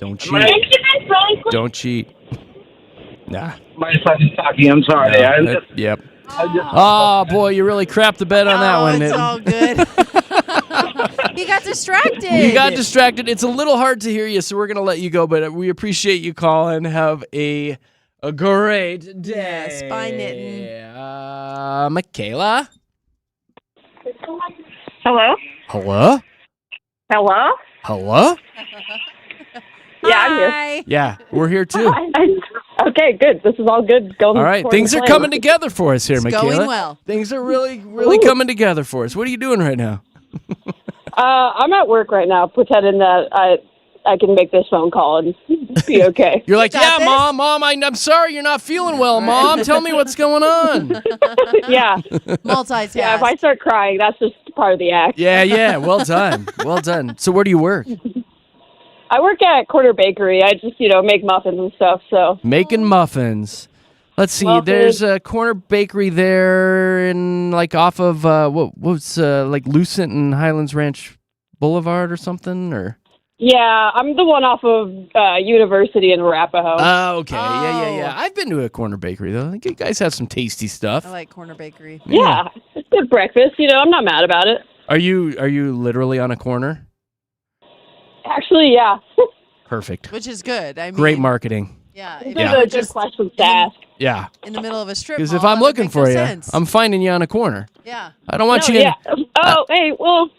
Don't cheat. Don't cheat. Nah. My son is talking. I'm sorry. Yep. Oh, boy, you really crapped the bed on that one, It's Nitin. all good. You got distracted. You got distracted. It's a little hard to hear you, so we're going to let you go, but we appreciate you calling. Have a great day. Yes, bye, Nitin. Michaela? Hello? Hello? Hello? Hello? Yeah, I'm here. Hi. Yeah, we're here too. Okay, good. This is all good. Going All right, according things to are plan. coming together for us here, It's Michaela. going well. Things are really coming together for us. What are you doing right now? I'm at work right now, pretending that I can make this phone call and be okay. You're like, got yeah, this? Mom, I'm sorry you're not feeling well, Mom. Tell me what's going on. Yeah. Multitask. Yeah, if I start crying, that's just part of the act. Yeah, well done. Well done. So where do you work? I work at Corner Bakery. I just, make muffins and stuff, so. Making muffins. Let's see. Muffins. There's a corner bakery there in like off of what's like Lucent and Highlands Ranch Boulevard or something or. Yeah, I'm the one off of University in Arapahoe. Oh, okay. Yeah. Oh. I've been to a corner bakery though. I think you guys have some tasty stuff. I like Corner Bakery. yeah, it's good breakfast. I'm not mad about it. Are you literally on a corner? Actually, yeah. Perfect. Which is good. I mean, Great marketing. Yeah. These If are you the were good just questions to ask. Yeah. in the middle of a strip Because mall, if I'm that would looking make for no you, sense. I'm finding you on a corner. Yeah. I don't want No, you. yeah. Hey, well.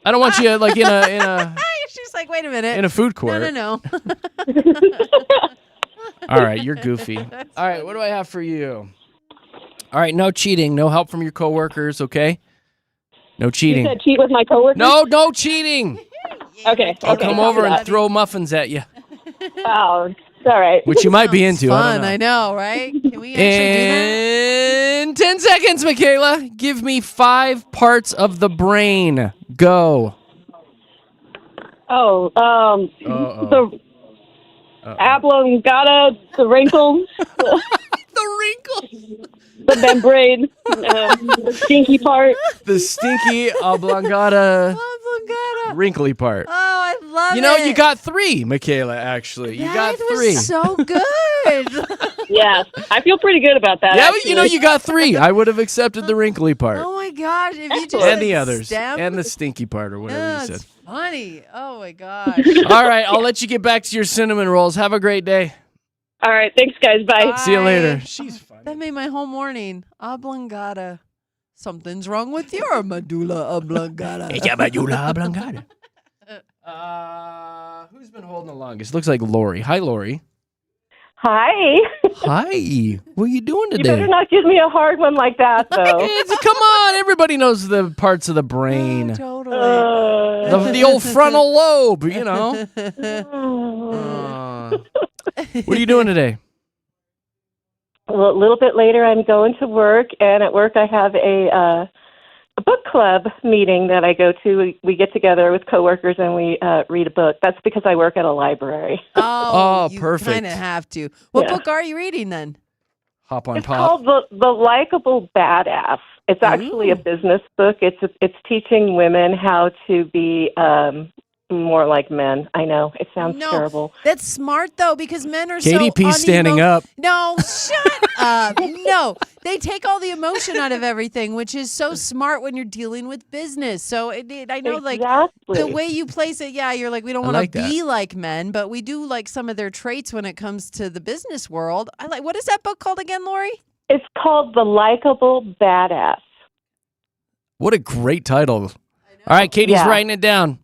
I don't want you like in a She's like, wait a minute. in a food court. No. All right, you're goofy. All right, what do I have for you? All right, no cheating, no help from your coworkers, okay? No You cheating. said cheat with my coworkers? No cheating. Okay. I'll okay, come over copy and that. throw muffins at you, Oh, it's all right. which you might be Sounds into. Fun, I don't know. know, right? Can we actually In 10 seconds, Michaela, give me 5 parts of the brain. Go. Oh, Uh-oh. the oblongata, the wrinkles, The wrinkles. the membrane, the stinky part. The stinky oblongata do that? Oblongata. wrinkly part. Oh, I love You know, it. you got 3, Michaela, actually. You got That 3. was so good. Yeah, I feel pretty good about that. Yeah, but you know, actually. you got 3. I would have accepted the wrinkly part. Oh my gosh! If you just Excellent. And the said others. stem, And the stinky part or whatever yeah, you said. it's funny. Oh my gosh! All right, I'll let you get back to your cinnamon rolls. Have a great day. All right, thanks, guys. Bye. See you later. Bye. She's funny. That made my whole morning. Oblongata. Something's wrong with your medulla oblongata. Who's been holding the longest? Looks like Lori. Hi, Lori. Hi. Hi. What are you doing You today? better not give me a hard one like that, though. Come on, everybody knows the parts of the brain. Oh, totally. The old frontal lobe, you know. What are you doing today? Well, a little bit later, I'm going to work, and at work I have a book club meeting that I go to. We get together with coworkers and we read a book. That's because I work at a library. Oh, you perfect. kind of have to. What Yeah. book are you reading then? Hop on It's pop. called the Likeable Badass. It's actually a business book. It's teaching women how to be more like men. I know it sounds No, terrible. that's smart though because men are so KDP standing up. No, shut up. No, they take all the emotion out of everything, which is so smart when you're dealing with business. So I know like Exactly. the way you place it, yeah, you're like, we don't I want to like that. be like men, but we do like some of their traits when it comes to the business world. I like, what is that book called again, Lori? It's called The Likeable Badass. What a great title. All right, Katie's Yeah. writing it down.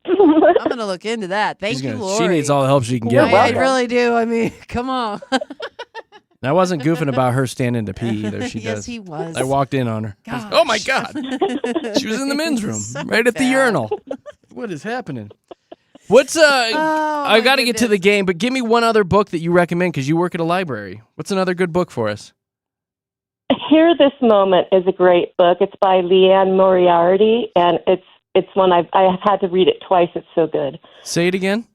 I'm going to look into that. Thank She's you, gonna- Lori. She needs all the help she can You're get. I welcome. really do. I mean, come on. I wasn't goofing about her standing to pee either. She yes, does. he was. I walked in on her. Oh my God. She was in the men's room, So right at the bad. urinal. What is happening? What's Oh, I my got to get to the goodness. game, but give me one other book that you recommend because you work at a library. What's another good book for us? Hear This Moment is a great book. It's by Leanne Moriarty, and it's one I've had to read it twice. It's so good. Say it again.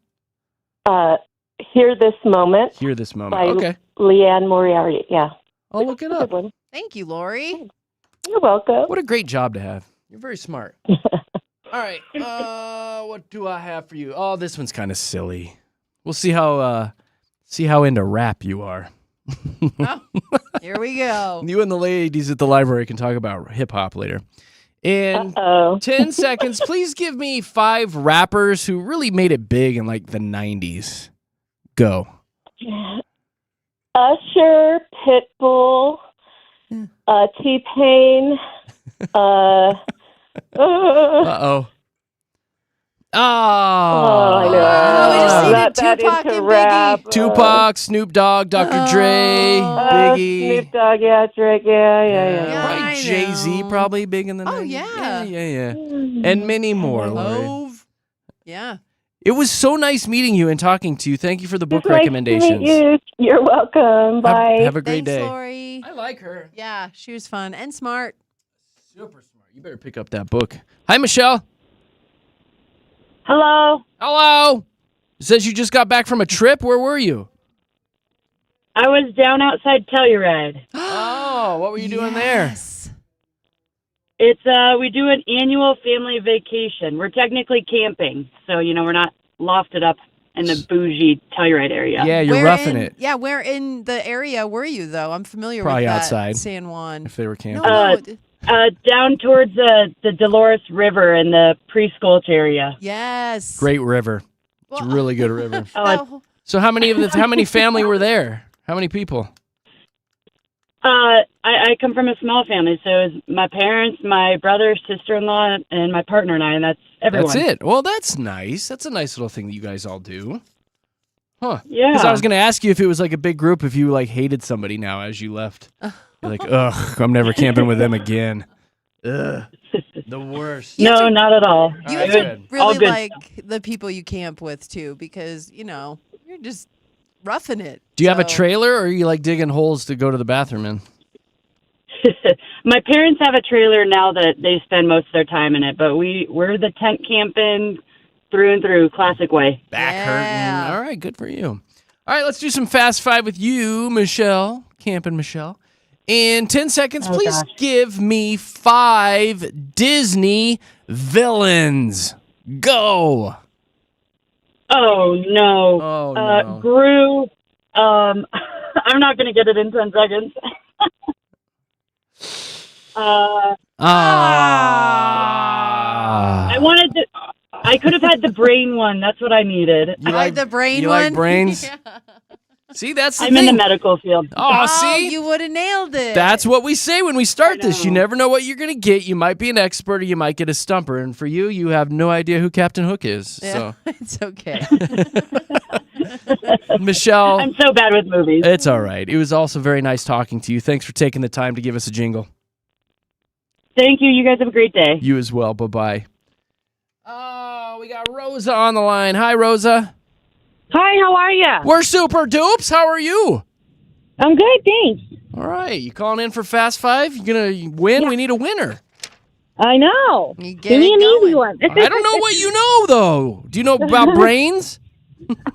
Hear This Moment Hear this moment. by Okay. Leanne Moriarty. Yeah, I'll look it good up. one. Thank you, Lori. You're welcome. What a great job to have. You're very smart. All right. What do I have for you? Oh, this one's kind of silly. We'll see how into rap you are. Here we go. You and the ladies at the library can talk about hip hop later. In Oh, 10 seconds, please give me 5 rappers who really made it big in like the 90s. Go. Usher, Pitbull, T-Pain. Uh-oh. Oh, I know. Oh, we just needed That Tupac into and rap. Biggie. Tupac, Snoop Dogg, Dr. Dre, Biggie. Snoop Dogg, yeah, Drake, yeah. Yeah, Probably I Jay-Z, know. probably big in the Oh, 90s. yeah. Yeah. And many more, Lori. Hove. Yeah. It was so nice meeting you and talking to you. Thank you for the book It's nice to recommendations. meet you. You're welcome. Bye. Have a great Thanks, day. Lori. I like her. Yeah, she was fun and smart. Super smart. You better pick up that book. Hi, Michelle. Hello. Hello. It says you just got back from a trip. Where were you? I was down outside Telluride. Oh, what were you doing there? Yes. It's we do an annual family vacation. We're technically camping, so we're not lofted up in the bougie Telluride area. Yeah, you're roughing it. Yeah, where in the area were you though? I'm familiar Probably with that. outside. San Juan. If they were camping. No. Down towards the Dolores River in the Pre-Sculch area. Yes. Great river. It's a Well, really good river. Oh, So how many family were there? How many people? I come from a small family, so it was my parents, my brother, sister-in-law, and my partner and I, and that's everyone. That's it. Well, that's nice. That's a nice little thing that you guys all do. Huh. Yeah. Because I was going to ask you if it was like a big group, if you like hated somebody now as you left. You're like, ugh, I'm never camping with them again. Ugh. The worst. No, not at all. You All have right, to good. All really good like the people you camp with too, because you're just roughing it. Do you have a So- trailer, or are you like digging holes to go to the bathroom in? My parents have a trailer now that they spend most of their time in it, but we're the tent camping through and through, classic way. Back Yeah. hurting. All right, good for you. All right, let's do some Fast Five with you, Michelle. Camping Michelle. In 10 seconds, please gosh. give me 5 Disney villains. Go. Oh no. Oh, no. Gru. I'm not gonna get it in 10 seconds. I wanted to. I could have had the brain one. That's what I needed. You like the brain you one? like brains? Yeah. See, that's the I'm thing. in the medical field. Oh, see? you would have nailed it. That's what we say when we start this. You know. never know what you're going to get. You might be an expert or you might get a stumper. And for you, you have no idea who Captain Hook is. Yeah, it's okay. So, Michelle, I'm so bad with movies. it's all right. It was also very nice talking to you. Thanks for taking the time to give us a jingle. Thank you. You guys have a great day. You as well. Bye-bye. Oh, we got Rosa on the line. Hi, Rosa. Hi, how are you? We're super dupes. How are you? I'm good, thanks. All right. You calling in for Fast Five? You going to win? Yeah. We need a winner. I know. You Give me an easy one. I don't know what you know, though. Do you know about brains?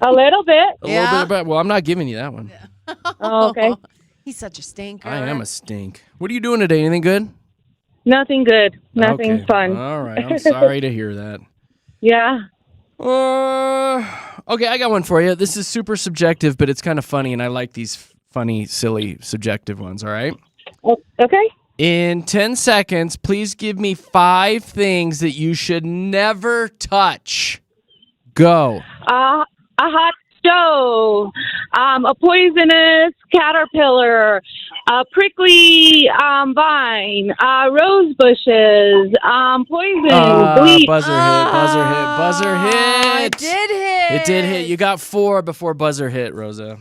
A little bit. A little bit about. Well, I'm not giving you that one. Oh, okay. He's such a stinker. I am a stink. What are you doing today? Anything good? Nothing good. Nothing Okay. fun. All right. I'm sorry to hear that. Yeah. Okay, I got one for you. This is super subjective, but it's kind of funny, and I like these funny, silly, subjective ones, all right? Okay. In 10 seconds, please give me 5 things that you should never touch. Go. A hot stove, a poisonous caterpillar, a prickly vine, rose bushes, poison, bleach. Buzzer hit. It did hit. It did hit. You got 4 before buzzer hit, Rosa.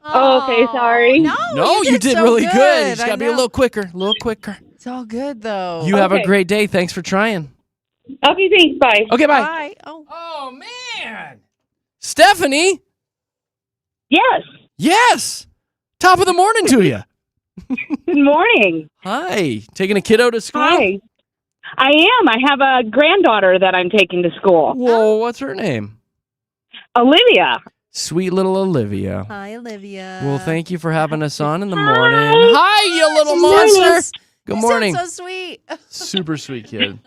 Oh, okay, sorry. No, you did so really good. You just I got to be a know. little quicker. It's all good though. You have a Okay. great day. Thanks for trying. Okay, thanks. Bye. Okay, bye. Bye. Oh. Oh, man. Stephanie? Yes. Yes. Top of the morning to you. Good morning. Hi. Taking a kiddo to school? Hi. I am. I have a granddaughter that I'm taking to school. Whoa, what's her name? Olivia. Sweet little Olivia. Hi, Olivia. Well, thank you for having us on in the morning. Hi, you little monster. Good You morning. sound so sweet. Super sweet kid.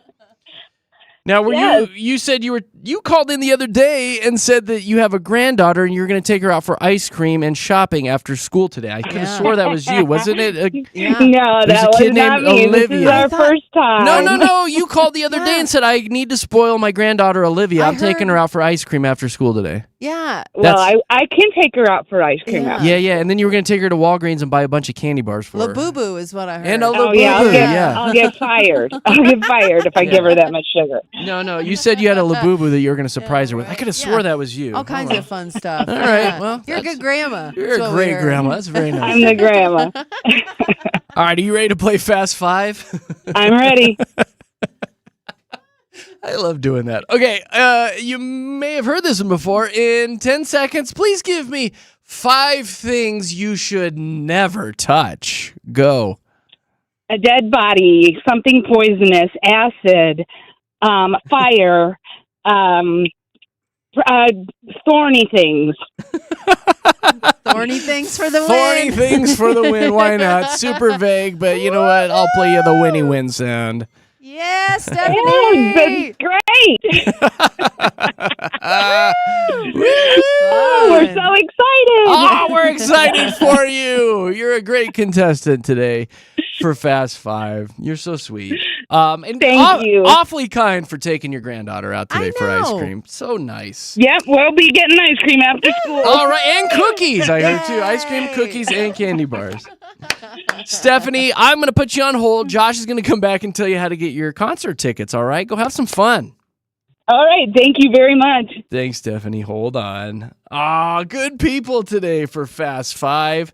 Now, were Yes. you said you called in the other day and said that you have a granddaughter and you're going to take her out for ice cream and shopping after school today. I could have Yeah. swore that was you, wasn't it? Yeah. No, There's that a was kid not named me. This is Olivia. our first time. No. You called the other day and said, I need to spoil my granddaughter, Olivia. I I'm taking heard- her out for ice cream after school today. Yeah. Well, That's- I can take her out for ice cream. Yeah. now. Yeah. And then you were going to take her to Walgreens and buy a bunch of candy bars for her. Labubu is what I heard. And a Oh, yeah, Labubu, yeah. I'll get fired. I'll get fired if I give her that much sugar. No. You said you had a Labubu that you were going to surprise her with. I could have swore Yeah. that was you. all kinds of fun stuff. All right, well, you're a that's- good grandma. You're That's a what we great heard. grandma. That's very nice. I'm the grandma. All right, are you ready to play Fast Five? I'm ready. I love doing that. Okay, you may have heard this one before. In 10 seconds, please give me 5 things you should never touch. Go. A dead body, something poisonous, acid, fire, thorny things. Thorny things for the win. Thorny things for the win. Why not? Super vague, but you know what? I'll play you the winnie win sound. Yeah, Stephanie. Oh, that's great. Woo! We're so excited. Oh, we're excited for you. You're a great contestant today for Fast Five. You're so sweet. And Thank you. Awfully kind for taking your granddaughter out today for ice know. cream. So nice. Yep, we'll be getting ice cream after school. All right, and cookies. I heard too. Ice cream, cookies, and candy bars. Stephanie, I'm going to put you on hold. Josh is going to come back and tell you how to get your concert tickets, all right? Go have some fun. All right, thank you very much. Thanks, Stephanie. Hold on. Good people today for Fast Five.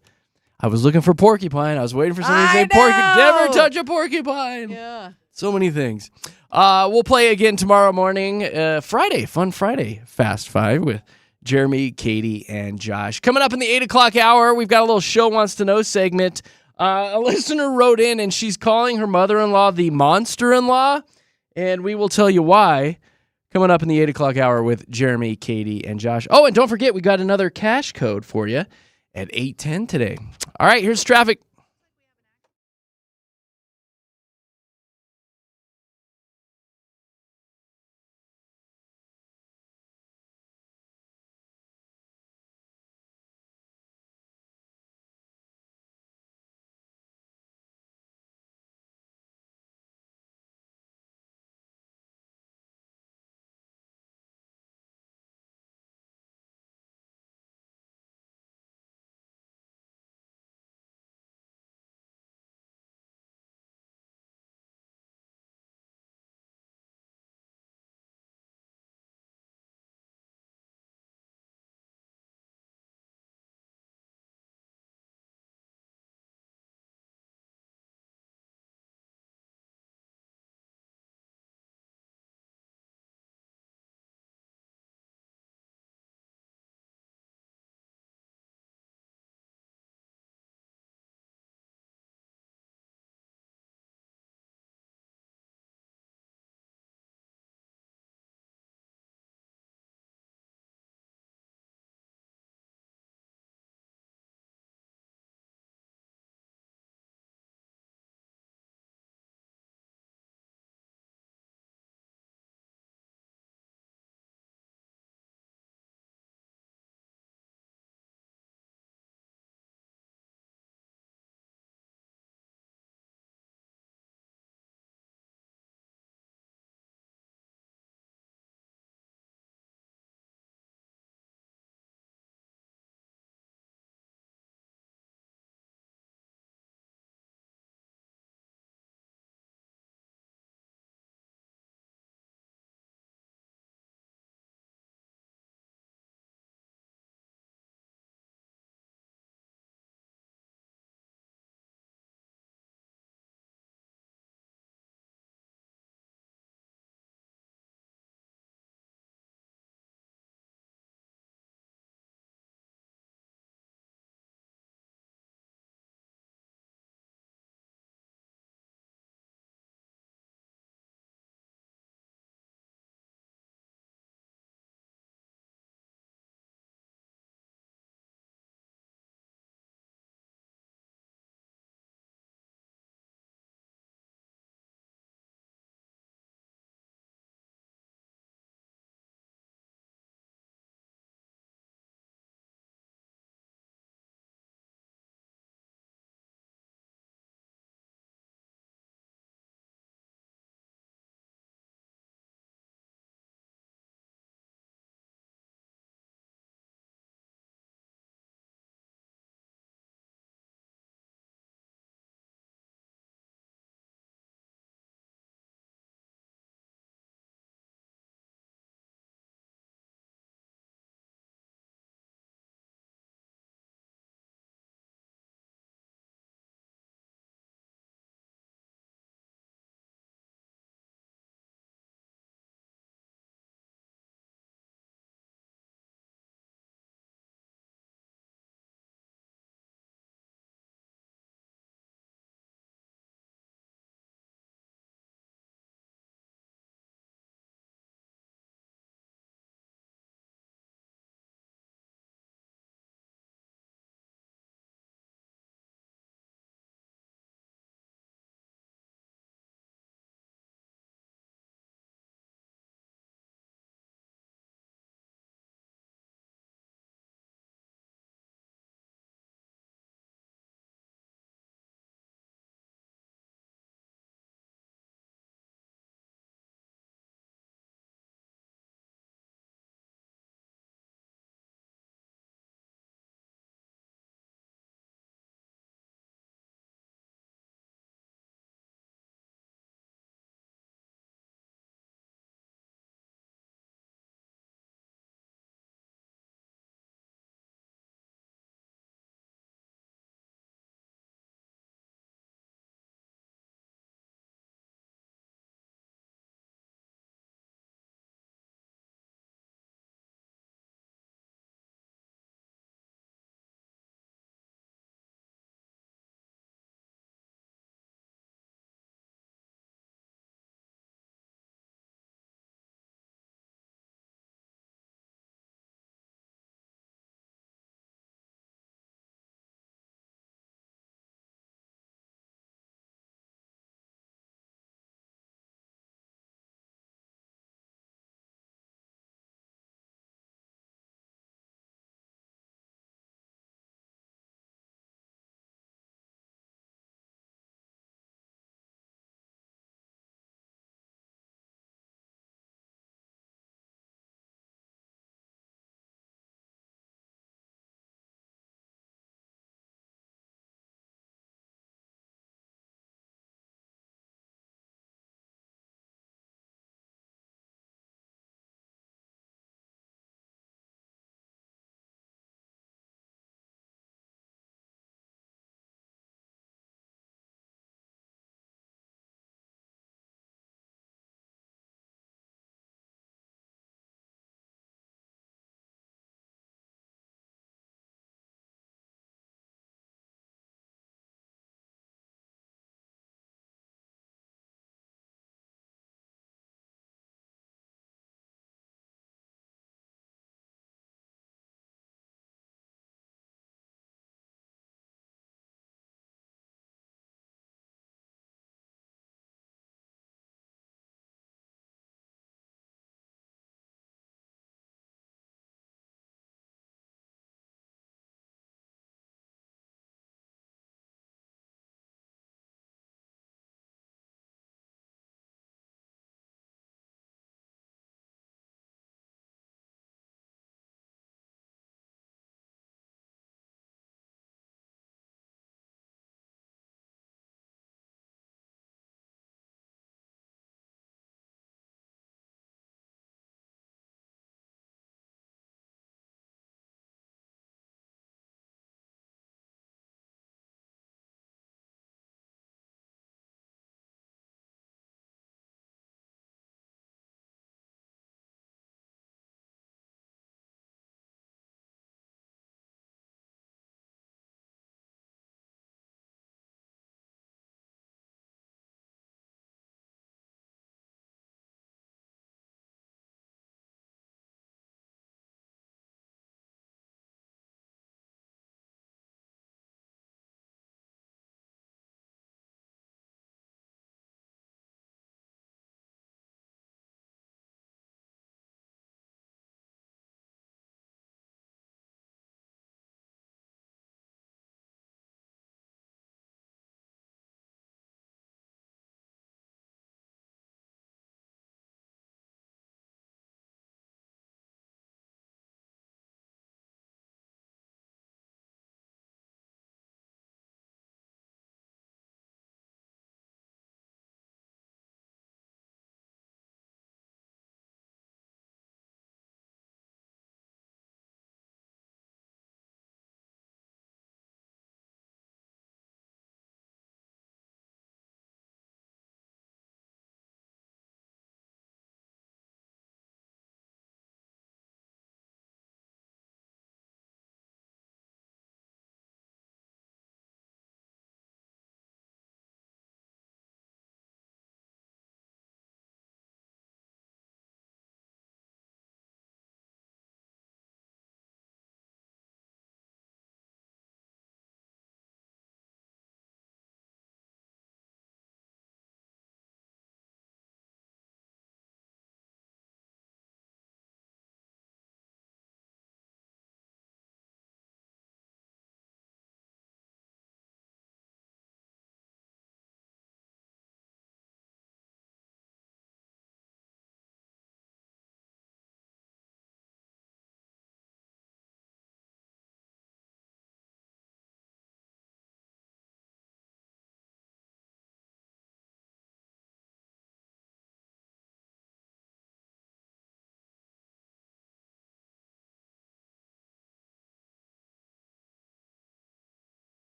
I was looking for porcupine. I was waiting for somebody to say porcupine. Never touch a porcupine. Yeah. So many things. We'll play again tomorrow morning, Friday, Fun Friday, Fast Five with Jeremy, Katy, and Josh. Coming up in the 8 o'clock hour, we've got a little Show Wants to Know segment. A listener wrote in, and she's calling her mother-in-law the monster-in-law, and we will tell you why. Coming up in the 8 o'clock hour with Jeremy, Katy, and Josh. Oh, and don't forget, we got another cash code for you at 8:10 today. All right, here's traffic.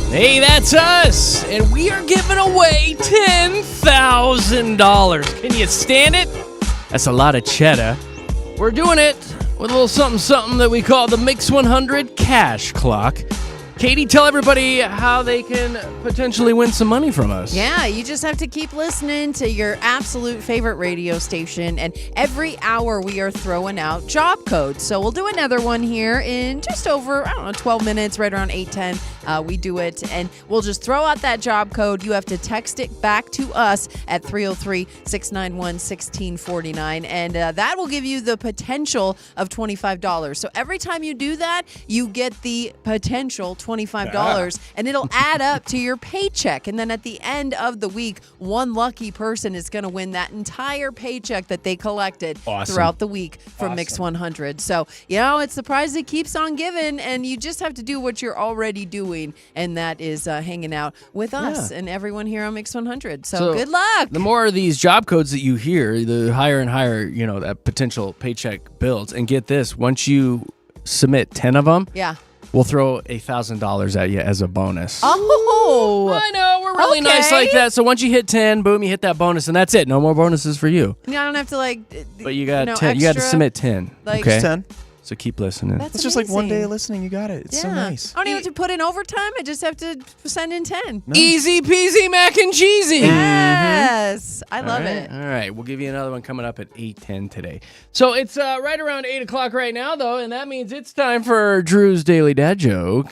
Hey, that's us, and we are giving away $10,000. Can you stand it? That's a lot of cheddar. We're doing it with a little something that we call the Mix 100 Cash Clock. Katie, tell everybody how they can potentially win some money from us. Yeah, you just have to keep listening to your absolute favorite radio station. And every hour we are throwing out job codes. So we'll do another one here in just over, 12 minutes, right around 8:10. We do it, and we'll just throw out that job code. You have to text it back to us at 303-691-1649. And that will give you the potential of $25. So every time you do that, you get the potential $25, and it'll add up to your paycheck. And then at the end of the week, one lucky person is going to win that entire paycheck that they collected throughout the week from Mix 100. So, it's the prize that keeps on giving, and you just have to do what you're already doing, and that is hanging out with us and everyone here on Mix 100. So good luck. The more of these job codes that you hear, the higher and higher, that potential paycheck builds. And get this, once you submit 10 of them, we'll throw $1,000 at you as a bonus. Oh, I know, we're really nice like that. So once you hit 10, boom, you hit that bonus, and that's it. No more bonuses for you. I don't have to But you got 10. You got to submit 10. Okay, 10. So keep listening. That's It's just like one day of listening. You got it. It's so nice. I don't even have to put in overtime. I just have to send in 10. No. Easy peasy mac and cheesy. Yes, I love it. All right, we'll give you another one coming up at 8:10 today. So it's right around 8 o'clock right now, though, and that means it's time for Drew's Daily Dad Joke.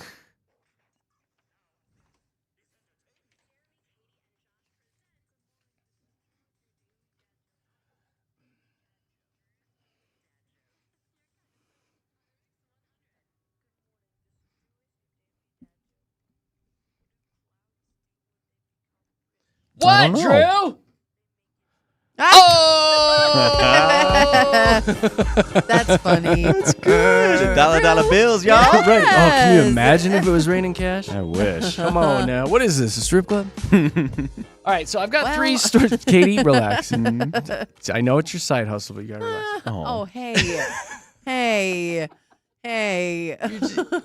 What, Drew? That's funny. That's good. Dollar bills, y'all. Right. Oh, can you imagine if it was raining cash? I wish. Come on now. What is this, a strip club? All right, so I've got 3 stories. Katie, relax. I know it's your side hustle, but you got to relax. Oh, hey.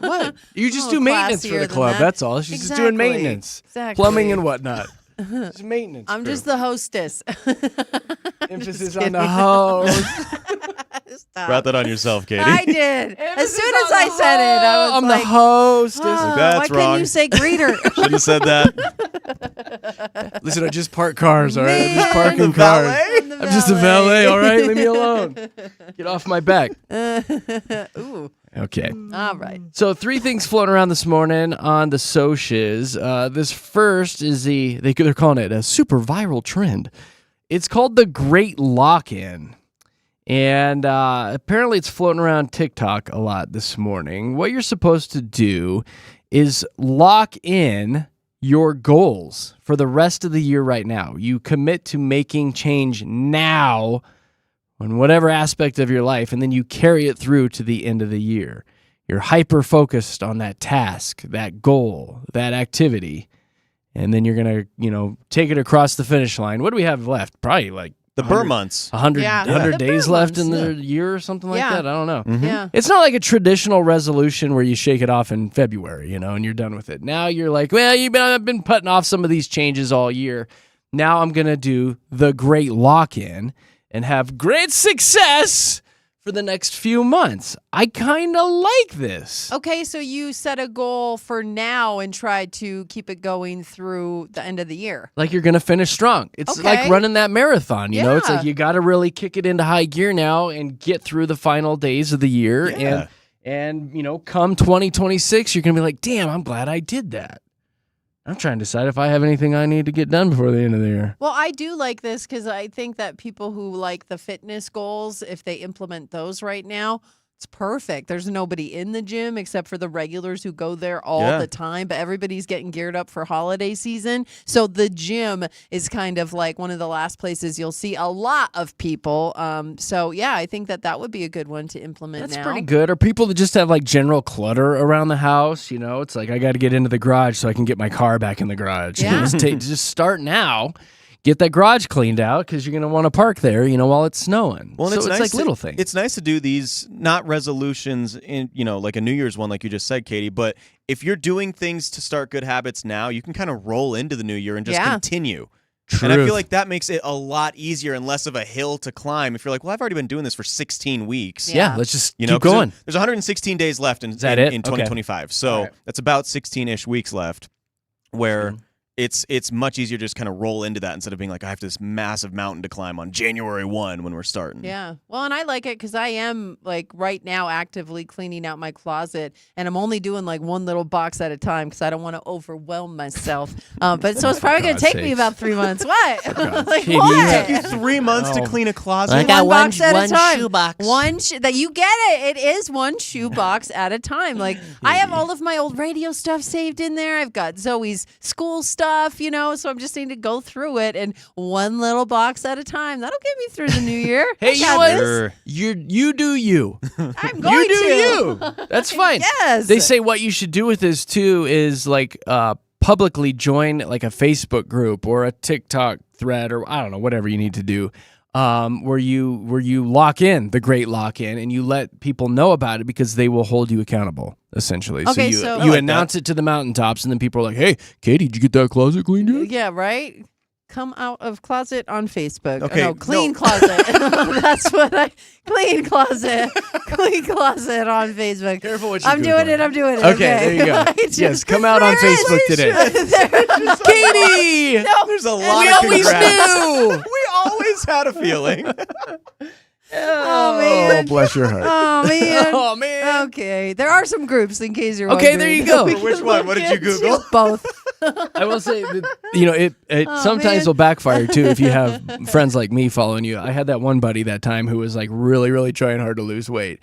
What? You just do maintenance for the club. That's all. She's just doing maintenance. Exactly. Plumbing and whatnot. Just maintenance. I'm just the hostess. Emphasis on the host. Brought that on yourself, Katie. I did. As soon as I said it, I was I'm like, the hostess. That's why wrong. couldn't you say greeter? Should have said that. Listen, I just park cars, all right? I'm just The parking valet? cars. I'm just a valet, all right? Leave me alone. Get off my back. Ooh. Okay. All right. So 3 things floating around this morning on the socials. This first is they're calling it a super viral trend. It's called the Great Lock-In. And apparently it's floating around TikTok a lot this morning. What you're supposed to do is lock in your goals for the rest of the year right now. You commit to making change now on whatever aspect of your life, and then you carry it through to the end of the year. You're hyper-focused on that task, that goal, that activity, and then you're going to, take it across the finish line. What do we have left? Probably like The burr months. 100 The days burr left months, in the year or something like that. I don't know. Yeah. It's not like a traditional resolution where you shake it off in February, and you're done with it. Now you're like, well, I've been putting off some of these changes all year. Now I'm going to do the Great Lock-In and have great success for the next few months. I kind of like this. Okay, so you set a goal for now and try to keep it going through the end of the year. Like you're going to finish strong. It's like running that marathon, you know? It's like you got to really kick it into high gear now and get through the final days of the year. Yeah. And come 2026, you're going to be like, damn, I'm glad I did that. I'm trying to decide if I have anything I need to get done before the end of the year. Well, I do like this because I think that people who like the fitness goals, if they implement those right now, it's perfect. There's nobody in the gym except for the regulars who go there all the time, but everybody's getting geared up for holiday season. So the gym is kind of like one of the last places you'll see a lot of people. So yeah, I think that would be a good one to implement That's now. pretty good. Or people that just have like general clutter around the house, it's like I got to get into the garage so I can get my car back in the garage. Yeah. Just start now. get that garage cleaned out because you're going to want to park there, while it's snowing. Well, and so it's nice like little things. It's nice to do these, not resolutions in, like a New Year's one, like you just said, Katie, but if you're doing things to start good habits now, you can kind of roll into the new year and just continue. Truth. And I feel like that makes it a lot easier and less of a hill to climb. If you're like, well, I've already been doing this for 16 weeks. Yeah, let's just keep going. There's 116 days left in 2025. Okay. So that's about 16-ish weeks left where it's much easier to just kind of roll into that instead of being like, I have this massive mountain to climb on January 1 when we're starting. Yeah. Well, and I like it because I am like right now actively cleaning out my closet, and I'm only doing like one little box at a time because I don't want to overwhelm myself. But so it's probably going to take me about 3 months. What? Like Katie, what? It took you 3 months to clean a closet. I got one box at a time. shoebox. That you get it. It is one shoebox at a time. Like I have all of my old radio stuff saved in there. I've got Zoe's school stuff, so I'm just need to go through it and one little box at a time. That'll get me through the new year. Hey, you know what? You do you. I'm going You do to. you. That's fine. Yes. They say what you should do with this too is like publicly join like a Facebook group or a TikTok thread or I don't know, whatever you need to do. Where you lock in the great lock-in and you let people know about it because they will hold you accountable, essentially. Okay, so you announce it to the mountaintops and then people are like, hey, Katie, did you get that closet cleaned yet? Yeah, right? Come out of closet on Facebook. Okay, clean closet. That's what clean closet. Clean closet on Facebook. Careful what you I'm doing it. Okay, there you go. Yes, come out on Facebook today. Katie! No, There's a lot We of always congrats. knew! We always had a feeling. Oh, man. Bless your heart. Oh, man. Oh, man. Okay. There are some groups in case you're Okay, wondering. there you go. We can Which one? look What did you into Oh, Google? Both. I will say that, it sometimes man. will backfire too if you have friends like me following you. I had that one buddy that time who was like really, really trying hard to lose weight.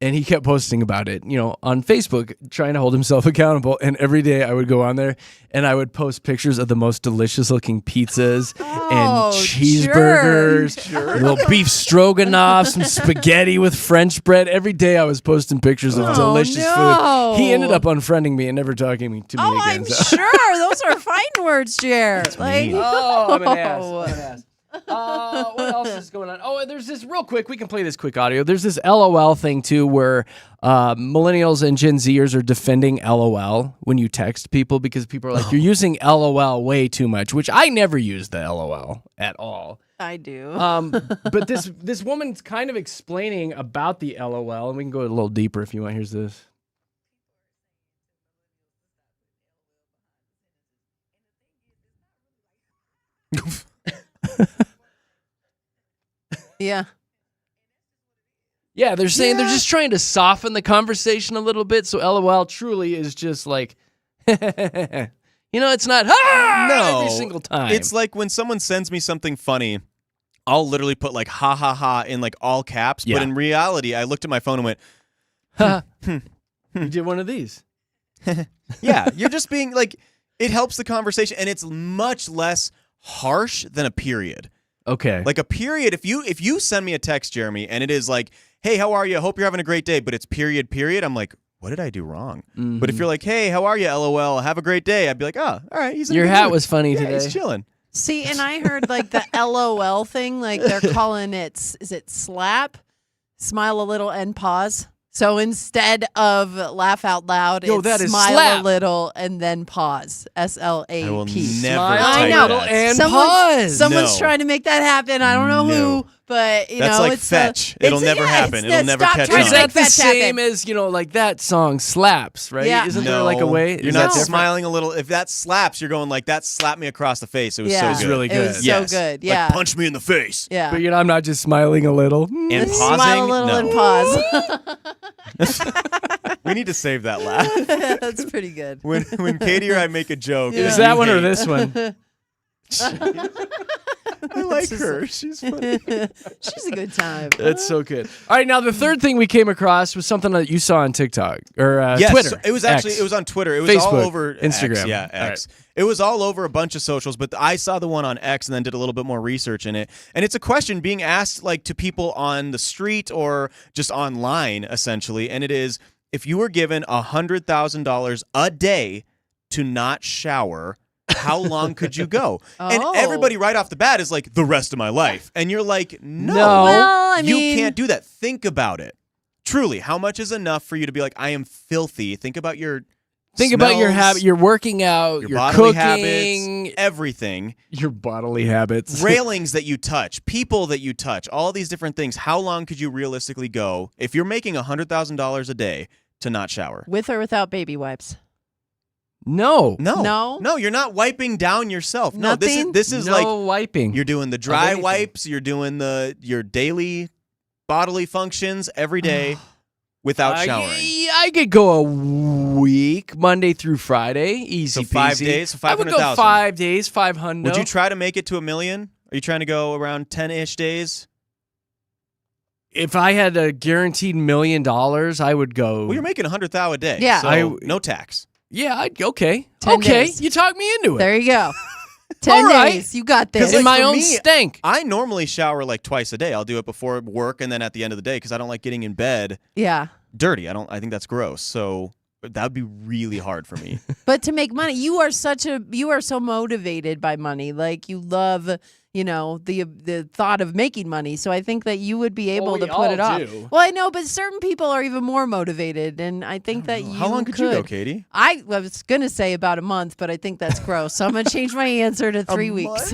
And he kept posting about it, on Facebook, trying to hold himself accountable. And every day I would go on there and I would post pictures of the most delicious looking pizzas and cheeseburgers, little beef stroganoff, some spaghetti with French bread. Every day I was posting pictures of delicious no. food. He ended up unfriending me and never talking to me again. I'm so. sure. Those are fighting words, Jer. Like, Oh, I'm an ass. I'm an ass. What else is going on? Oh, there's this real quick. We can play this quick audio. There's this LOL thing too, where millennials and Gen Zers are defending LOL when you text people because people are like, "You're using LOL way too much," which I never use the LOL at all. I do. But this woman's kind of explaining about the LOL, and we can go a little deeper if you want. Here's this. Yeah. Yeah, they're saying they're just trying to soften the conversation a little bit. So LOL truly is just like, it's not every single time. It's like when someone sends me something funny, I'll literally put like ha ha ha in like all caps. Yeah. But in reality, I looked at my phone and went, You did one of these. yeah, you're just being like, it helps the conversation and it's much less harsh than a period. Okay. Like a period, if you send me a text, Jeremy, and it is like, hey, how are you? Hope you're having a great day, but it's period, I'm like, what did I do wrong? Mm-hmm. But if you're like, hey, how are you? LOL, have a great day. I'd be like, oh, all right. He's in a Your good hat mood. was funny Yeah, today. he's chilling. See, and I heard like the LOL thing, like they're calling it, is it slap, smile a little and pause? So instead of laugh out loud, Yo, it's that is smile slap. a little and then pause. SLAP. I will never Smile I type know. that. and Someone- pause. Someone's No. trying to make that happen. I don't know No. who, but That's like it's fetch. It'll never happen. It'll never stop catch trying on. Is to that make the fetch same happen. as, like that song slaps, right? Yeah. Isn't there like a way? You're Is not that different? smiling a little. If that slaps, you're going like, that slapped me across the face. It was Yeah. so It good. was really It was good. so Yes. good. Like, Yeah. punch me in the face. Yeah. But I'm not just smiling a little. And Just pausing. smile a little no. and pause. We need to save that laugh. That's pretty good. When Katie or I make a joke. Is you that one or hate- this one? I like her. She's funny. She's a good time. That's so good. All right, now the third thing we came across was something that you saw on TikTok or Yes, Twitter. it was actually X. it was on Twitter. It was all Facebook, over Instagram. X, yeah, All X. It was all over a bunch of socials, but I saw the one on X and then did a little bit more research in it. And it's a question being asked like to people on the street or just online, essentially. And it is, if you were given $100,000 a day to not shower, how long could you go? And Oh. everybody right off the bat is like, the rest of my life. And you're like, no, Well, I you mean- can't do that. Think about it. Truly, how much is enough for you to be like, I am filthy? Think about your about your smells, habit. You're working out. your You're bodily cooking. habits, everything. Your bodily habits. Railings that you touch, people that you touch, all these different things. How long could you realistically go if you're making $100,000 a day to not shower? With or without baby wipes? No. No, you're not wiping down yourself. No, Nothing? this is No like wiping. you're doing the dry anything. wipes, you're doing your daily bodily functions every day without showering. I could go a week, Monday through Friday, easy So 5 peasy. days, so I would go 500,000. 5 days, 500. Would you try to make it to $1 million? Are you trying to go around 10-ish days? If I had a guaranteed $1 million, I would go. Well, you're making $100,000 a day. Yeah. So no tax. Yeah, okay. 10 okay, days. you talk me into it. There you go. 10 All right. days. You got this. 'Cause, In like, my for own me, stank. I normally shower like twice a day. I'll do it before work and then at the end of the day because I don't like getting in bed Yeah. dirty. I think that's gross. So that would be really hard for me. But to make money, you are so motivated by money. Like you love, the thought of making money. So I think that you would be able we to put all it off. do. Well, I know, but certain people are even more motivated, and I think that you How long could you go, Katie? I was gonna say about a month, but I think that's gross. So I'm gonna change my answer to 3 weeks.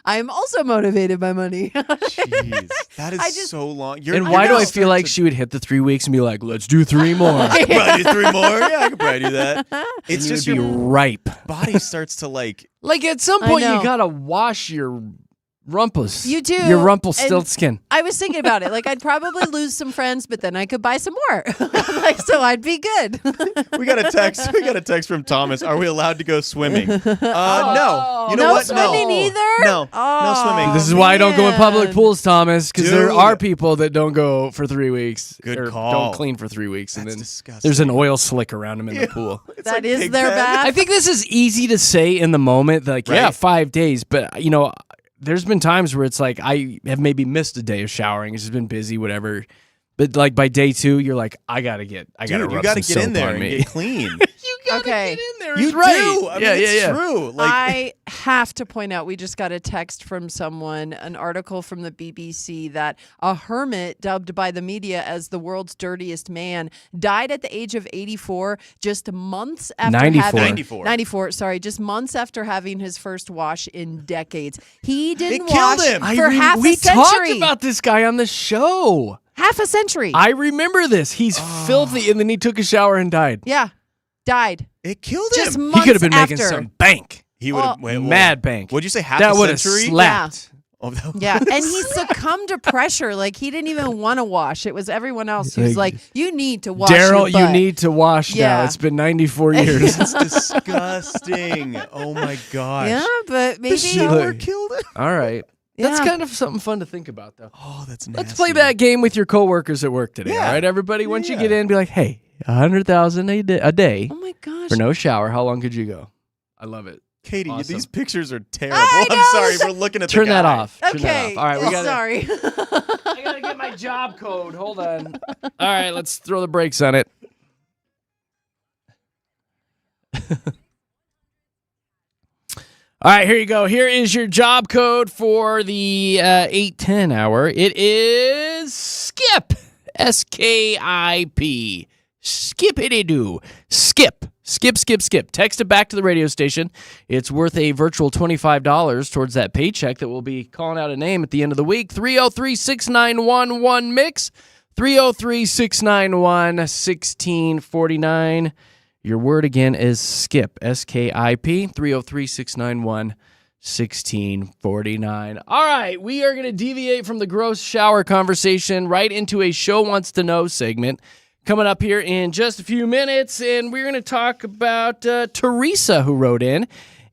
I'm also motivated by money. Jeez, that is so long. And why do I feel like she would hit the 3 weeks and be like, let's do 3 more? I could probably do 3 more. Yeah, I could probably do that. It's And just you'd be your ripe. body starts to like. Like at some I point, you know. gotta wash your rumpus. You do. Your And skin. I was thinking about it. Like I'd probably lose some friends, but then I could buy some more. So I'd be good. We got a text. We got a text from Thomas. Are we allowed to go swimming? No. You know No what? swimming no. either? No. No swimming. This is why I don't go in public man. pools, Thomas, because there Dude. are people that don't go for 3 weeks. Good or call. Don't clean for 3 weeks, and That's then disgusting. there's an oil slick around them in the pool. It's That like is pig their pen. bath. I think this is easy to say in the moment. Like, yeah, Right. 5 days, but there's been times where it's like I have maybe missed a day of showering. It's just been busy, whatever. But like by day 2, you're like, I gotta Dude, rub you got to some get in soap there on and me. get clean. You gotta Okay. get in there. You It's right. do. I mean, it's true. Like, I have to point out, we just got a text from someone, an article from the BBC, that a hermit dubbed by the media as the world's dirtiest man died at the age of 84, just months after 94. having 94. Sorry, just months after having his first wash in decades. He didn't killed wash him. for half we a century. talked about this guy on the show. Half a century. I remember this. He's filthy, and then he took a shower and died. yeah, died. it killed Just him. months He could have been after. making some bank. He would have Mad bank. What'd you say? Half That a would have century? slapped. Oh, that Yeah, and he succumbed to pressure. Like he didn't even want to wash. It was everyone else who's like, "You need to wash." Daryl, your you butt." need to wash now. Yeah. It's been 94 years. It's disgusting. Oh my gosh. Yeah, but maybe The shower Look. killed him. All right. That's Yeah. kind of something fun to think about, though. Oh, that's nasty. Let's play that game with your coworkers at work today. Yeah. All right, everybody. Once you Yeah. get in, be like, "Hey, 100,000 a day Oh my gosh. for no shower. How long could you go?" I love it. Katie, Awesome. these pictures are terrible. I I'm know. sorry. We're looking at Turn the that guy. off. Turn that Okay. off. All right, we got. Sorry. I gotta get my job code. Hold on. All right, let's throw the brakes on it. All right, here you go. Here is your job code for the 8:10 hour. It is skip. SKIP. Skip-itty-doo. Skip. Skip, skip, skip. Text it back to the radio station. It's worth a virtual $25 towards that paycheck that we'll be calling out a name at the end of the week. 303-691-1MIX. 303-691-1649. Your word again is skip. SKIP. 303-691-1649. All right, we are going to deviate from the gross shower conversation right into a show wants to know segment coming up here in just a few minutes, and we're going to talk about Teresa, who wrote in,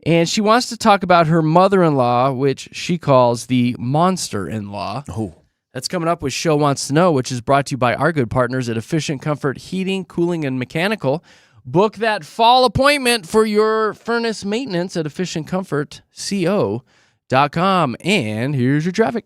and she wants to talk about her mother-in-law, which she calls the monster-in-law. Oh. That's coming up with Show Wants to Know, which is brought to you by our good partners at Efficient Comfort Heating, Cooling, and Mechanical. Book that fall appointment for your furnace maintenance at efficientcomfortco.com. And here's your traffic.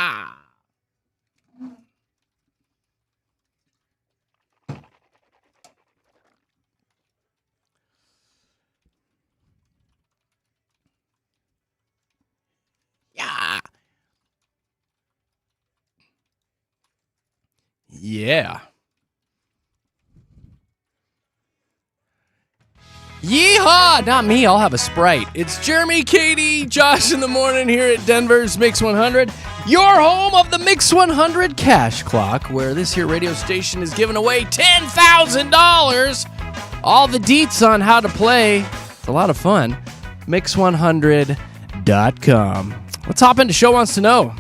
Yeah. Yeah. Yeah. Yeehaw! Not me, I'll have a Sprite. It's Jeremy, Katy, Josh in the morning here at Denver's Mix 100, your home of the Mix 100 Cash Clock, where this here radio station is giving away $10,000. All the deets on how to play. It's a lot of fun. Mix100.com. Let's hop into Show Wants to Know.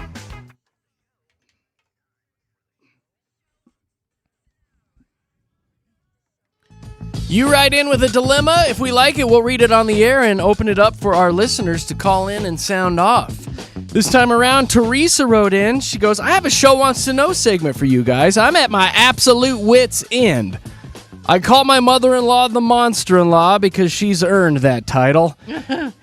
You write in with a dilemma. If we like it, we'll read it on the air and open it up for our listeners to call in and sound off. This time around, Teresa wrote in. She goes, I have a Show Wants to Know segment for you guys. I'm at my absolute wit's end. I call my mother-in-law the monster-in-law because she's earned that title.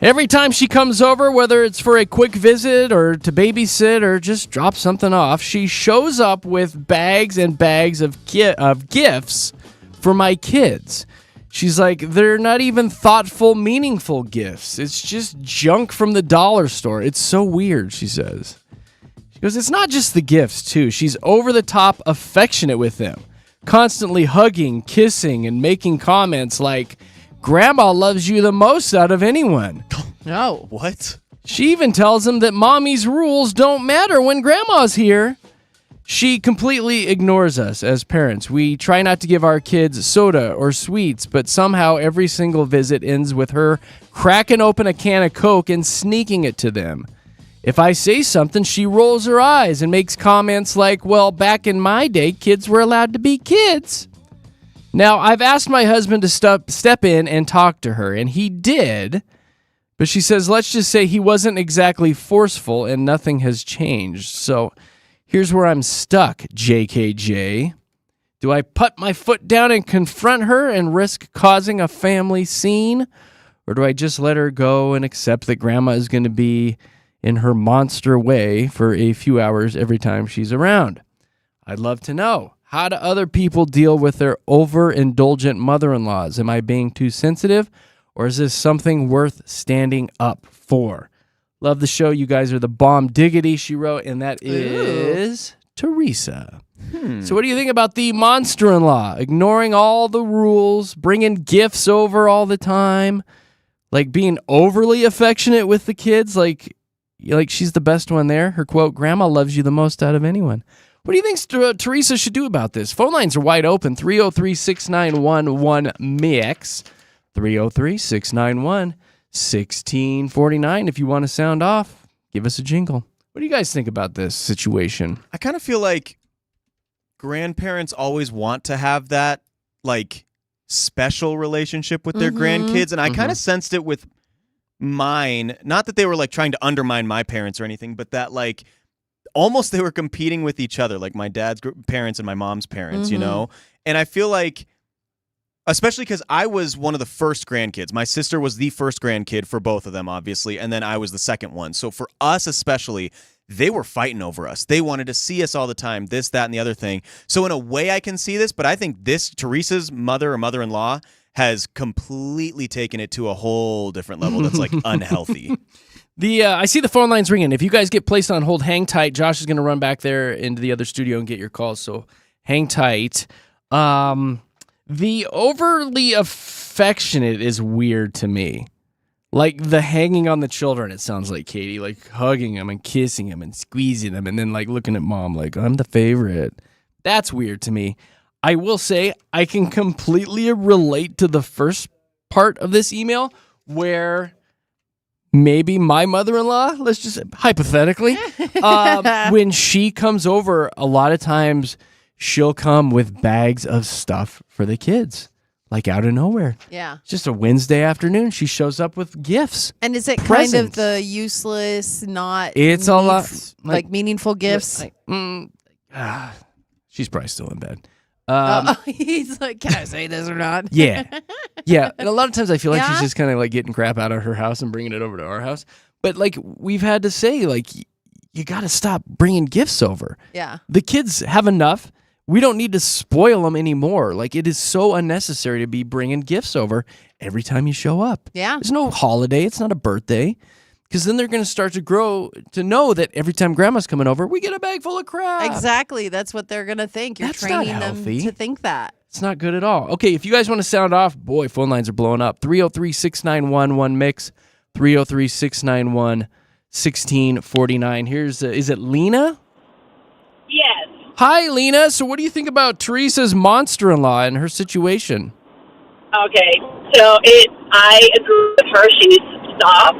Every time she comes over, whether it's for a quick visit or to babysit or just drop something off, she shows up with bags and bags of gifts for my kids. She's like, they're not even thoughtful, meaningful gifts. It's just junk from the dollar store. It's so weird, she says. She goes, it's not just the gifts, too. She's over-the-top affectionate with them, constantly hugging, kissing, and making comments like, Grandma loves you the most out of anyone. No. What? She even tells them that Mommy's rules don't matter when Grandma's here. She completely ignores us as parents. We try not to give our kids soda or sweets, but somehow every single visit ends with her cracking open a can of Coke and sneaking it to them. If I say something, she rolls her eyes and makes comments like, well, back in my day, kids were allowed to be kids. Now, I've asked my husband to step in and talk to her, and he did, but she says, let's just say he wasn't exactly forceful and nothing has changed. So here's where I'm stuck, JKJ. Do I put my foot down and confront her and risk causing a family scene? Or do I just let her go and accept that Grandma is going to be in her monster way for a few hours every time she's around? I'd love to know. How do other people deal with their overindulgent mother-in-laws? Am I being too sensitive? Or is this something worth standing up for? Love the show. You guys are the bomb diggity, she wrote, and that is Teresa. So what do you think about the monster-in-law? Ignoring all the rules, bringing gifts over all the time, like being overly affectionate with the kids, like she's the best one there. Her quote, Grandma loves you the most out of anyone. What do you think Teresa should do about this? Phone lines are wide open, 303-691-1MIX, 303-691-1649. If you want to sound off, give us a jingle. What do you guys think about this situation? I kind of feel like grandparents always want to have that, like, special relationship with their grandkids, and I kind of sensed it with mine. Not that they were, like, trying to undermine my parents or anything, but that, like, almost they were competing with each other, like my dad's parents and my mom's parents, you know? And I feel like, especially because I was one of the first grandkids. My sister was the first grandkid for both of them, obviously, and then I was the second one. So for us especially, they were fighting over us. They wanted to see us all the time, this, that, and the other thing. So in a way I can see this, but I think this, Teresa's mother or mother-in-law, has completely taken it to a whole different level that's, like, unhealthy. I see the phone lines ringing. If you guys get placed on hold, hang tight. Josh is going to run back there into the other studio and get your calls, so hang tight. The overly affectionate is weird to me. Like the hanging on the children, it sounds like, Katy, like hugging them and kissing them and squeezing them and then like looking at mom like, I'm the favorite. That's weird to me. I will say I can completely relate to the first part of this email where maybe my mother-in-law, let's just hypothetically, when she comes over, a lot of times she'll come with bags of stuff for the kids, like out of nowhere. Yeah. It's just a Wednesday afternoon. She shows up with gifts. And is it presents. kind of the useless, not It's a lot like meaningful gifts? She's probably still in bed. He's like, can I say this or not? Yeah. And a lot of times I feel like she's Yeah? just kind of like getting crap out of her house and bringing it over to our house. But like we've had to say, like, you got to stop bringing gifts over. Yeah. The kids have enough. We don't need to spoil them anymore. Like, it is so unnecessary to be bringing gifts over every time you show up. Yeah. There's no holiday. It's not a birthday. Because then they're going to start to grow to know that every time grandma's coming over, we get a bag full of crap. Exactly. That's what they're going to think. You're That's not training them healthy. to think that. It's not good at all. Okay, if you guys want to sound off, boy, phone lines are blowing up. 303-691-1MIX, 303-691-1649. Here's, is it Lena? Yes. Hi, Lena. So what do you think about Teresa's monster-in-law and her situation? Okay. So I agree with her. She needs to stop.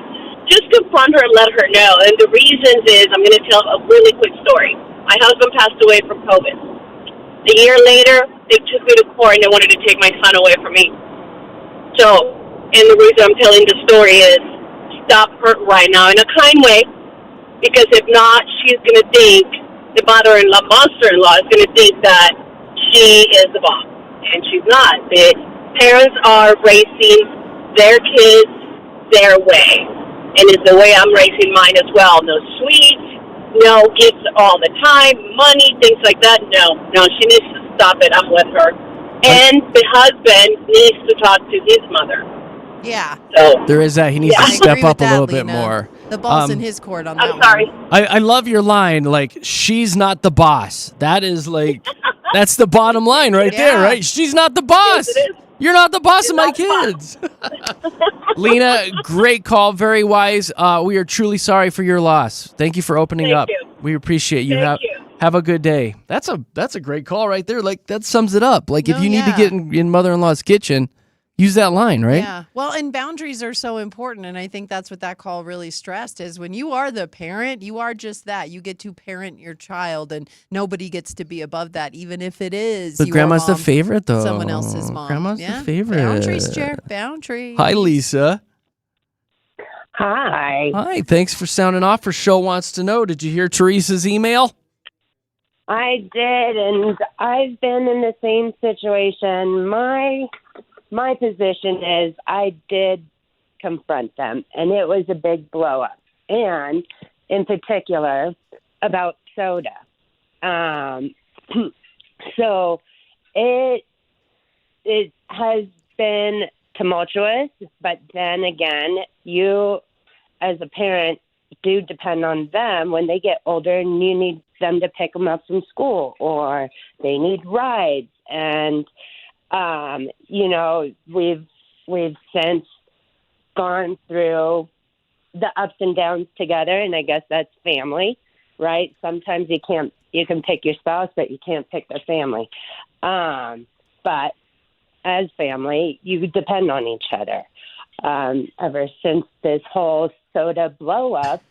Just confront her and let her know. And the reasons is, I'm going to tell a really quick story. My husband passed away from COVID. A year later, they took me to court and they wanted to take my son away from me. So, and the reason I'm telling the story is, stop her right now in a kind way, because if not, she's going to think, the mother-in-law, monster-in-law is going to think that she is the boss. And she's not. The parents are raising their kids their way. And it's the way I'm raising mine as well. No sweets, no gifts all the time, money, things like that. No, she needs to stop it. I'm with her. And the husband needs to talk to his mother. Yeah. So There is that. He needs to I step agree with up a that, little bit Lena. more. The ball's in his court on that I'm sorry. one. I love your line, like, she's not the boss. That is like, that's the bottom line right there, Yeah. right? She's not the boss. Yes, it is. You're not the boss of my not the kids. Lena, great call, very wise. We are truly sorry for your loss. Thank you for opening Thank up. you. We appreciate you. Thank you. Have a good day. That's a great call right there. Like, that sums it up. Like, if No, you need to yeah. get in mother-in-law's kitchen, use that line, right? Yeah. Well, and boundaries are so important. And I think that's what that call really stressed is when you are the parent, you are just that. You get to parent your child and nobody gets to be above that, even if it is But your grandma's the mom, favorite, though. someone else's mom. Grandma's Yeah. the favorite. Boundaries, Chair. Boundaries. Hi, Lisa. Hi. Hi. Thanks for sounding off for Show Wants to Know. Did you hear Teresa's email? I did, and I've been in the same situation. My position is I did confront them, and it was a big blow up, and in particular about soda. So it has been tumultuous, but then again, you as a parent do depend on them when they get older, and you need them to pick them up from school, or they need rides, and we've since gone through the ups and downs together, and I guess that's family, right? Sometimes you can pick your spouse, but you can't pick their family. But as family, you depend on each other. Ever since this whole soda blow up,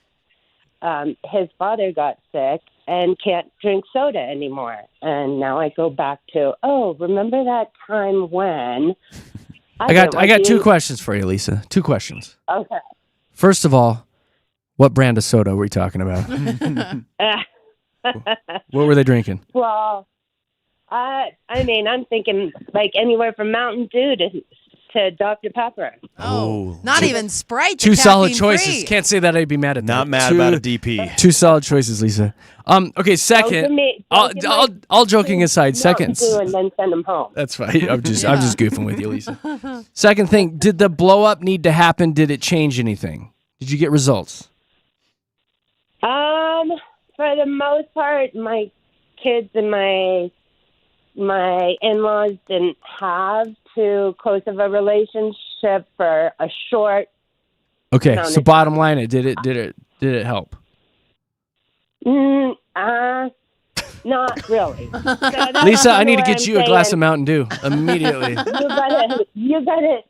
his father got sick and can't drink soda anymore. And now I go back to, remember that time when I got two questions for you, Lisa. Two questions. Okay. First of all, what brand of soda were we talking about? What were they drinking? Well, I'm thinking like anywhere from Mountain Dew to Dr. Pepper. Oh, not even Sprite. Two solid caffeine-free. choices. Can't say that I'd be mad at that. Not mad about a DP. Two solid choices, Lisa. Okay, second. All joking aside, second. Mountain Dew and then send them home. That's fine. I'm just goofing with you, Lisa. Second thing, did the blow up need to happen? Did it change anything? Did you get results? For the most part, my kids and my in-laws didn't have too close of a relationship for a short. Okay, so bottom line, did it help? Not really. So that's Lisa, I need to where get I'm you a glass of saying Mountain Dew immediately. You gotta.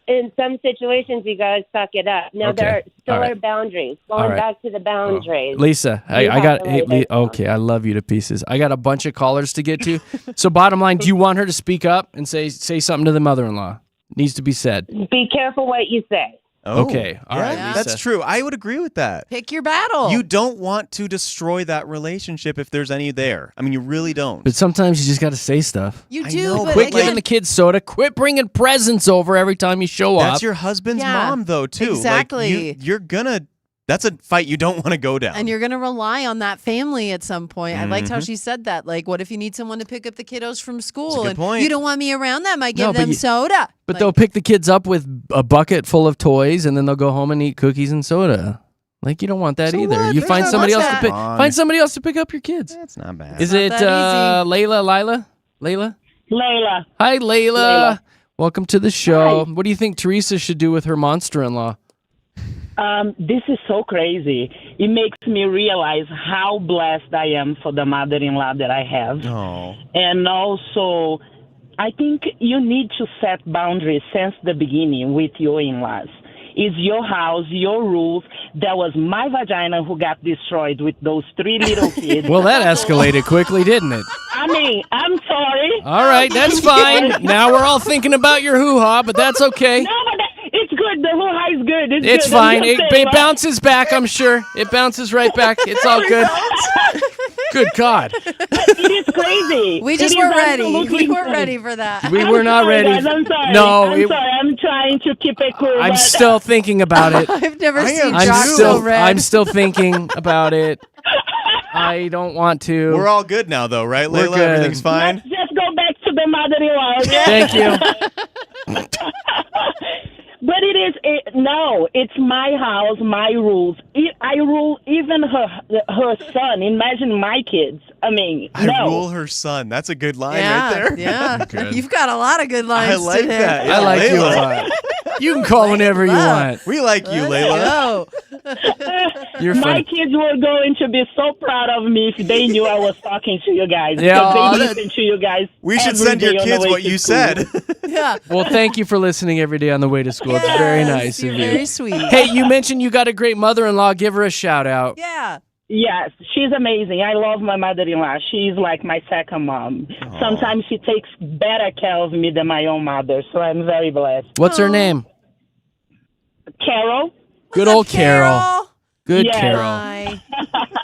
In some situations, you gotta suck it up. Now Okay. there still All right. are boundaries. All Going right. back to the boundaries. Lisa, You I have got to lay those down. okay. I love you to pieces. I got a bunch of callers to get to. So bottom line, do you want her to speak up and say something to the mother-in-law? Needs to be said. Be careful what you say. Oh, Okay, all right, yeah, Lisa. that's true. I would agree with that. Pick your battle. You don't want to destroy that relationship if there's any there. I mean, you really don't. But sometimes you just got to say stuff. You I do, know, but Quit again, giving the kids soda. Quit bringing presents over every time you show up. That's your husband's Yeah, mom, though, too. exactly. Like, you're gonna That's a fight you don't want to go down. And you're going to rely on that family at some point. I liked how she said that. Like, what if you need someone to pick up the kiddos from school? That's a good point. You don't want me around that might give them soda. But they'll pick the kids up with a bucket full of toys, and then they'll go home and eat cookies and soda. Like, you don't want that either. what? You find There's somebody not else to pick. much. Find somebody else to pick up your kids. That's not bad. Is not it that Layla? Layla? Layla. Hi, Layla. Layla. Welcome to the show. What do you think Teresa should do with her monster-in-law? This is so crazy. It makes me realize how blessed I am for the mother-in-law that I have. Oh. And also, I think you need to set boundaries since the beginning with your in-laws. It's your house, your rules. That was my vagina who got destroyed with those 3 little kids. Well, that escalated quickly, didn't it? I mean, I'm sorry. All right, that's fine. Now we're all thinking about your hoo-ha, but that's okay. No, but it's good. The whole high is good. It's good. fine. It bounces back, I'm sure. It bounces right back. It's all good. Good God. It is crazy. We just weren't ready. We weren't ready for that. We were not ready. Guys, I'm sorry. No, I'm sorry. I'm trying to keep it cool. I'm but- still thinking about it. I've never seen am Josh too. so red. I'm still thinking about it. I don't want to. We're all good now, though, right, We're Layla? good. Everything's fine? Let's just go back to the mother-in-law. Okay? Thank you. But it's my house, my rules. I rule even her son. Imagine my kids. I mean, I no. rule her son. That's a good line yeah, right there. Yeah. Good. You've got a lot of good lines I like today. that. Yeah, I like you a Layla. lot. You can call whenever you want. We like you, Layla. Go. You're My funny. kids were going to be so proud of me if they knew I was talking to you guys. Yeah, Because they that- listen to you guys. We should every send your day on the kids way what to you school. said. Yeah. Well, thank you for listening every day on the way to school. It's very Yes, nice you're of you. very sweet. Hey, you mentioned you got a great mother-in-law. Give her a shout out. Yeah. Yes, she's amazing. I love my mother-in-law. She's like my second mom. Sometimes she takes better care of me than my own mother, so I'm very blessed. What's her name? Carol? Good old Carol. Good Yes. Carol. Hi.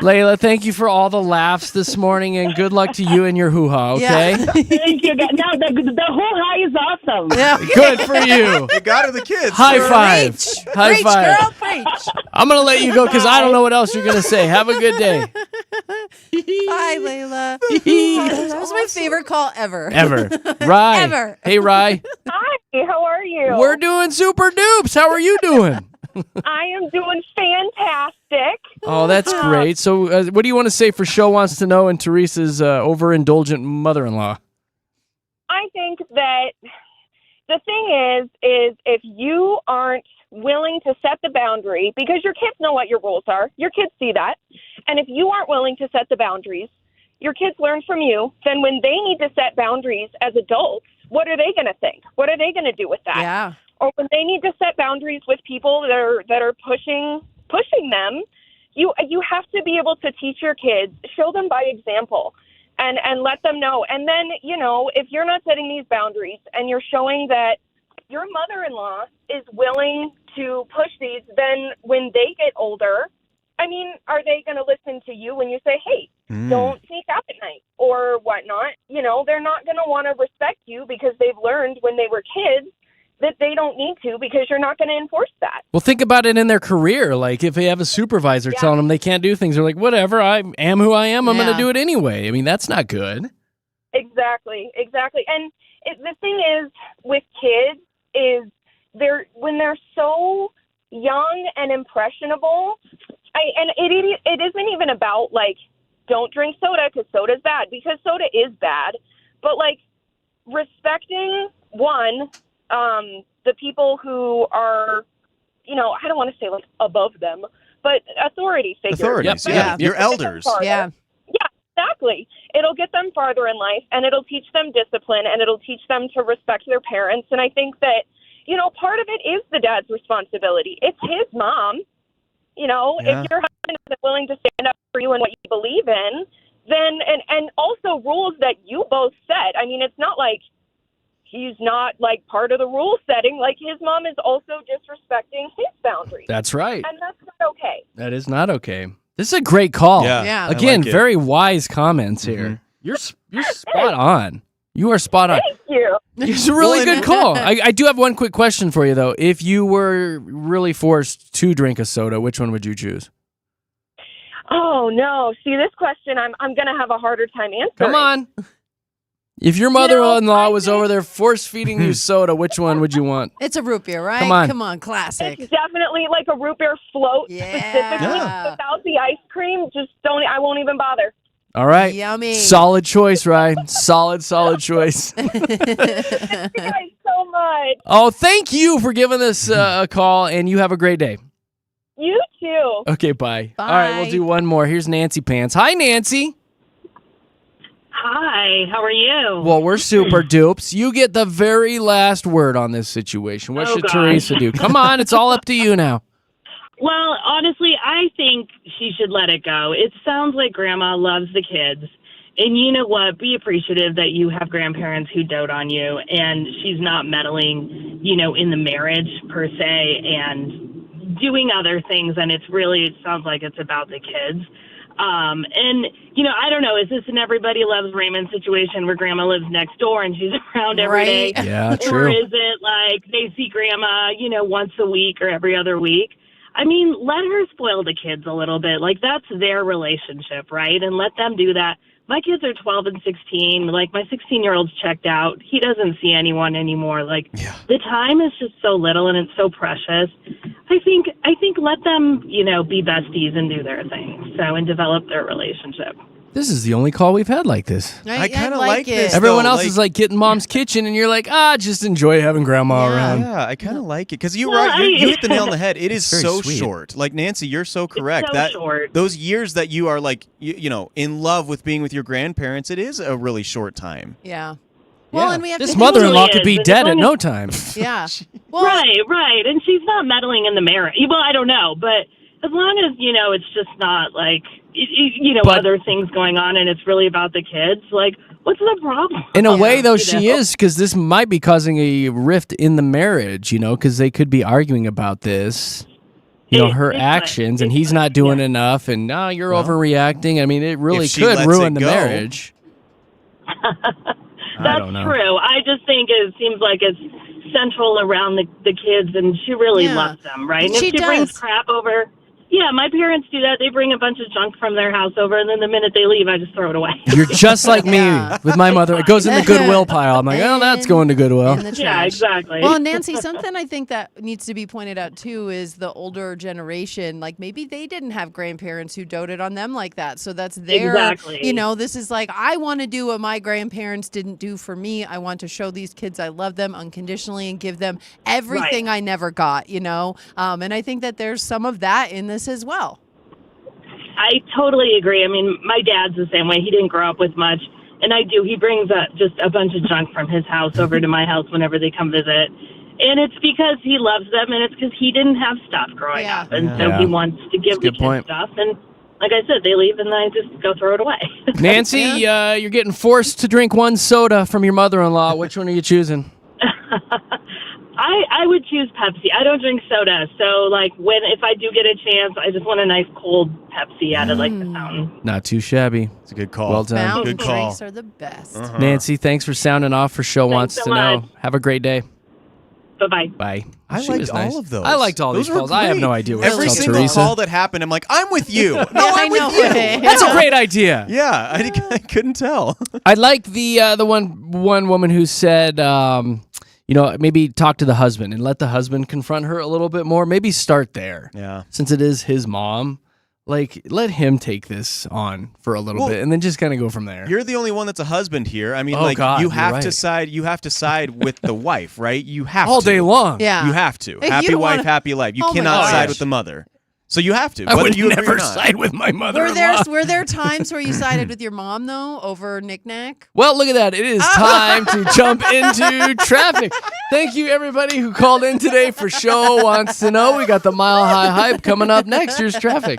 Layla, thank you for all the laughs this morning, and good luck to you and your hoo-ha, okay? Yeah. Thank you, guys. No, the whole high is awesome. Yeah. Good for you. You got her the kids. High five. High Preach, five. girl, preach. I'm going to let you go because I don't know what else you're going to say. Have a good day. Hi, Layla. That was my favorite call ever. Ever. Rye. Ever. Hey, Rye. Hi, how are you? We're doing super dupes. How are you doing? I am doing fantastic. Oh, that's great. So what do you want to say for Show Wants to Know and Teresa's overindulgent mother-in-law? I think that the thing is if you aren't willing to set the boundary, because your kids know what your rules are, your kids see that, and if you aren't willing to set the boundaries, your kids learn from you, then when they need to set boundaries as adults, what are they going to think? What are they going to do with that? Yeah. Or when they need to set boundaries with people that are pushing them, you have to be able to teach your kids, show them by example, and let them know. And then, if you're not setting these boundaries and you're showing that your mother-in-law is willing to push these, then when they get older, I mean, are they going to listen to you when you say, hey, don't sneak out at night or whatnot? They're not going to want to respect you because they've learned when they were kids that they don't need to because you're not going to enforce that. Well, think about it in their career. Like, if they have a supervisor telling them they can't do things, they're like, whatever, I am who I am. I'm going to do it anyway. I mean, that's not good. Exactly. And the thing is with kids is when they're so young and impressionable, and it isn't even about, like, don't drink soda because soda's bad, because soda is bad. But, like, respecting, one, the people who are, I don't want to say, like, above them, but authority figures. Authorities, Yep. Your elders. Yeah. Yeah, exactly. It'll get them farther in life, and it'll teach them discipline, and it'll teach them to respect their parents. And I think that, part of it is the dad's responsibility. It's his mom. If your husband isn't willing to stand up for you and what you believe in, then, and also rules that you both set. I mean, it's not like he's not, like, part of the rule setting. Like, his mom is also disrespecting his boundaries. That's right. And that's not okay. That is not okay. This is a great call. Yeah. Again, I like it. very wise comments here. You're spot on. You are spot on. Thank you. It's a really good call. I do have one quick question for you, though. If you were really forced to drink a soda, which one would you choose? Oh no! See, this question, I'm gonna have a harder time answering. Come on. If your mother-in-law was over there force-feeding you soda, which one would you want? It's a root beer, right? Come on. Classic. It's definitely like a root beer float, Yeah. specifically without the ice cream. Just don't. I won't even bother. All right. Yummy. Solid choice, Ryan. Solid choice. Thank you guys so much. Oh, thank you for giving us a call, and you have a great day. You too. Okay, bye. Bye. All right, we'll do one more. Here's Nancy Pants. Hi, Nancy. Hi, how are you? Well, we're super dupes. You get the very last word on this situation. What should gosh. Teresa do? Come on, it's all up to you now. Well, honestly, I think she should let it go. It sounds like Grandma loves the kids. And you know what? Be appreciative that you have grandparents who dote on you, and she's not meddling, in the marriage per se and doing other things. And it sounds like it's about the kids. And, I don't know, is this an Everybody Loves Raymond situation where Grandma lives next door and she's around every day? Yeah, true. Or is it like they see Grandma, once a week or every other week? I mean, let her spoil the kids a little bit. Like, that's their relationship, right? And let them do that. My kids are 12 and 16. Like, my 16-year-old's checked out. He doesn't see anyone anymore. Like, the time is just so little and it's so precious. I think let them, be besties and do their thing. And develop their relationship. This is the only call we've had like this. I kind of like this. Everyone though, else is like getting Mom's kitchen, and you're like, just enjoy having Grandma around. Yeah, I kind of like it because you hit the nail on the head. It is very so sweet. short. Like Nancy, you're so correct. It's so short. Those years that you are like, in love with being with your grandparents, it is a really short time. Yeah. Well, and we have This to mother-in-law It could be really is. dead at no time. Yeah. Well, Right. And she's not meddling in the marriage. Well, I don't know, but as long as, it's just not like, But- other things going on and it's really about the kids, like, what's the problem? In a way, though, You she know? is, because this might be causing a rift in the marriage, because they could be arguing about this. Her It could. actions, and he's not doing enough, and you're overreacting. I mean, it really If she could lets ruin it the go. marriage. That's don't know. true. I just think it seems like it's central around the kids, and she really Yeah. loves them, right? And She if she brings does. crap over, my parents do that. They bring a bunch of junk from their house over, and then the minute they leave, I just throw it away. You're just like me Yeah. with my mother. It goes in the Goodwill pile. I'm like, that's going to Goodwill. in the trash. Yeah, exactly. Well, Nancy, something I think that needs to be pointed out too is the older generation. Like maybe they didn't have grandparents who doted on them like that. So that's their, Exactly. this is like, I want to do what my grandparents didn't do for me. I want to show these kids I love them unconditionally and give them everything I never got, And I think that there's some of that in this as well. I totally agree. I mean, my dad's the same way. He didn't grow up with much, and he brings just a bunch of junk from his house over to my house whenever they come visit. And it's because he loves them, and it's because he didn't have stuff growing up. And so Yeah. he wants to give the good kids point. stuff. And like I said, they leave, and I just go throw it away. Nancy, you're getting forced to drink one soda from your mother-in-law. Which one are you choosing? I would choose Pepsi. I don't drink soda, so if I do get a chance, I just want a nice cold Pepsi out of the fountain. Not too shabby. It's a good call. Well done. Fountain Good call. drinks are the best. Nancy, thanks for sounding off for Show Wants so to Know. much. Have a great day. Bye-bye. Bye. I She liked was nice. all of those. I liked all Those these were calls. I have great. no idea what Every to tell single Teresa. call that happened, I'm like, I'm with you. No, I I'm know. with you. That's a great idea. Yeah, I couldn't tell. I like the one woman who said, maybe talk to the husband and let the husband confront her a little bit more. Maybe start there. Yeah. Since it is his mom, let him take this on for a little bit and then just kind of go from there. You're the only one that's a husband here. I mean, Oh, God, you you're have to right. side. You have to side with the wife, right? You have All to. day long. Yeah. You have to. If Happy you don't wife, wanna- happy life. You Oh my cannot gosh. side with the mother. So you have to. I Whether would you agree or never not. side with my mother-in-law. Were there times where you sided with your mom though over knick-knack? Well, look at that. It is time to jump into traffic. Thank you, everybody who called in today for Show Wants to Know. We got the Mile High Hype coming up next. Here's traffic.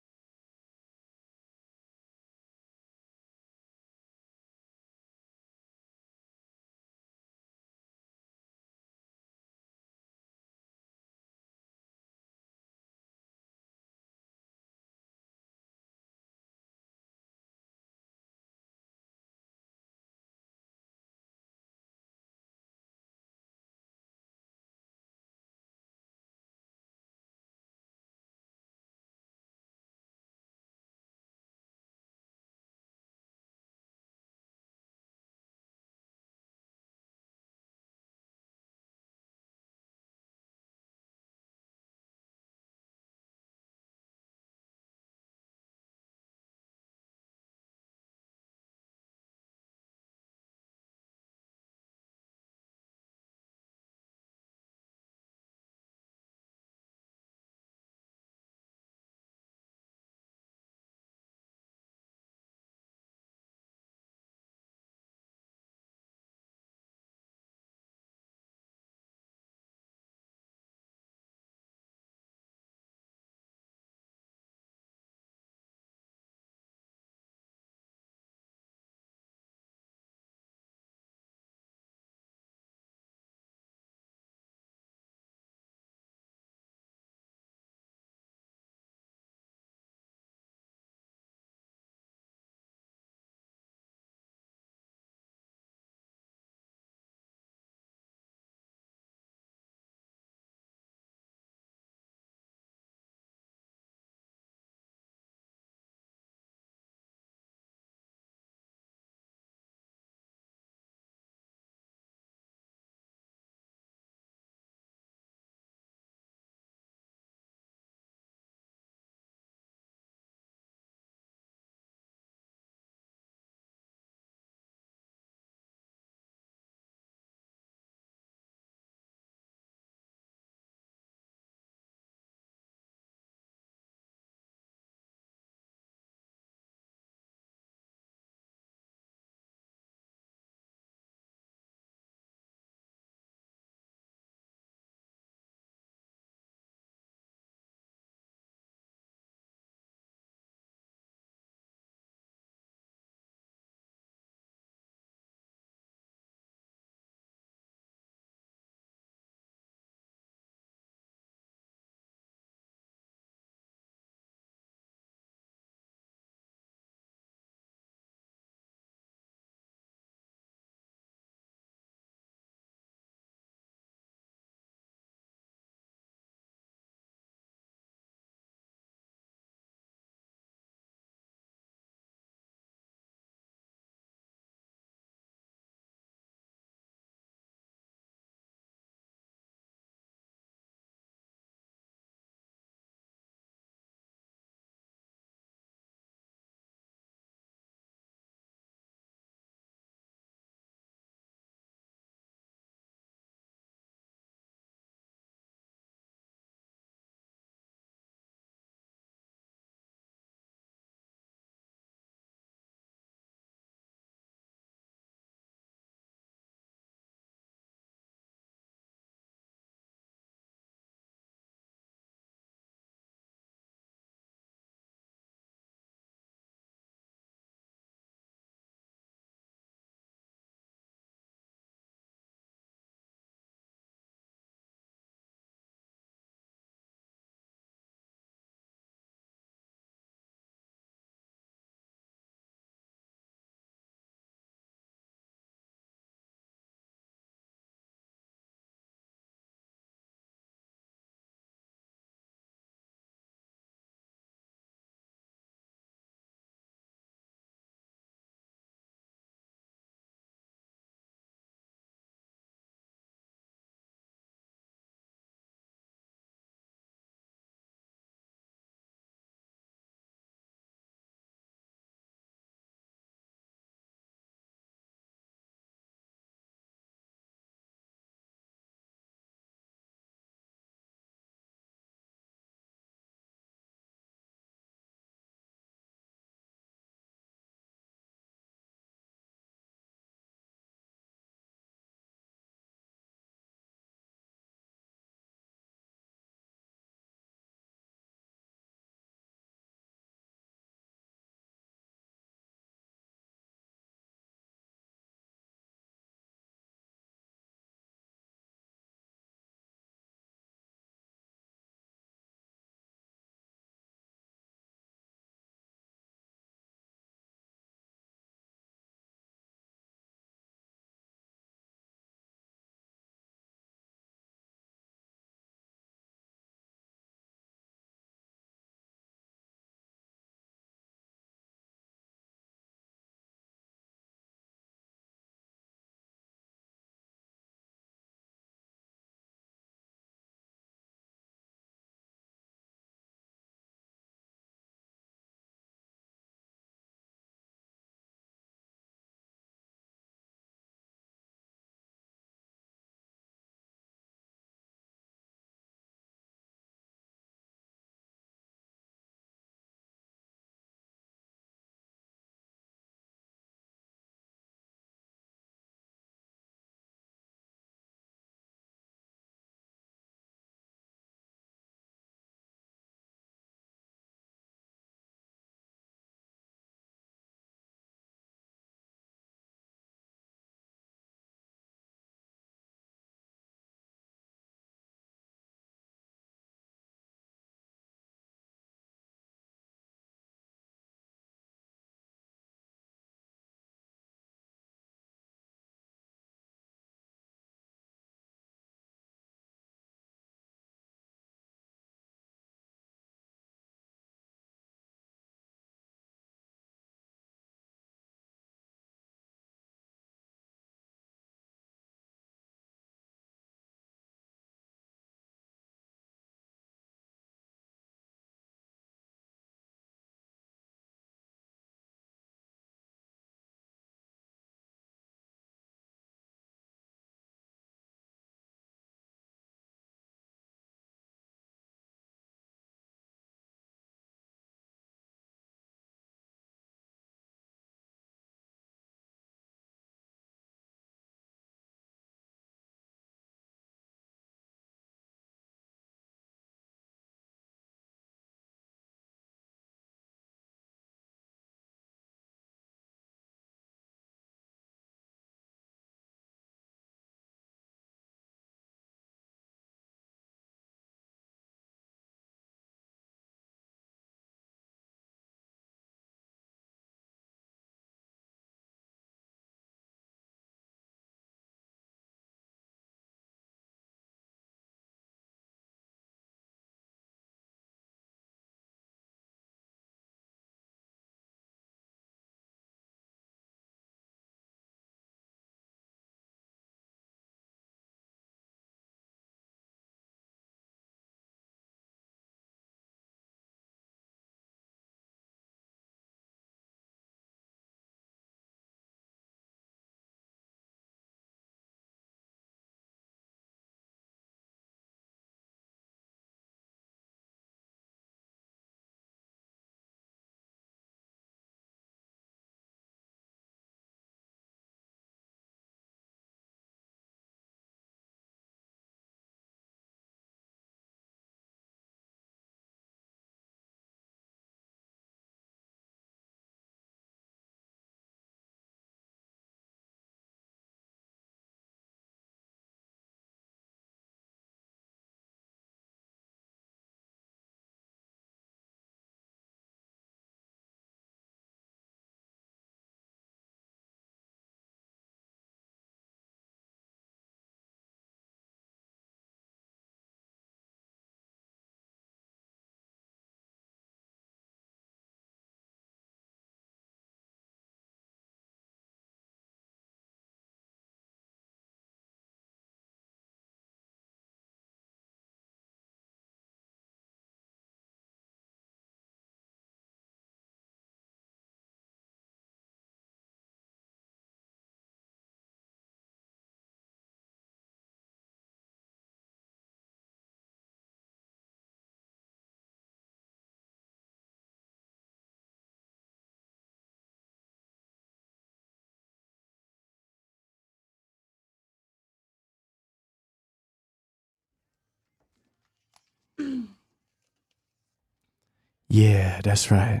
Yeah, that's right.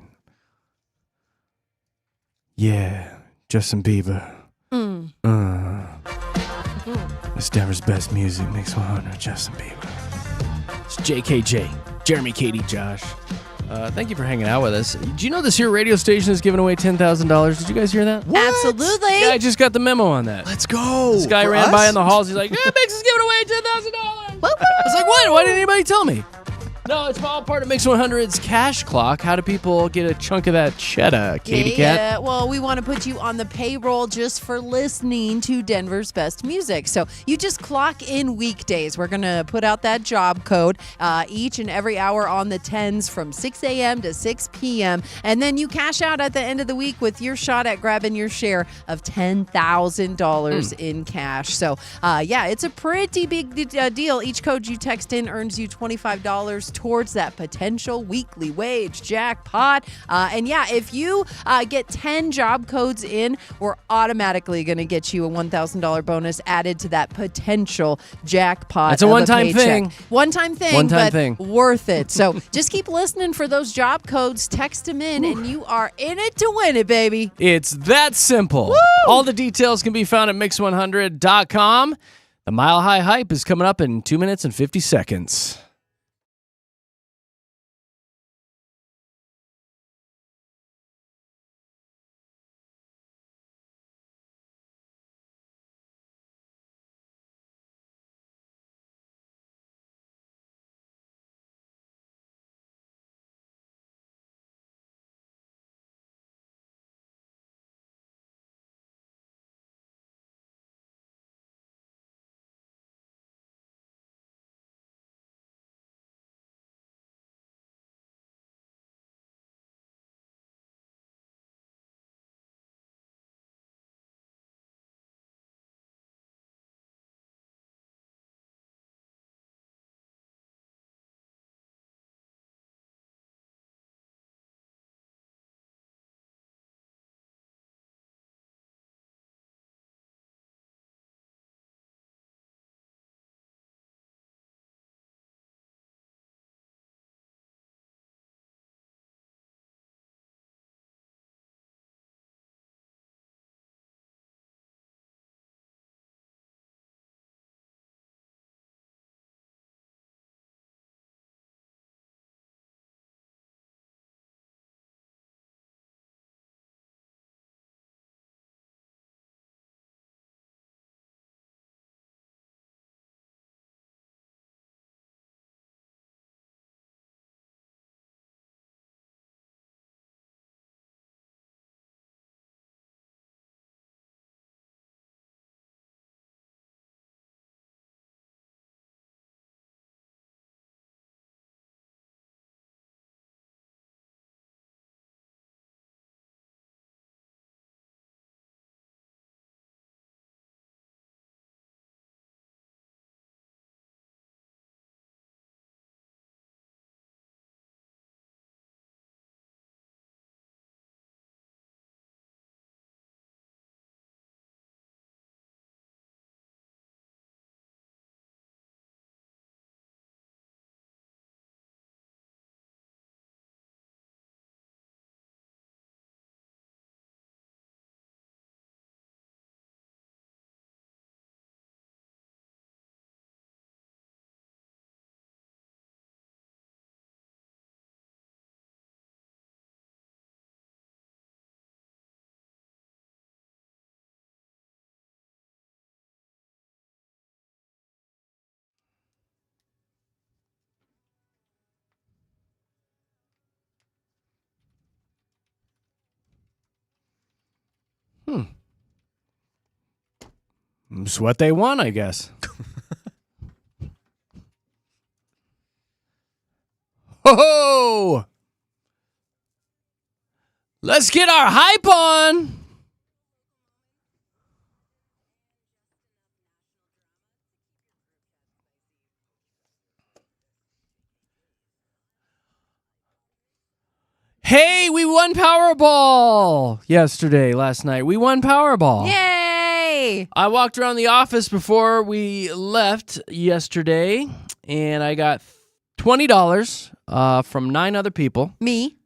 Yeah, Justin Bieber. It's Denver's best music, Mix 100, Justin Bieber. It's JKJ, Jeremy, Katy, Josh. Thank you for hanging out with us. Do you know this here radio station is giving away $10,000? Did you guys hear that? Absolutely. Yeah, I just got the memo on that. Let's go. This guy ran by in the halls. He's like, yeah, Mix is giving away $10,000. I was like, what? Why didn't anybody tell me? No, it's all part of Mix 100's cash clock. How do people get a chunk of that cheddar, Katy Cat? Yeah, well, we want to put you on the payroll just for listening to Denver's best music. So you just clock in weekdays. We're going to put out that job code each and every hour on the 10s from 6 a.m. to 6 p.m. And then you cash out at the end of the week with your shot at grabbing your share of $10,000 in cash. So, yeah, it's a pretty big deal. Each code you text in earns you $25 towards that potential weekly wage jackpot. And yeah, if you get 10 job codes in, we're automatically going to get you a $1,000 bonus added to that potential jackpot. It's a one-time thing. One-time thing, One-time but thing. worth it. So just keep listening for those job codes. Text them in, and you are in it to win it, baby. It's that simple. Woo! All the details can be found at mix100.com. The Mile High Hype is coming up in 2 minutes and 50 seconds. It's what they want, I guess. Ho-ho! Let's get our hype on! Hey, we won Powerball last night. We won Powerball. Yay! I walked around the office before we left yesterday, and I got $20 from 9 other people. Me.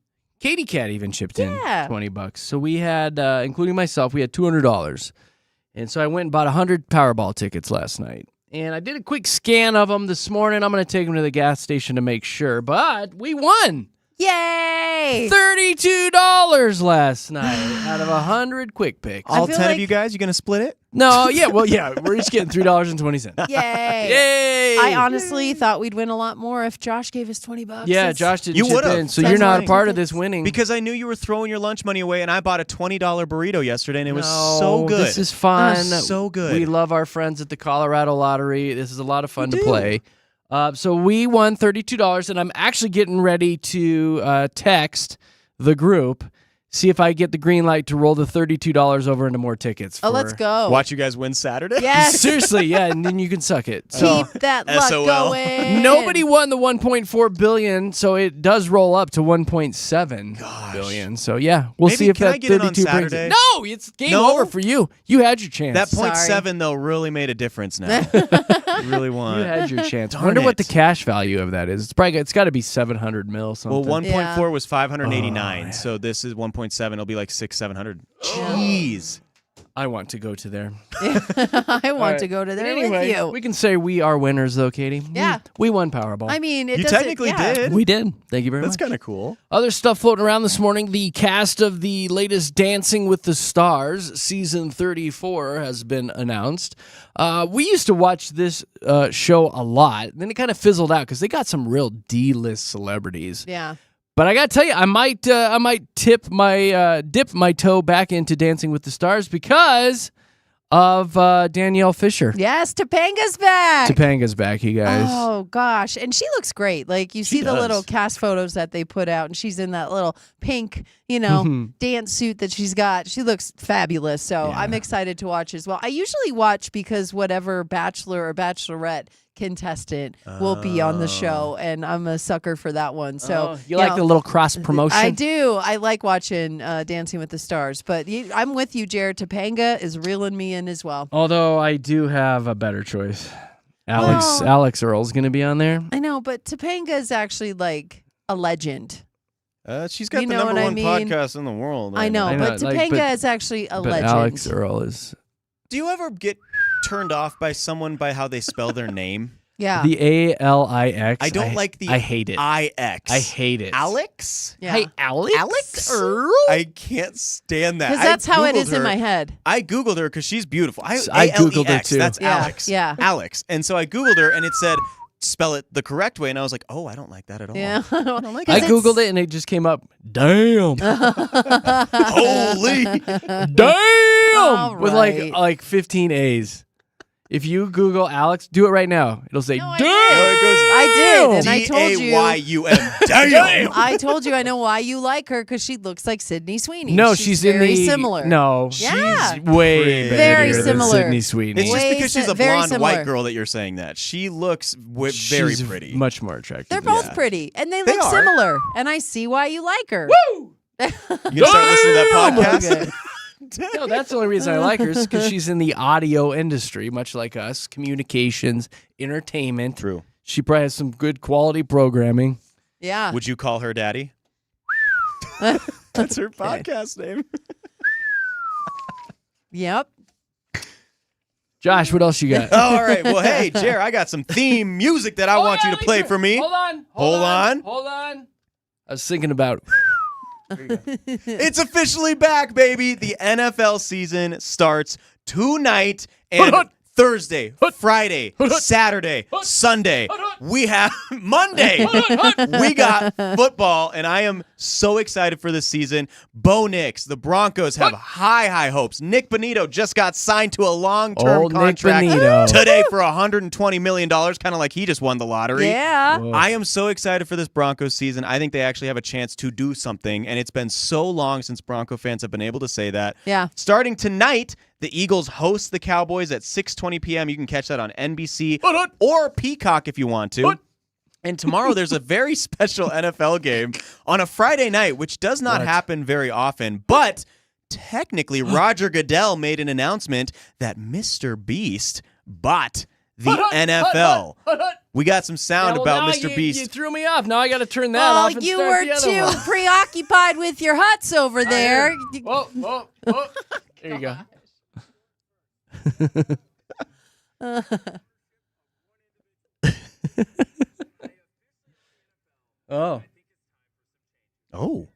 Katy Cat even chipped in Yeah. $20. So we had, including myself, we had $200. And so I went and bought 100 Powerball tickets last night. And I did a quick scan of them this morning. I'm going to take them to the gas station to make sure. But we won. Yay! $32 last night out of 100 quick picks. All feel 10 like- of you guys, you going to split it? No, yeah, well, yeah, we're each getting $3.20. Yay! Yay! I honestly thought we'd win a lot more if Josh gave us $20. Yeah, That's- Josh didn't You chip would've. in, so That's you're not a right. part of this winning. Because I knew you were throwing your lunch money away, and I bought a $20 burrito yesterday, and it was No, so good. This is fun. So good. We love our friends at the Colorado Lottery. This is a lot of fun to play. So we won $32, and I'm actually getting ready to text the group, see if I get the green light to roll the $32 over into more tickets. Oh, let's go. Watch you guys win Saturday? Yes. Seriously, yeah, and then you can suck it. So Keep that luck SOL. going. nobody won the 1.4 billion, so it does roll up to 1.7 billion. So yeah, we'll Maybe see if can I that get in on 32 brings Saturday? it. No, it's game No? over for you. You had your chance. That Sorry. 0.7, though, really made a difference now. You really won. You had your chance. I Darn wonder what the it. cash value of that is. It's got to be 700 mil something. Well, 1.4 Yeah. was 589, Oh, yeah. so this is 1.7. It'll be like 700. Jeez. I want to go to there. I want to go to But there anyway, with you. we can say we are winners, though, Katie. Yeah. We won Powerball. I mean, it You doesn't- technically yeah. did. We did. Thank you very That's much. kind of cool. Other stuff floating around this morning. The cast of the latest Dancing with the Stars, season 34, has been announced. We used to watch this show a lot. Then it kind of fizzled out because they got some real D-list celebrities. Yeah. But I gotta tell you, I might dip my toe back into Dancing with the Stars because of Danielle Fisher. Yes, Topanga's back. Topanga's back, you guys. Oh gosh, and she looks great. Like you see the does. little cast photos that they put out, and she's in that little pink, dance suit that she's got. She looks fabulous. So I'm excited to watch as well. I usually watch because whatever bachelor or bachelorette contestant will be on the show, and I'm a sucker for that one. So you like know, the little cross promotion? I do. I like watching Dancing with the Stars, but I'm with you, Jared. Topanga is reeling me in as well. Although I do have a better choice. Alex Earl's going to be on there. I know, but Topanga is actually like a legend. She's got You the know number what I one mean? podcast in the world. I know, I know, but like, Topanga but- is actually a But legend. Alex Earl is Do you ever get turned off by someone by how they spell their name? Yeah. the ALIX. I don't like the I hate it. IX. I hate it. Alex? Yeah. Hey, Alex? Alex Earl? I can't stand that. Because that's how it Googled is in her. my head. I Googled her because she's beautiful. I Googled her, ALEX, too. That's Yeah, Alex. yeah. Alex. And so I Googled her and it said, spell it the correct way. And I was like, oh, I don't like that at all. Yeah. I don't like I that. Googled it and it just came up. Damn. Holy. Damn. All With right. like 15 A's. If you Google Alex, do it right now. It'll say, No, I damn. did. I did, and I told you. D-A-Y-U-M. Damn. I told you I know why you like her because she looks like Sydney Sweeney. No, she's in very the similar. No, Yeah. she's way better Very than similar. Sydney Sweeney. It's just Way because she's a very blonde similar. white girl that you're saying that. She looks very She's pretty. much more attractive. They're than both that. pretty, and they They look are. similar. And I see why you like her. Woo! You gonna start listening to that podcast? Okay. No, that's the only reason I like her is because she's in the audio industry, much like us, communications, entertainment. True. She probably has some good quality programming. Yeah. Would you call her daddy? That's her podcast name. Yep. Josh, what else you got? Oh, all right. Well, hey, Jer, I got some theme music that I want you to play for me. Hold on. Hold on. Hold on. I was thinking about. It's officially back, baby. The NFL season starts tonight and Thursday, Friday, Saturday, Sunday. We have Monday. We got football, and I am so excited for this season. Bo Nix, the Broncos have high hopes. Nick Bonito just got signed to a long-term Nick contract Bonito. today for $120 million, kind of like he just won the lottery. Yeah. Whoa. I am so excited for this Broncos season. I think they actually have a chance to do something, and it's been so long since Bronco fans have been able to say that. Yeah. Starting tonight, the Eagles host the Cowboys at 6:20 p.m. You can catch that on NBC or Peacock if you want to. And tomorrow there's a very special NFL game on a Friday night, which does not happen very often. But technically, Roger Goodell made an announcement that Mr. Beast bought the NFL. We got some sound about now Mr. Beast. You threw me off. Now I got to turn that Oh, off and you start were the other too one. preoccupied with your huts over there. Whoa. There you go. Oh. Oh.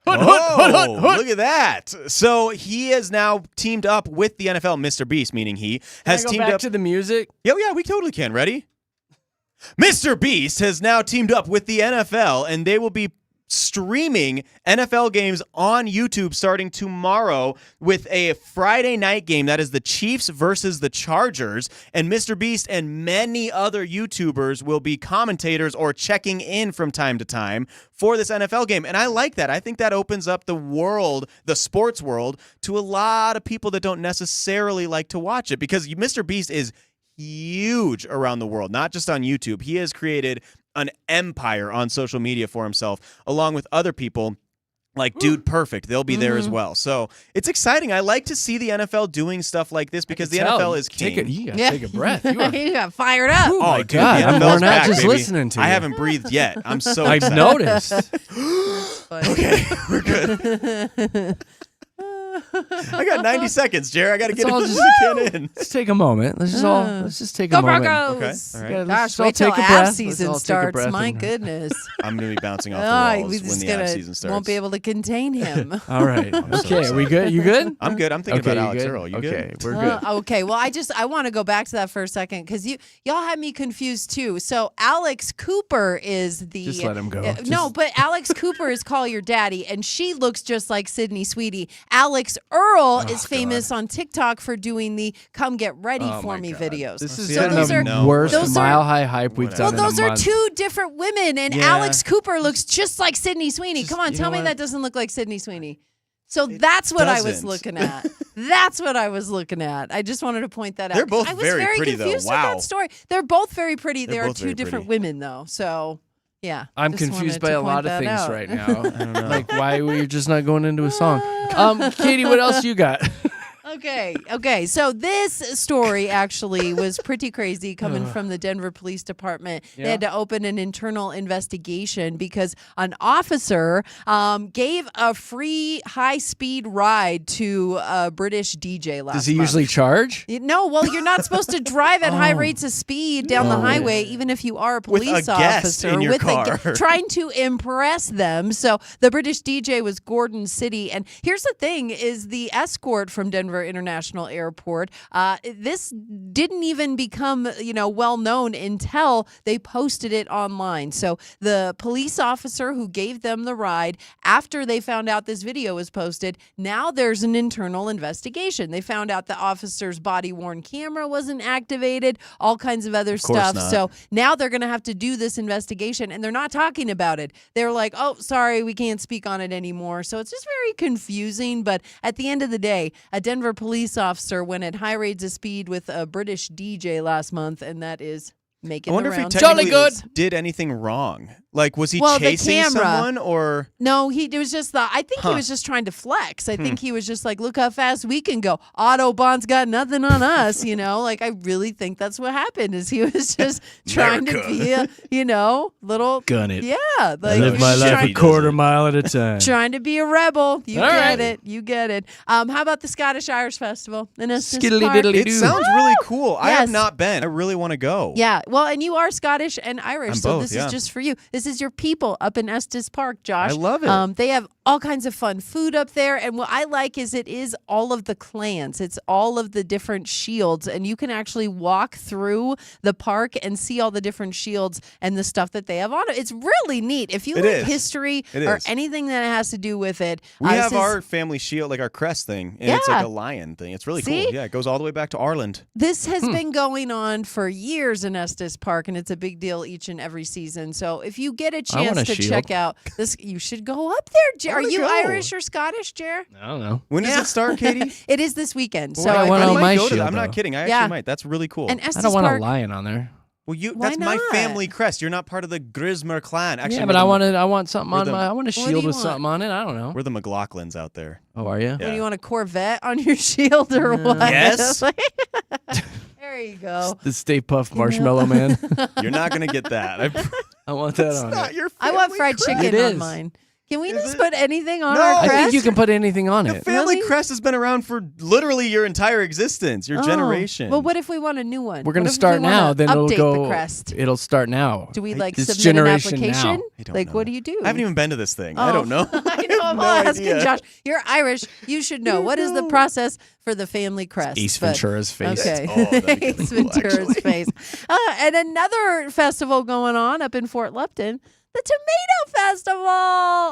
Look at that. So he has now teamed up with the NFL. Mr. Beast, meaning he, has Can I go teamed back up to the music. Yeah, we totally can. Ready? Mr. Beast has now teamed up with the NFL, and they will be streaming NFL games on YouTube starting tomorrow with a Friday night game. That is the Chiefs versus the Chargers. And Mr. Beast and many other YouTubers will be commentators or checking in from time to time for this NFL game. And I like that. I think that opens up the world, the sports world, to a lot of people that don't necessarily like to watch it, because Mr. Beast is huge around the world, not just on YouTube. He has created an empire on social media for himself, along with other people like Dude Perfect. They'll be there as well. So it's exciting. I like to see the NFL doing stuff like this because the NFL is king. You gotta take a breath. You got fired up. Oh my dude, God, the I'm NFL's worn out back, just baby. listening to you. I haven't breathed yet. I'm so I've excited. noticed. Okay, we're good. I got 90 seconds, Jerry. I got to get all this just- can in. Let's take a moment. Let's just take a Go moment. Broncos. Okay, all right. Let's Gosh, just all wait till take a ab breath. Let's season all take a starts. breath My and- goodness. I'm going to be bouncing off Oh, the walls he's when just the ab gonna season starts. won't be able to contain him. All right. Okay. Are we good? You good? I'm good. I'm thinking Okay, about you Alex good? Earl. You okay, good? we're good. Okay, well, I want to go back to that for a second because y'all had me confused too. So Alex Cooper is the Just let him go. No, but Alex Cooper is Call Your Daddy, and she looks just like Sydney Sweetie. Alex Earl is famous on TikTok for doing the "Come Get Ready for Me" videos. This is See, some I of don't the even know. worst Those are- mile high hype we've Whatever. done. Well, those in a are month. two different women, and Yeah. Alex Cooper looks just like Sydney Sweeney. Come on, you tell know me what? that doesn't look like Sydney Sweeney. So that's what I was doesn't. looking at. That's what I was looking at. I just wanted to point that out. They're both I was very pretty, though. confused with Wow. that story. They're both very pretty. They They're are both two very different pretty. women, though. So, yeah. I'm just confused wanted by to a lot point of that things out. right now. I don't know. Like, why were you just not going into a song? Katie, what else you got? Okay. So this story actually was pretty crazy coming from the Denver Police Department. They had to open an internal investigation because an officer gave a free high-speed ride to a British DJ last Does he month. usually charge? No, well, you're not supposed to drive at high rates of speed down the highway, even if you are a With a police guest officer. in your with car. trying to impress them. So the British DJ was Gordon City. And here's the thing is the escort from Denver International Airport, this didn't even become, well known until they posted it online. So the police officer who gave them the ride, after they found out this video was posted, now there's an internal investigation. They found out the officer's body-worn camera wasn't activated, all kinds of other course stuff. not. So now they're going to have to do this investigation, and they're not talking about it. They're like, oh, sorry, we can't speak on it anymore. So it's just very confusing. But at the end of the day, a Denver police officer went at high rates of speed with a British DJ last month, and that is making I wonder the if he rounds. technically Jolly did anything wrong. Like, was he Well, the chasing camera. someone or? No, it was just I think he was just trying to flex. I think he was just like, look how fast we can go. Autobahn's got nothing on us, Like, I really think that's what happened is he was just trying to be a, little Gun it. Yeah, like Live he my was life trying- a quarter mile at a time. Trying to be a rebel. You All get right. it. You get it. How about the Scottish Irish Festival in Estes Skiddly Park? diddly It do. sounds really cool. I have Yes. not been. I really want to go. Yeah, well, and you are Scottish and Irish, I'm so both, this yeah. is just for you. This is your people up in Estes Park, Josh. I love it. They have all kinds of fun food up there, and what I like is it is all of the clans. It's all of the different shields, and you can actually walk through the park and see all the different shields and the stuff that they have on it. It's really neat. If you It like is. history It or is. anything that has to do with it, We this have is- our family shield, like our crest thing, and it's Yeah. like a lion thing. It's really See? cool. Yeah, it goes all the way back to Ireland. This has been going on for years in Estes Park, and it's a big deal each and every season. So if you get a I want chance a to shield. check out this, you should go up there. Jer. I Are wanna you go. Irish or Scottish, Jer? I don't know. When does Yeah. it start, Katie? It is this weekend. So Well, I I wanna think- know my might go to that. shield, I'm not though. kidding. I Yeah. actually might. That's really cool. and Estes I don't want Park. a lion on there. Well, Why that's my not? family crest. You're not part of the Grismer clan. Actually, Yeah, but I want something on my. I want a do shield you with want? something on it. I don't know. we're the McLaughlins out there. Oh, are you? What, do Yeah. you want a Corvette on your shield or what? Yes. There you go. The Stay Puft Marshmallow Man. You're not gonna get that. I want that That's on not it. your I want family fried crest. chicken It on is. mine. Can we Is just it? put anything on No. our I crest? think you can put anything on The it. family Really? crest has been around for literally your entire existence, your Oh. generation. Well, what if we want a new one? We're gonna What if start we wanna now. Then it'll update go. the crest. It'll start now. Do we I- like It's submit an generation application? now. I don't Like, know. what do you do? I haven't even been to this thing. Oh. I don't know. I know. I'm no asking idea. Josh. You're Irish. You should know. What is the process for the family crest? Ace But- Ventura's face. Okay. Oh, that'd be kinda Ace cool, Ventura's actually. face. And another festival going on up in Fort Lupton, the Tomato Festival.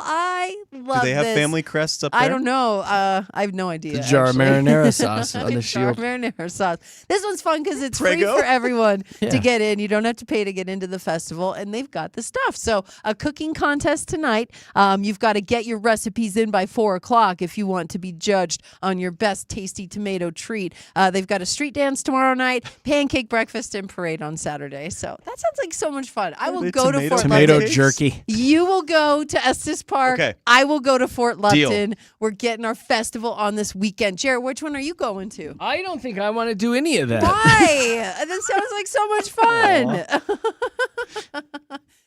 I love Do they have this. family crests up there? I don't know. I have no idea. The jar of actually. marinara sauce on the Jar of shield. marinara sauce. This one's fun because it's free Prego? for everyone Yeah. to get in. You don't have to pay to get into the festival, and they've got the stuff. So a cooking contest tonight. You've got to get your recipes in by 4:00 if you want to be judged on your best tasty tomato treat. They've got a street dance tomorrow night, pancake breakfast, and parade on Saturday. So that sounds like so much fun. I will they go to tomato Fort Tomato Lupton. pancakes? jerky. You will go to Estes Park. Okay. I will go to Fort Deal. Lupton. We're getting our festival on this weekend. Jared, which one are you going to? I don't think I want to do any of that. Why? That sounds like so much fun.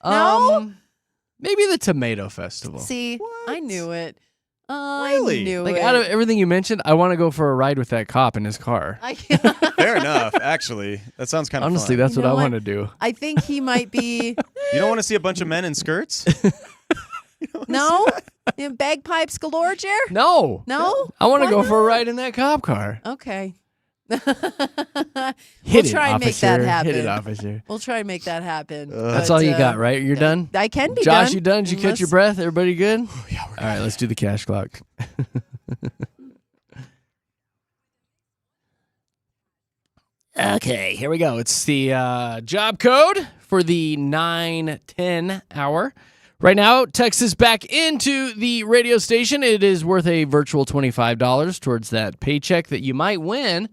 No? Maybe the Tomato Festival. See, I knew it. Really? I knew Like it. out of everything you mentioned, I want to go for a ride with that cop in his car. Fair enough. Actually, that sounds kind of Honestly, fun. that's You what I know what? want to do. I think he might be. You don't want to see a bunch of men in skirts? No? You know, bagpipes galore, Jared? No. No? I want to Why go for a not? ride in that cop car. Okay. Hit We'll it, try and make officer. that happen. Hit it, officer. We'll try and make that happen. That's But, all you got, right? You're done? I can be Josh, done. you done? Did you catch your Unless- breath? Everybody good? Yeah, we're All right, let's do the cash clock. Okay, here we go. It's the job code for the 9:10 hour. Right now, Texas back into the radio station. It is worth a virtual $25 towards that paycheck that you might win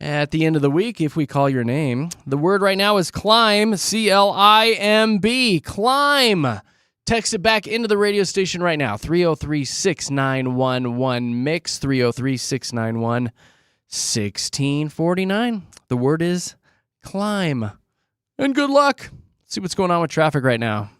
at the end of the week if we call your name. The word right now is climb, C-L-I-M-B, climb. Text it back into the radio station right now, 303-6911-MIX, 303-691-1649. The word is climb. And good luck. See what's going on with traffic right now.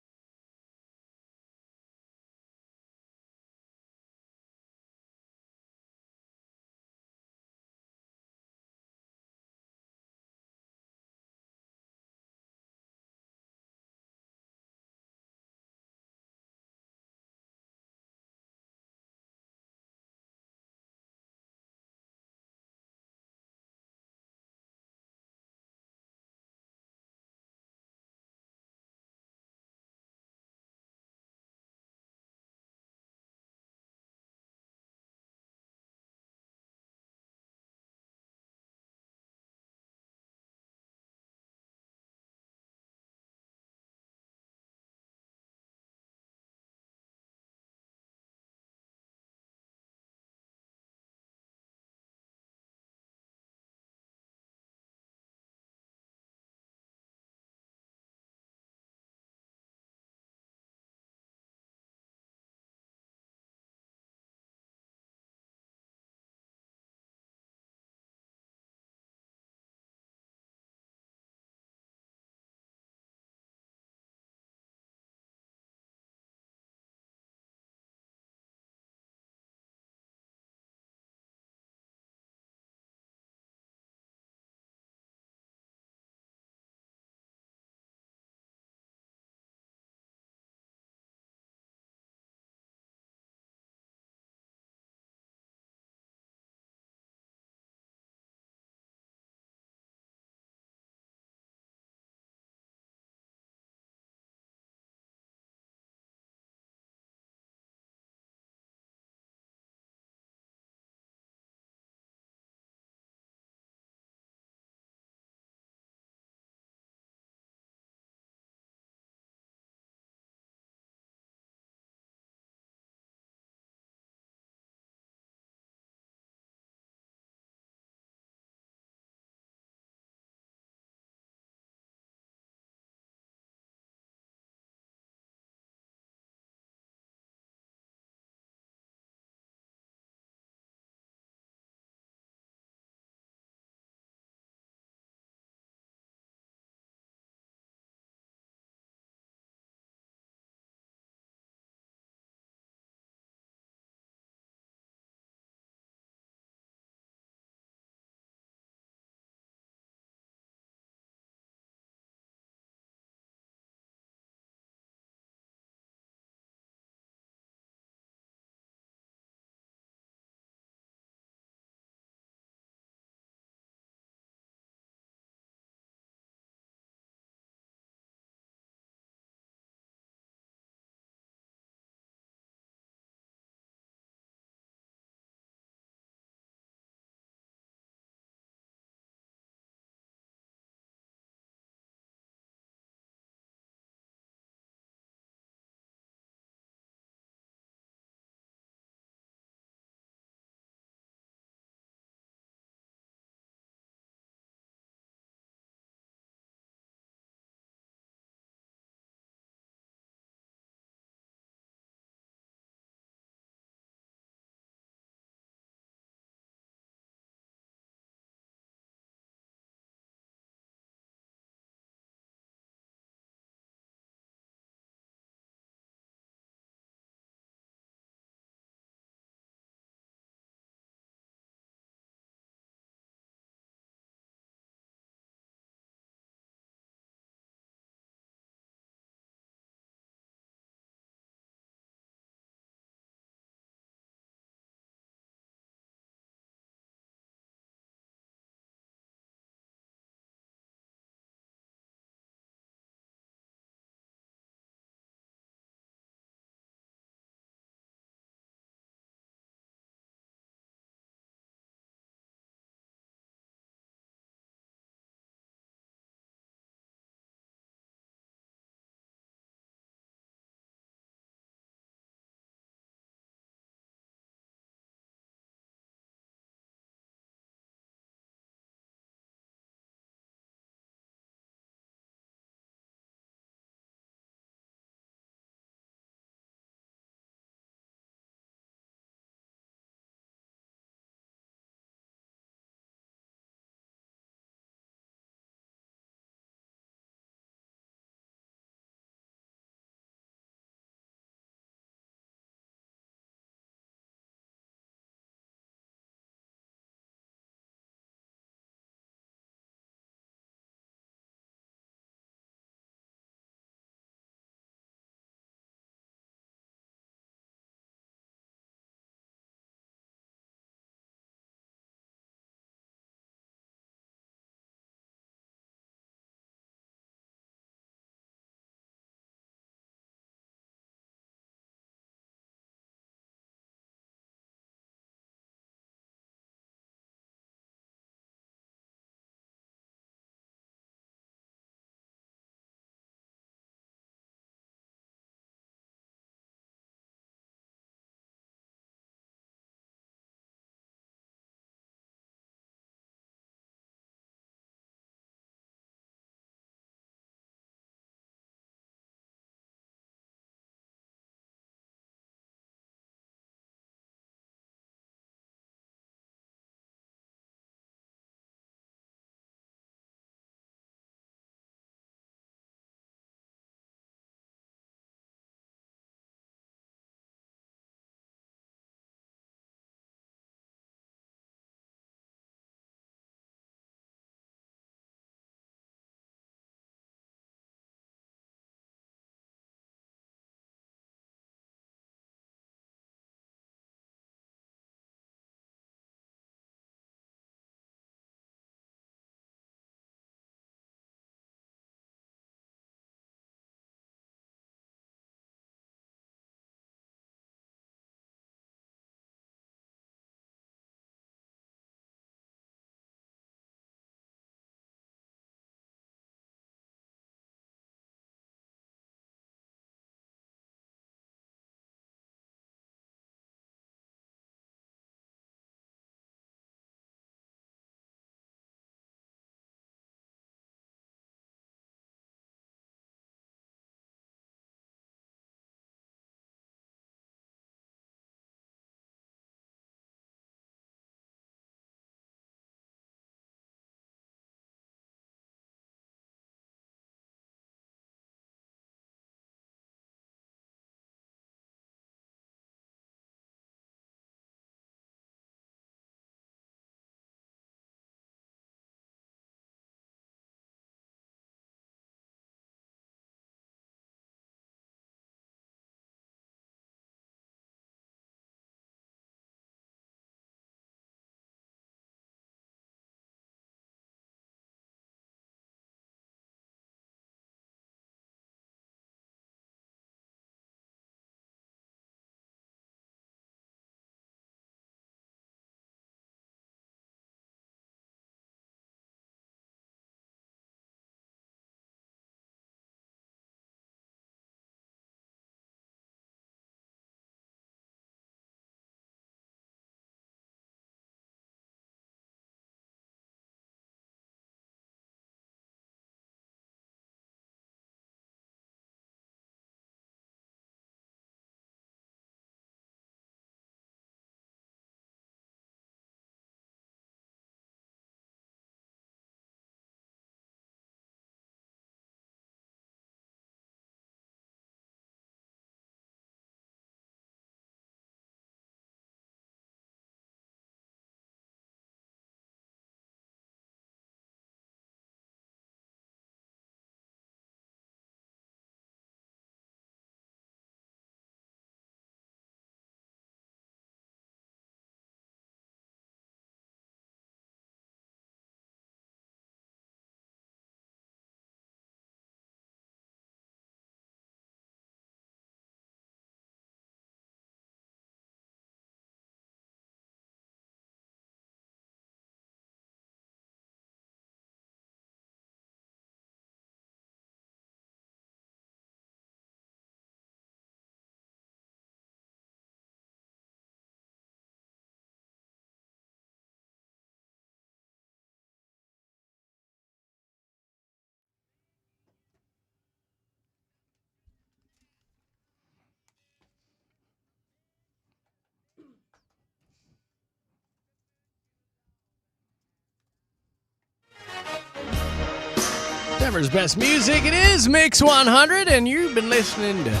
Denver's best music. It is Mix 100, and you've been listening to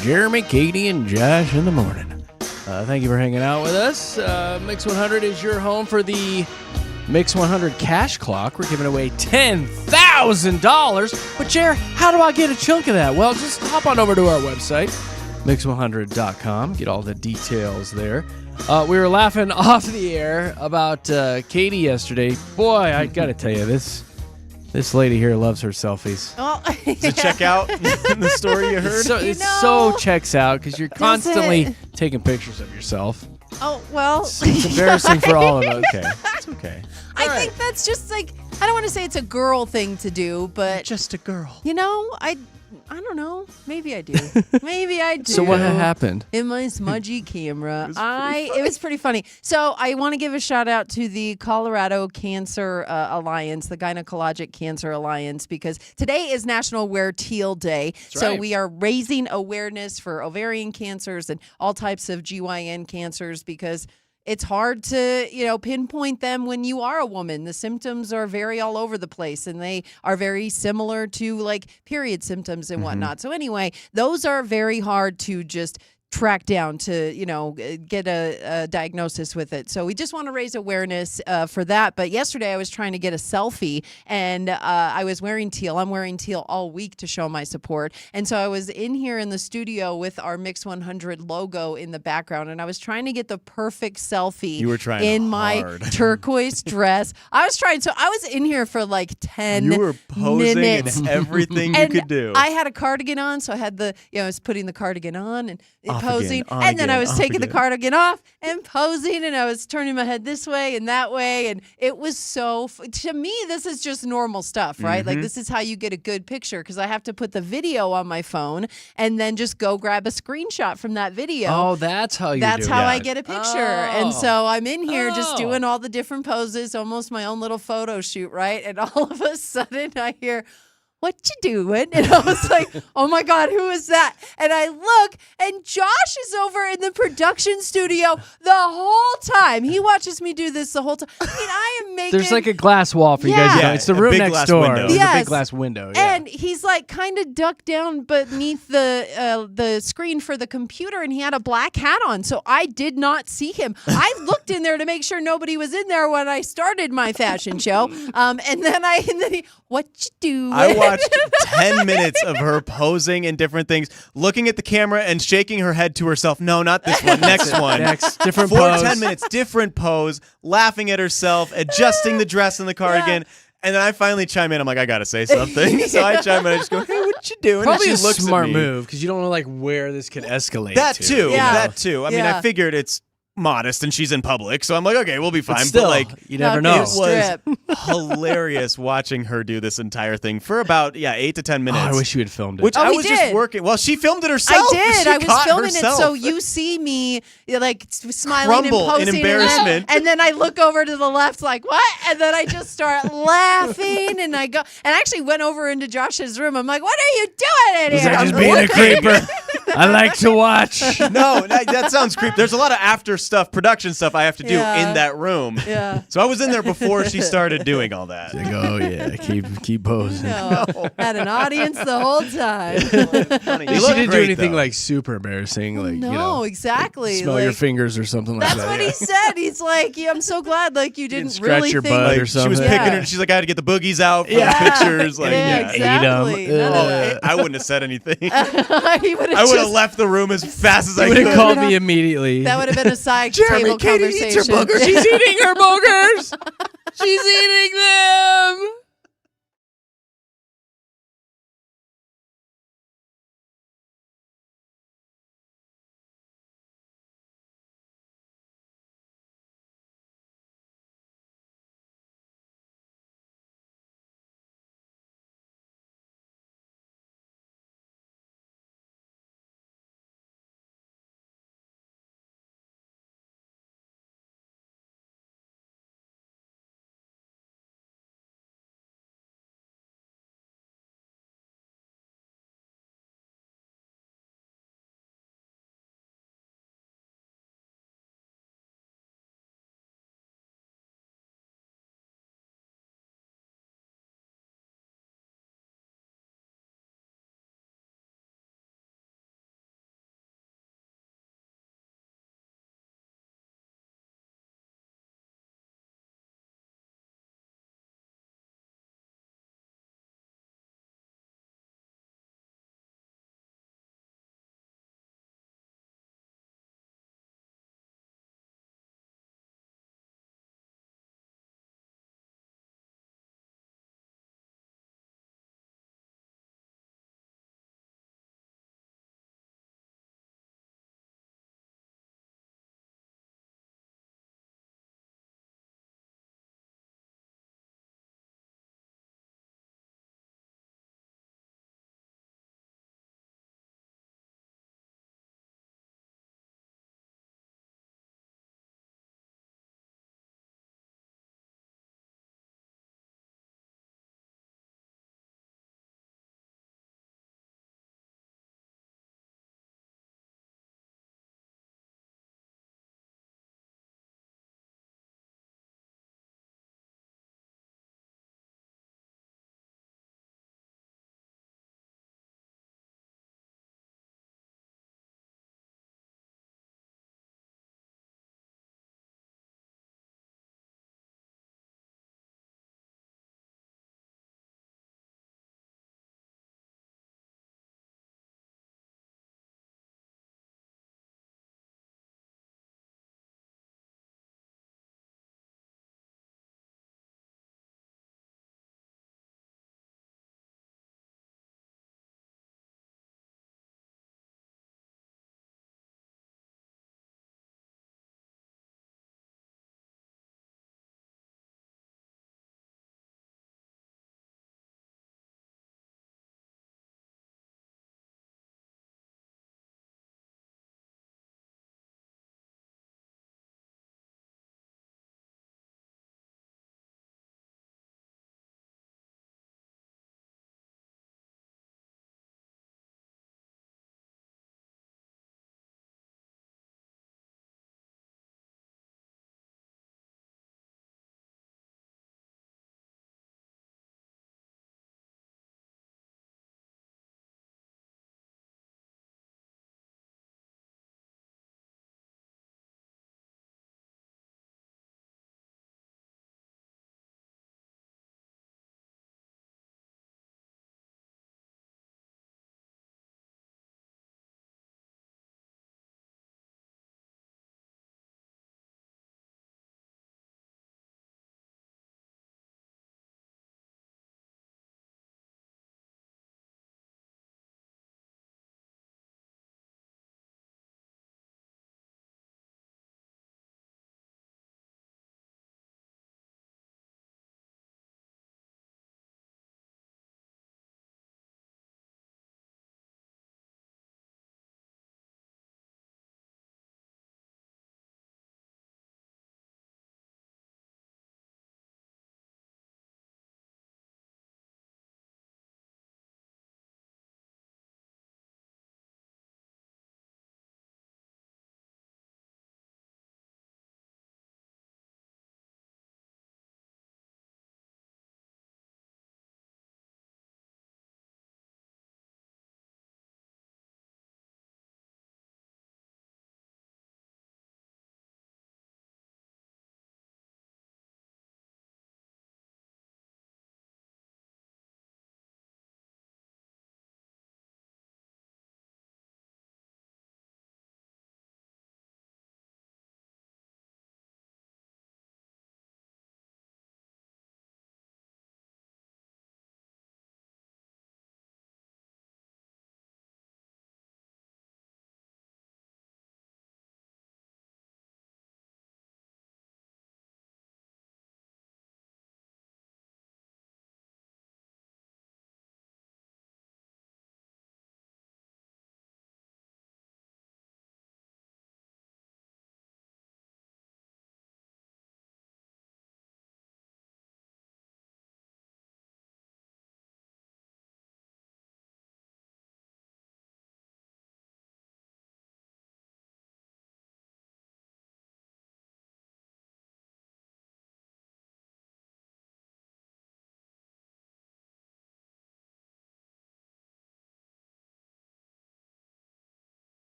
Jeremy, Katy, and Josh in the morning. Thank you for hanging out with us. Mix 100 is your home for the Mix 100 Cash Clock. We're giving away $10,000. But, Jer, how do I get a chunk of that? Well, just hop on over to our website, mix100.com. Get all the details there. We were laughing off the air about Katy yesterday. Boy, I got to tell you, this lady here loves her selfies. Oh, Does it check out in the story you heard? So checks out because you're constantly taking pictures of yourself. Oh, well. It's embarrassing for all of us. Okay, it's okay. I think that's just like, I don't want to say it's a girl thing to do, but. Just a girl. I don't know. Maybe I do. Maybe I do. So what had happened? In my smudgy camera. It was pretty funny. So I want to give a shout out to the Colorado Cancer Alliance, the Gynecologic Cancer Alliance, because today is National Wear Teal Day. So we are raising awareness for ovarian cancers and all types of GYN cancers because it's hard to, pinpoint them when you are a woman. The symptoms are very all over the place, and they are very similar to like period symptoms and whatnot. So anyway, those are very hard to just track down to, get a diagnosis with it. So we just want to raise awareness for that. But yesterday I was trying to get a selfie, and I was wearing teal. I'm wearing teal all week to show my support. And so I was in here in the studio with our Mix 100 logo in the background, and I was trying to get the perfect selfie. You were trying in hard. my turquoise dress. I was trying. So I was in here for like 10 You were posing minutes. in everything you could do. I had a cardigan on, so I had I was putting the cardigan on and posing, again, on and then I again, was off taking the again. cardigan off and posing, and I was turning my head this way and that way, and it was so. To me, this is just normal stuff, right? Like this is how you get a good picture because I have to put the video on my phone and then just go grab a screenshot from that video. Oh, that's how you do it. That's how I get a picture. And so I'm in here just Oh. doing all the different poses, almost my own little photo shoot, right? And all of a sudden I hear, "What you doing?" And I was like, "Oh my God, who is that?" And I look, and Josh is over in the production studio the whole time. He watches me do this the whole time. I mean, I am making. There's like a glass wall for you guys. Yeah. It's the a room big next glass door. window. There's a Yes. big glass window. Yeah. And he's like kind of ducked down beneath the screen for the computer, and he had a black hat on, so I did not see him. I looked in there to make sure nobody was in there when I started my fashion show. And then he, "What you do?" I watched 10 minutes of her posing and different things, looking at the camera and shaking her head to herself. No, not this one. Next one. Next, different For pose. 10 minutes, different pose, laughing at herself, adjusting the dress and the cardigan. And then I finally chime in. I'm like, I got to say something. So I chime in. I just go, "Hey, what you doing?" Probably a and she looks smart at me. move because you don't know like where this could escalate. That to, too. Yeah. That too. I mean, Yeah. I figured it's modest and she's in public, so I'm like, okay, we'll be fine. But still, like, you never Not know. this it was strip. hilarious watching her do this entire thing for about 8 to 10 Oh, minutes. I wish you had filmed it. Which Oh, I we was did. just working. Well, she filmed it herself. I did. She I was caught filming herself. it so you see me like smiling Crumble and in posing, embarrassment. and then I look over to the left, like what? And then I just start laughing, and I go and I actually went over into Josh's room. I'm like, "What are you doing in Was here?" I just I'm being a looking. creeper? I like to watch. No, that sounds creepy. There's a lot of after stuff, production stuff I have to do Yeah. in that room. Yeah. So I was in there before she started doing all that. Like, oh yeah, keep posing. No, had an audience the whole time. Funny. She You look didn't do great, anything though. like super embarrassing, like No, exactly. smell your Like, fingers or something like that's that. what he said. He's like, "Yeah, I'm so glad like you didn't scratch really your think." butt Like, or she was something. picking Yeah. her. She's like, I had to get the boogies out for Yeah. the pictures. Like, Yeah, yeah. exactly. Ate 'em. None of Oh, that. I wouldn't have said anything. He would I have would have just left the room as fast as I You would could. have called me immediately. That would have been a side Jeremy, table Katy conversation. eats her boogers. She's eating her boogers. She's eating them.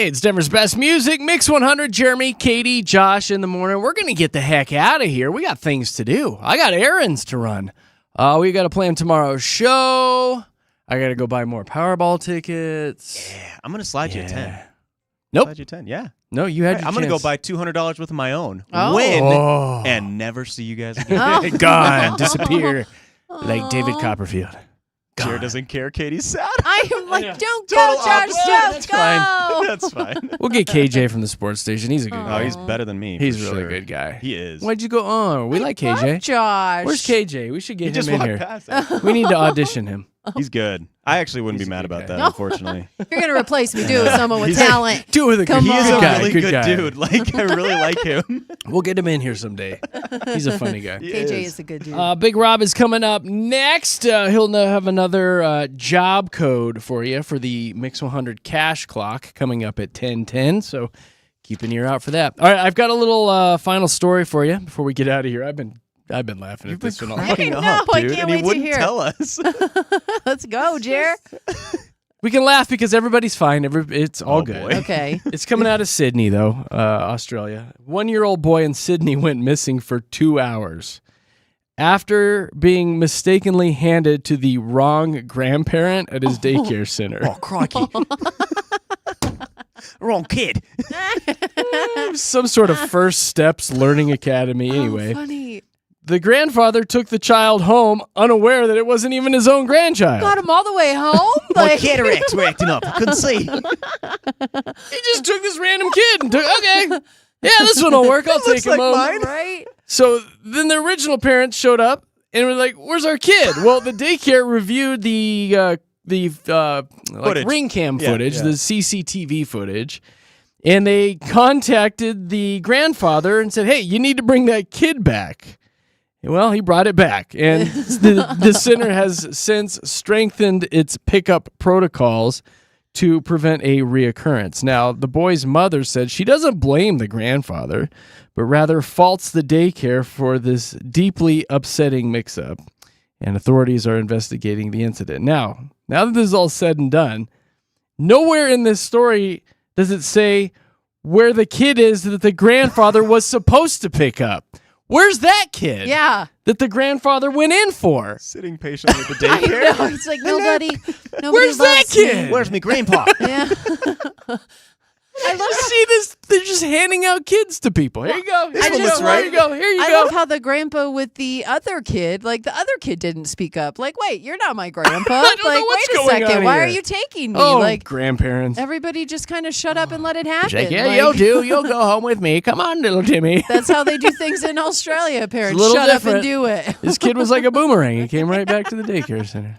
Hey, it's Denver's best music. Mix 100, Jeremy, Katy, Josh in the morning. We're going to get the heck out of here. We got things to do. I got errands to run. We got to plan tomorrow's show. I got to go buy more Powerball tickets. Yeah, I'm going to slide you a 10. Nope. Slide you a 10, yeah. No, you had Right, your I'm going to go chance. buy $200 worth of my own. Oh. Win Oh. and never see you guys again. Oh. Gone, disappear like David Copperfield. Jared doesn't care. Katie's sad. I am like, don't go, Total Josh, opposite. don't That's go. fine. That's fine. We'll get KJ from the sports station. He's a good Oh, guy. he's better than me. He's for a really sure. good guy. He is. Why'd you go on? We like Love KJ. Josh. Where's KJ? We should He get just him in walked here. past us. We need to audition him. He's good. I actually wouldn't He's be a mad good about guy. that, No. unfortunately. If you're going to replace me, do it with someone with He's- talent. Do it with a Come good, He is good a guy. really good good guy. dude. Like, I really like him. We'll get him in here someday. He's a funny guy. He KJ is a good dude. Big Rob is coming up next. He'll have another job code for you for the Mix 100 cash clock coming up at 10:10. So keep an ear out for that. All right, I've got a little final story for you before we get out of here. I've been laughing You've at this been one all cracking I up, know, I dude, can't and wait he to wouldn't hear. tell us. Let's go, Jer. We can laugh because everybody's fine. It's all Oh, good. boy. Okay. It's coming out of Sydney, though, Australia. 1-year-old boy in Sydney went missing for 2 hours after being mistakenly handed to the wrong grandparent at his daycare center. Oh, crikey. Wrong kid. Some sort of First Steps Learning Academy, anyway. Oh, funny. The grandfather took the child home, unaware that it wasn't even his own grandchild. Got him all the way home. My cataracts were acting up. I couldn't see. He just took this random kid and took, okay, yeah, this one will work. I'll take him like home. mine. Right? So then the original parents showed up and were like, "Where's our kid?" Well, the daycare reviewed the Footage. ring cam Yeah, footage, yeah. the CCTV footage, and they contacted the grandfather and said, "Hey, you need to bring that kid back." Well, he brought it back, and the center has since strengthened its pickup protocols to prevent a reoccurrence. Now, the boy's mother said she doesn't blame the grandfather, but rather faults the daycare for this deeply upsetting mix-up, and authorities are investigating the incident. Now that this is all said and done, nowhere in this story does it say where the kid is that the grandfather was supposed to pick up. Where's that kid? Yeah. That the grandfather went in for? Sitting patiently at the I daycare. know. It's like nobody Where's that loves me. kid? Where's me grandpa? Yeah. I love to see this. They're just handing out kids to people. Here you go. Here I you just go. love- Here you go. Here you I go. love how the grandpa with the other kid, like the other kid didn't speak up. Like, wait, you're not my grandpa. I don't know like, what's wait a going second. on Why are here. you taking me? Oh, like grandparents. everybody just kind of shut up and let it happen. She's like, yeah, Like, you'll do. You'll go home with me. Come on, little Timmy. That's how they do things in Australia. Parents little shut up different. and do it. This kid was like a boomerang. He came right back to the daycare center.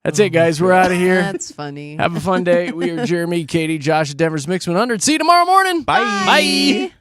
That's it, guys. We're out of here. That's funny. Have a fun day. We are Jeremy, Katy, Josh, Denver's Mix 100. See you tomorrow morning. Bye. Bye.